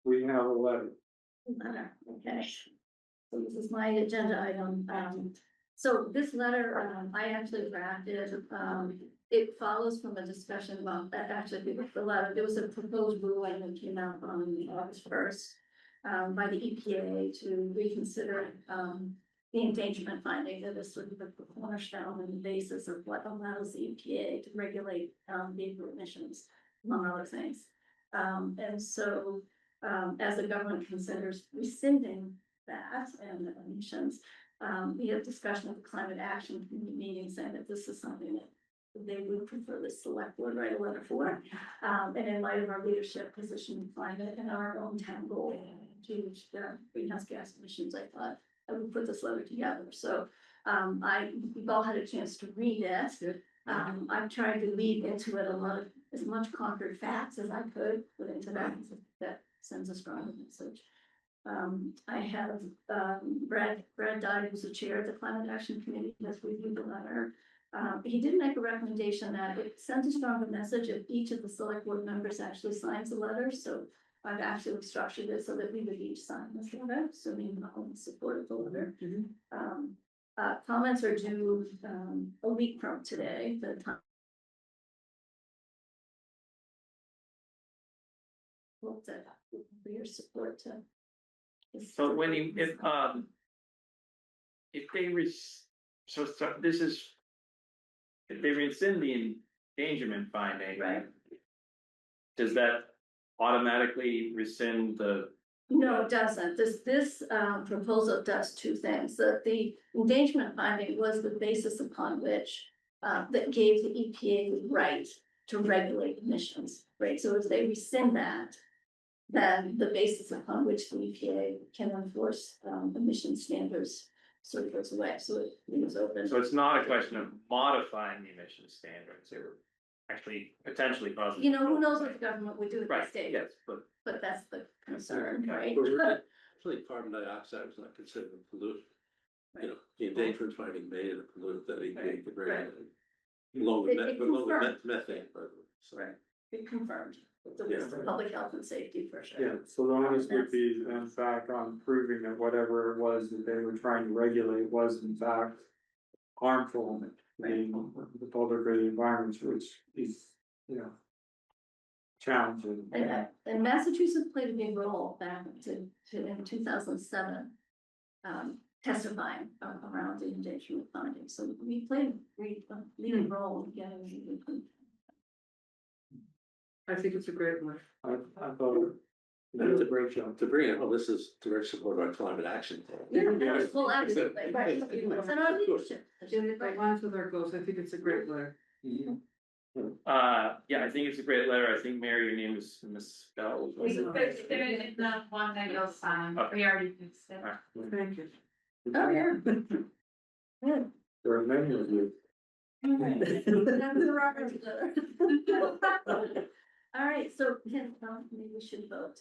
A: We have a letter.
B: Okay. So this is my agenda item. So this letter, I actually drafted, it follows from a discussion about, actually, the letter, there was a proposed ruling that came out on August 1st. By the EPA to reconsider, the endangerment finding that is sort of the cornerstone and the basis of what allows the EPA to regulate, vehicle emissions, among other things. And so, as the government considers rescinding that and the emissions, we have discussion of the climate action committee meeting saying that this is something that they would prefer the select board write a letter for. And in light of our leadership position in climate and our own town goal to reduce the greenhouse gas emissions, I thought I would put this letter together. So we've all had a chance to read it. I've tried to read into it as much Concord facts as I could put into that sends a strong message. I have, Brad Dye, who's the chair of the Climate Action Committee, has reviewed the letter. He did make a recommendation that it sends a stronger message if each of the select board members actually signs the letter, so I've actually structured it so that we would each sign this letter, so we all support the letter. Comments are due, a week from today, the time. Hope that for your support to.
H: So Wendy, if they this is. If they rescind the endangerment finding.
B: Right.
H: Does that automatically rescind the?
B: No, it doesn't. This proposal does two things. The endangerment finding was the basis upon which that gave the EPA the right to regulate emissions, right? So if they rescind that, then the basis upon which the EPA can enforce emission standards sort of goes away. So it was open.
H: So it's not a question of modifying the emission standards, they were actually potentially causing.
B: You know, who knows what the government would do at
H: Right,
B: this stage,
H: yes, but.
B: but that's the concern, right?
G: Actually, carbon dioxide was not considered a pollutant. You know, the endangerment finding made it a pollutant that EPA could regulate. Along with
B: It
G: methane, but.
B: Right, it confirmed, the
G: Yeah.
B: risk to public health and safety for sure.
A: Yeah, so the onus would be in fact on proving that whatever it was that they were trying to regulate was in fact harmful. Being the public or the environment, which is, challenging.
B: And Massachusetts played a big role back to in 2007. Testifying around the endangerment finding, so we played a great leading role in getting.
E: I think it's a great one.
A: I thought it was a great job.
G: To bring it, well, this is direct support of our climate action.
B: Yeah, well, absolutely, right. It's in our leadership.
E: It aligns with our goals. I think it's a great letter.
H: Yeah, I think it's a great letter. I think Mary, your name is misspelled.
I: It's not one that you'll sign, we already fixed it.
E: Thank you.
B: Oh, yeah. Good.
A: There are many of you.
B: That's the Robert's letter. All right, so maybe we should vote.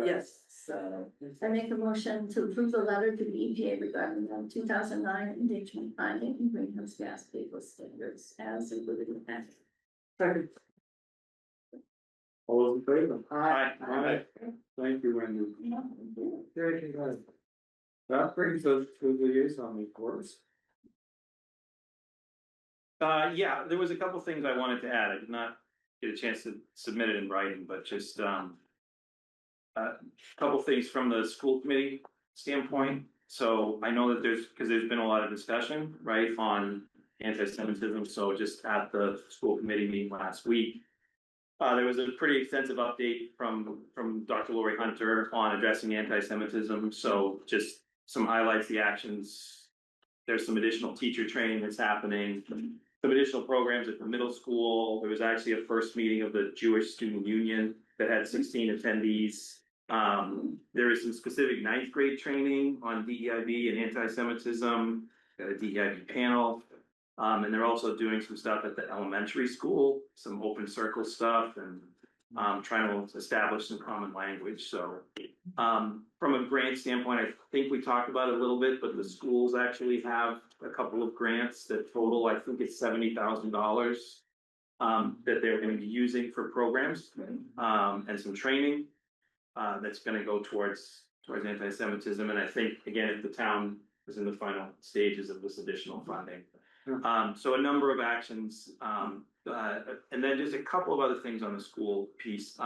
E: Yes.
B: So I make a motion to approve the letter to the EPA regarding the 2009 engagement finding in greenhouse gas vehicle standards as included in the package.
E: Second.
A: All those in favor?
H: Aye.
A: Aye. Thank you, Wendy.
B: Yeah.
A: Very good. That brings us to the liaison reports.
H: Yeah, there was a couple things I wanted to add. I did not get a chance to submit it in writing, but just a couple things from the school committee standpoint. So I know that because there's been a lot of discussion, right, on anti-Semitism. So just at the school committee meeting last week, there was a pretty extensive update from Dr. Lori Hunter on addressing anti-Semitism. So just some highlights, the actions. There's some additional teacher training that's happening. Some additional programs at the middle school. There was actually a first meeting of the Jewish Student Union that had 16 attendees. There is some specific ninth grade training on DEIB and anti-Semitism, got a DEIB panel. And they're also doing some stuff at the elementary school, some open circle stuff and trying to establish some common language. So from a grant standpoint, I think we talked about it a little bit, but the schools actually have a couple of grants that total, I think it's $70,000 that they're going to be using for programs and some training that's going to go towards anti-Semitism. And I think, again, if the town is in the final stages of this additional funding. So a number of actions, and then just a couple of other things on the school piece.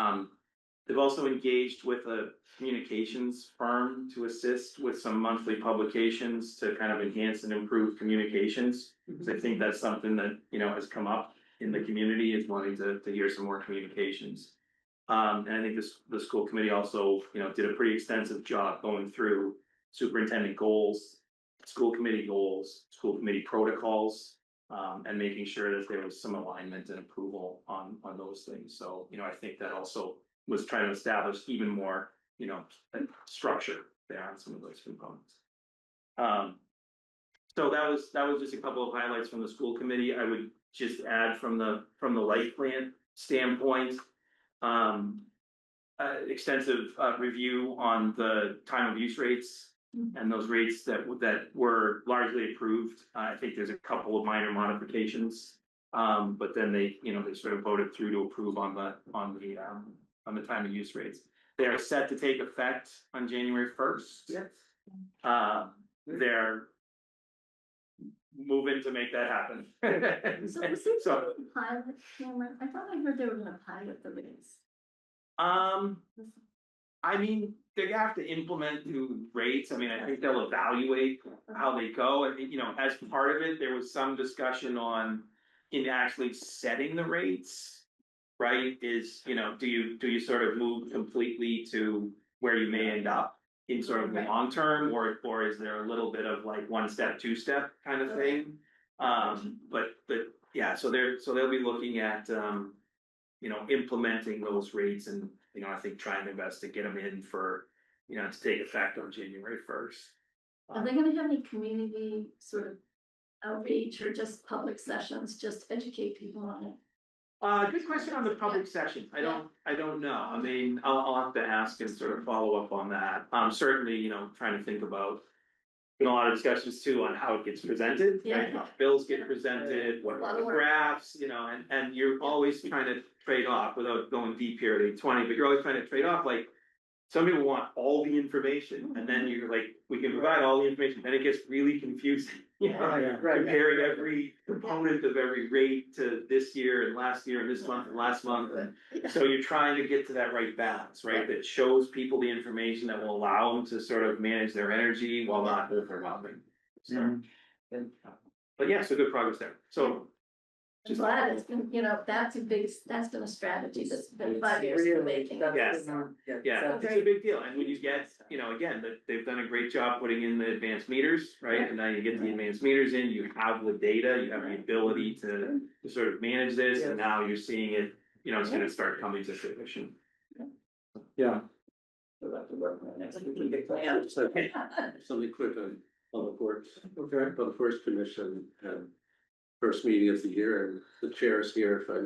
H: They've also engaged with a communications firm to assist with some monthly publications to kind of enhance and improve communications. Because I think that's something that, has come up in the community, is wanting to hear some more communications. And I think the school committee also, did a pretty extensive job going through superintendent goals, school committee goals, school committee protocols, and making sure that there was some alignment and approval on those things. So, I think that also was trying to establish even more, structure there on some of those components. So that was just a couple of highlights from the school committee. I would just add from the light plant standpoint, extensive review on the time of use rates and those rates that were largely approved. I think there's a couple of minor modifications, but then they sort of voted through to approve on the time of use rates. They are set to take effect on January 1st.
E: Yes.
H: They're moving to make that happen.
B: So was this a pilot, Cameron? I thought I heard they were gonna pilot the race.
H: I mean, they have to implement new rates. I mean, I think they'll evaluate how they go. And, as part of it, there was some discussion in actually setting the rates, right? Is, do you sort of move completely to where you may end up in sort of the long term, or is there a little bit of like one step, two step kind of thing? But yeah, so they'll be looking at, implementing those rates and, I think trying their best to get them in for, to take effect on January 1st.
B: Are they gonna have any community sort of outreach or just public sessions, just educate people on it?
H: Good question on the public session. I don't know. I mean, I'll have to ask and sort of follow up on that. Certainly, trying to think about a lot of discussions too on how it gets presented, right? How bills get presented, what are the graphs, and you're always trying to trade off without going deep here at 8:20, but you're always trying to trade off, like, some people want all the information, and then you're like, we can provide all the information, then it gets really confusing. Comparing every component of every rate to this year and last year and this month and last month. And so you're trying to get to that right balance, right? That shows people the information that will allow them to sort of manage their energy while not overwhelming. So, but yeah, so good progress there. So
B: I'm glad it's been, that's been a strategy that's been 5 years in the making.
H: Yes. Yeah, it's a big deal. And when you get, again, that they've done a great job putting in the advanced meters, right? And now you get the advanced meters in, you have the data, you have the ability to sort of manage this, and now you're seeing it, it's gonna start coming to fruition.
A: Yeah.
E: We'll have to work on it next week. We get plans.
G: Something quick on public works.
A: Okay.
G: Public Works Commission had first meeting of the year, and the chair is here if I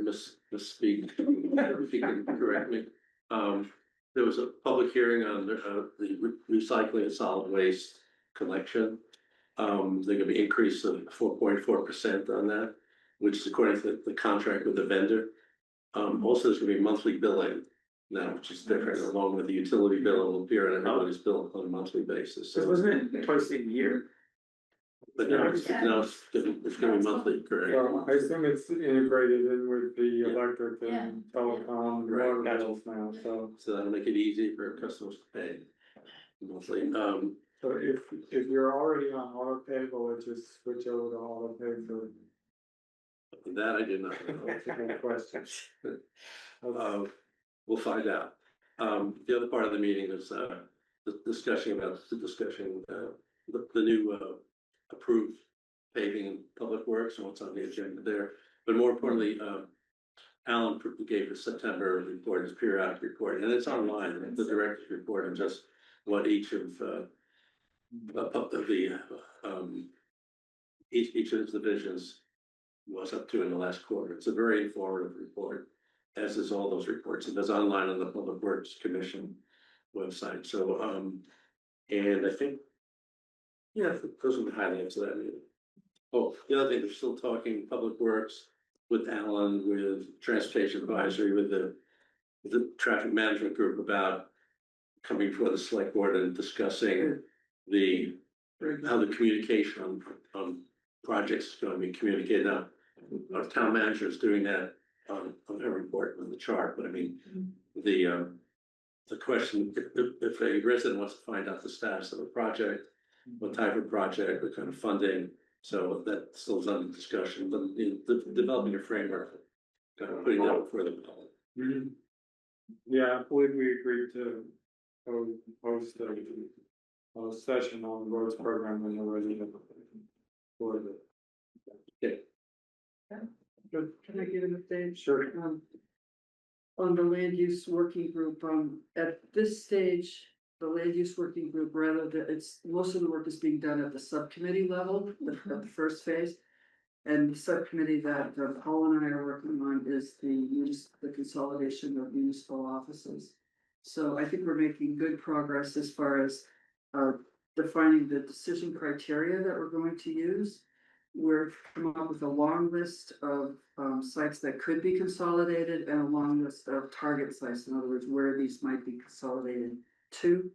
G: misspeak, if you can correct me. There was a public hearing on the recycling and solid waste collection. They're gonna be increased to 4.4% on that, which is according to the contract with the vendor. Also, there's gonna be monthly billing now, which is different, along with the utility bill will appear on everybody's bill on a monthly basis.
H: So
G: So,
H: wasn't it twice a year?
G: but now it's gonna be monthly, correct?
A: Well, I assume it's integrated in with the
G: Yeah.
A: electric and telecom and
G: Right.
A: water bills now, so.
G: So that'll make it easy for customers to pay monthly.
A: So if you're already on auto pay, we'll just switch over to auto pay for,
G: That I did not know.
A: that's a good question.
G: We'll find out. The other part of the meeting is, the discussion, the new, approved paving and public works and what's on the agenda there. But more importantly, Alan gave his September report, his periodic report, and it's online, the director's report, and just what each of, each of his divisions was up to in the last quarter. It's a very informative report, as is all those reports. It is online on the Public Works Commission website. So, and I think, yeah, those are the highlights of that meeting. Oh, the other thing, they're still talking Public Works with Alan, with Transportation Advisory, with the Traffic Management Group about coming before the select board and discussing how the communication on projects is going to be communicated. Now, our town manager is doing that on her report on the chart, but I mean, the question, if a resident wants to find out the status of a project, what type of project, what kind of funding, so that still is under discussion, but developing a framework, kind of putting that before the public.
A: Mhm. Yeah, I believe we agreed to host a session on the roads program when we're ready to. For the.
G: Okay.
E: Good. Can I give an update?
A: Sure.
E: On the land use working group, at this stage, the land use working group, rather than, most of the work is being done at the subcommittee level, at the first phase. And the subcommittee that Paul and I are working on is the consolidation of municipal offices. So I think we're making good progress as far as defining the decision criteria that we're going to use. We're come up with a long list of sites that could be consolidated and a long list of target sites, in other words, where these might be consolidated to.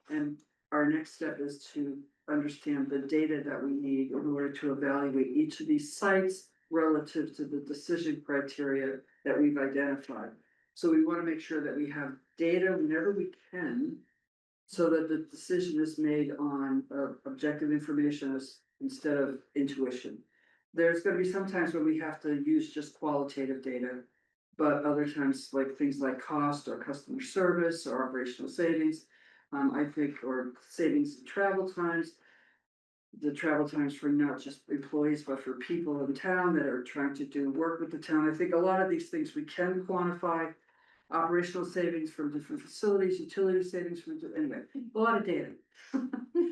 E: And our next step is to understand the data that we need in order to evaluate each of these sites relative to the decision criteria that we've identified. So we want to make sure that we have data whenever we can, so that the decision is made on objective information instead of intuition. There's going to be some times when we have to use just qualitative data, but other times like things like cost or customer service or operational savings, I think, or savings in travel times. The travel times for not just employees, but for people in town that are trying to do work with the town. I think a lot of these things we can quantify. Operational savings from different facilities, utility savings from, anyway, a lot of data.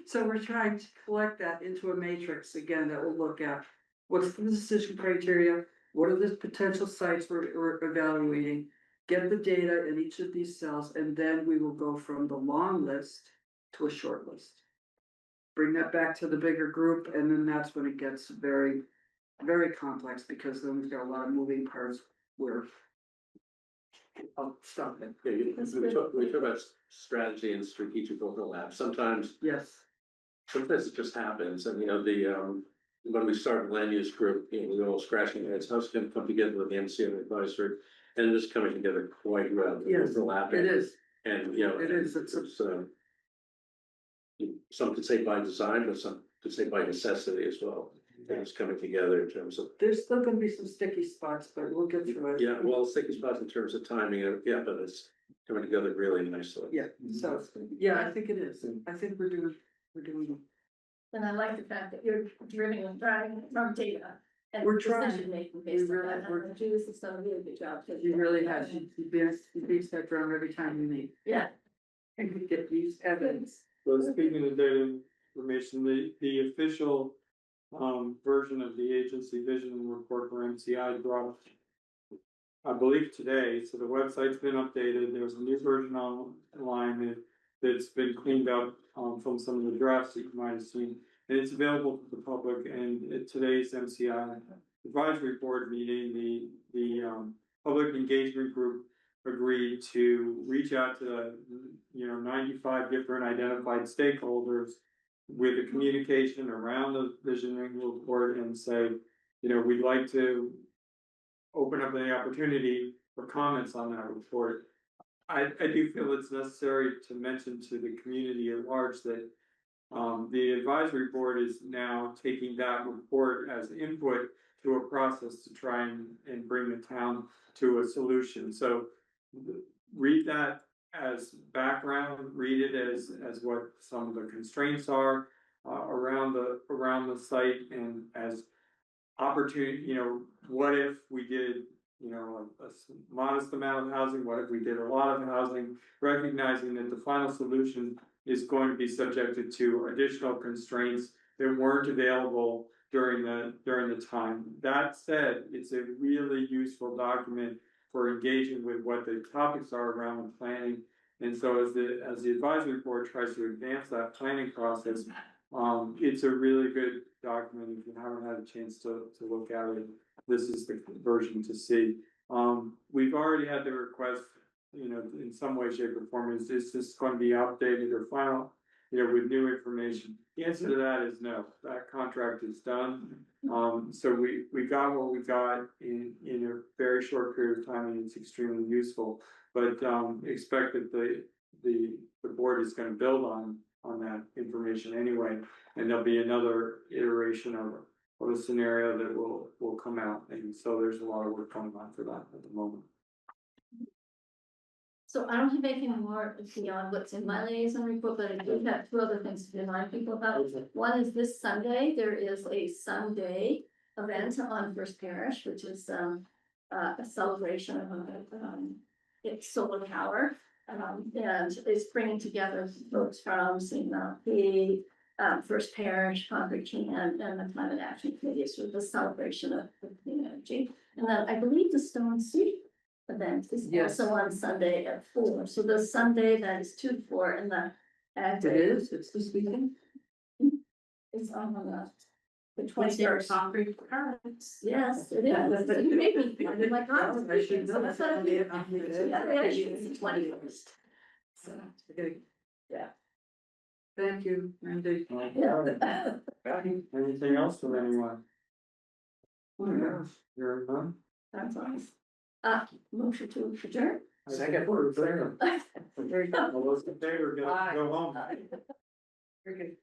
E: So we're trying to collect that into a matrix again that will look at what's the decision criteria, what are the potential sites we're evaluating, get the data in each of these cells, and then we will go from the long list to a short list. Bring that back to the bigger group, and then that's when it gets very, very complex, because then we've got a lot of moving parts where. I'll stop it.
G: Yeah, we talk about strategy and strategic overlap. Sometimes
E: Yes,
G: it just happens, and when we started land use group, we were all scratching our heads, how's it gonna come together with the MCM advisory? And it is coming together quite well,
E: yes,
G: overlapping.
E: it is,
G: And,
E: it is,
G: some could say by design, but some could say by necessity as well. And it's coming together in terms of,
E: there's still gonna be some sticky spots, but we'll get through it.
G: yeah, well, sticky spots in terms of timing, yeah, but it's coming together really nicely.
E: Yeah, so, yeah, I think it is, I think we're doing.
B: And I like the fact that you're driving from data. And
E: We're trying.
B: decision making based on that. And Judith has done a really good job.
E: He really has, he beats that drum every time we meet.
B: Yeah.
E: And we get these evidence.
A: So speaking of data information, the official version of the agency vision and MCI brought, I believe today, so the website's been updated, there's a new version online that's been cleaned up from some of the drafts that you might have seen. And it's available to the public, and at today's MCI advisory board meeting, the public engagement group agreed to reach out to, 95 different identified stakeholders with a communication around the visioning report and say, we'd like to open up the opportunity for comments on that report. I do feel it's necessary to mention to the community at large that the advisory board is now taking that report as input to a process to try and bring the town to a solution. So read that as background, read it as what some of the constraints are around the site, and as opportunity, what if we did, a modest amount of housing, what if we did a lot of housing, recognizing that the final solution is going to be subjected to additional constraints that weren't available during the time. That said, it's a really useful document for engaging with what the topics are around the planning. And so as the advisory board tries to advance that planning process, it's a really good document. If you haven't had a chance to look at it, this is the version to see. We've already had the request, in some way, shape, or form, is this going to be updated or final, with new information? The answer to that is no. That contract is done. So we got what we got in a very short period of time, and it's extremely useful. But expect that the board is going to build on that information anyway, and there'll be another iteration of a scenario that will come out, and so there's a lot of work going on for that at the moment.
B: So I don't have anything more beyond what's in my liaison report, but I do have two other things to remind people about. One is this Sunday, there is a Sunday event on First Parish, which is a celebration of its solar power. And it's bringing together folks from St. Mount P, First Parish, Concord, and the Climate Action Committee with the celebration of clean energy. And then I believe the Stone Soup event is also on Sunday at 4. So the Sunday that is 2 to 4, and
E: It is, it's this weekend.
B: it's on the
J: What's their
B: 21st.
J: concrete currents?
B: Yes, it is. You made me feel like
E: I should know.
B: That's what I mean. Yeah, it's the 21st. So,
E: Okay.
B: yeah.
E: Thank you, Randy.
B: Yeah.
A: Anything else from anyone?
E: Yeah.
A: You're none?
B: That's nice. Motion to adjourn.
A: Second.
B: Very good.
A: All those in favor, go home.
E: Very good.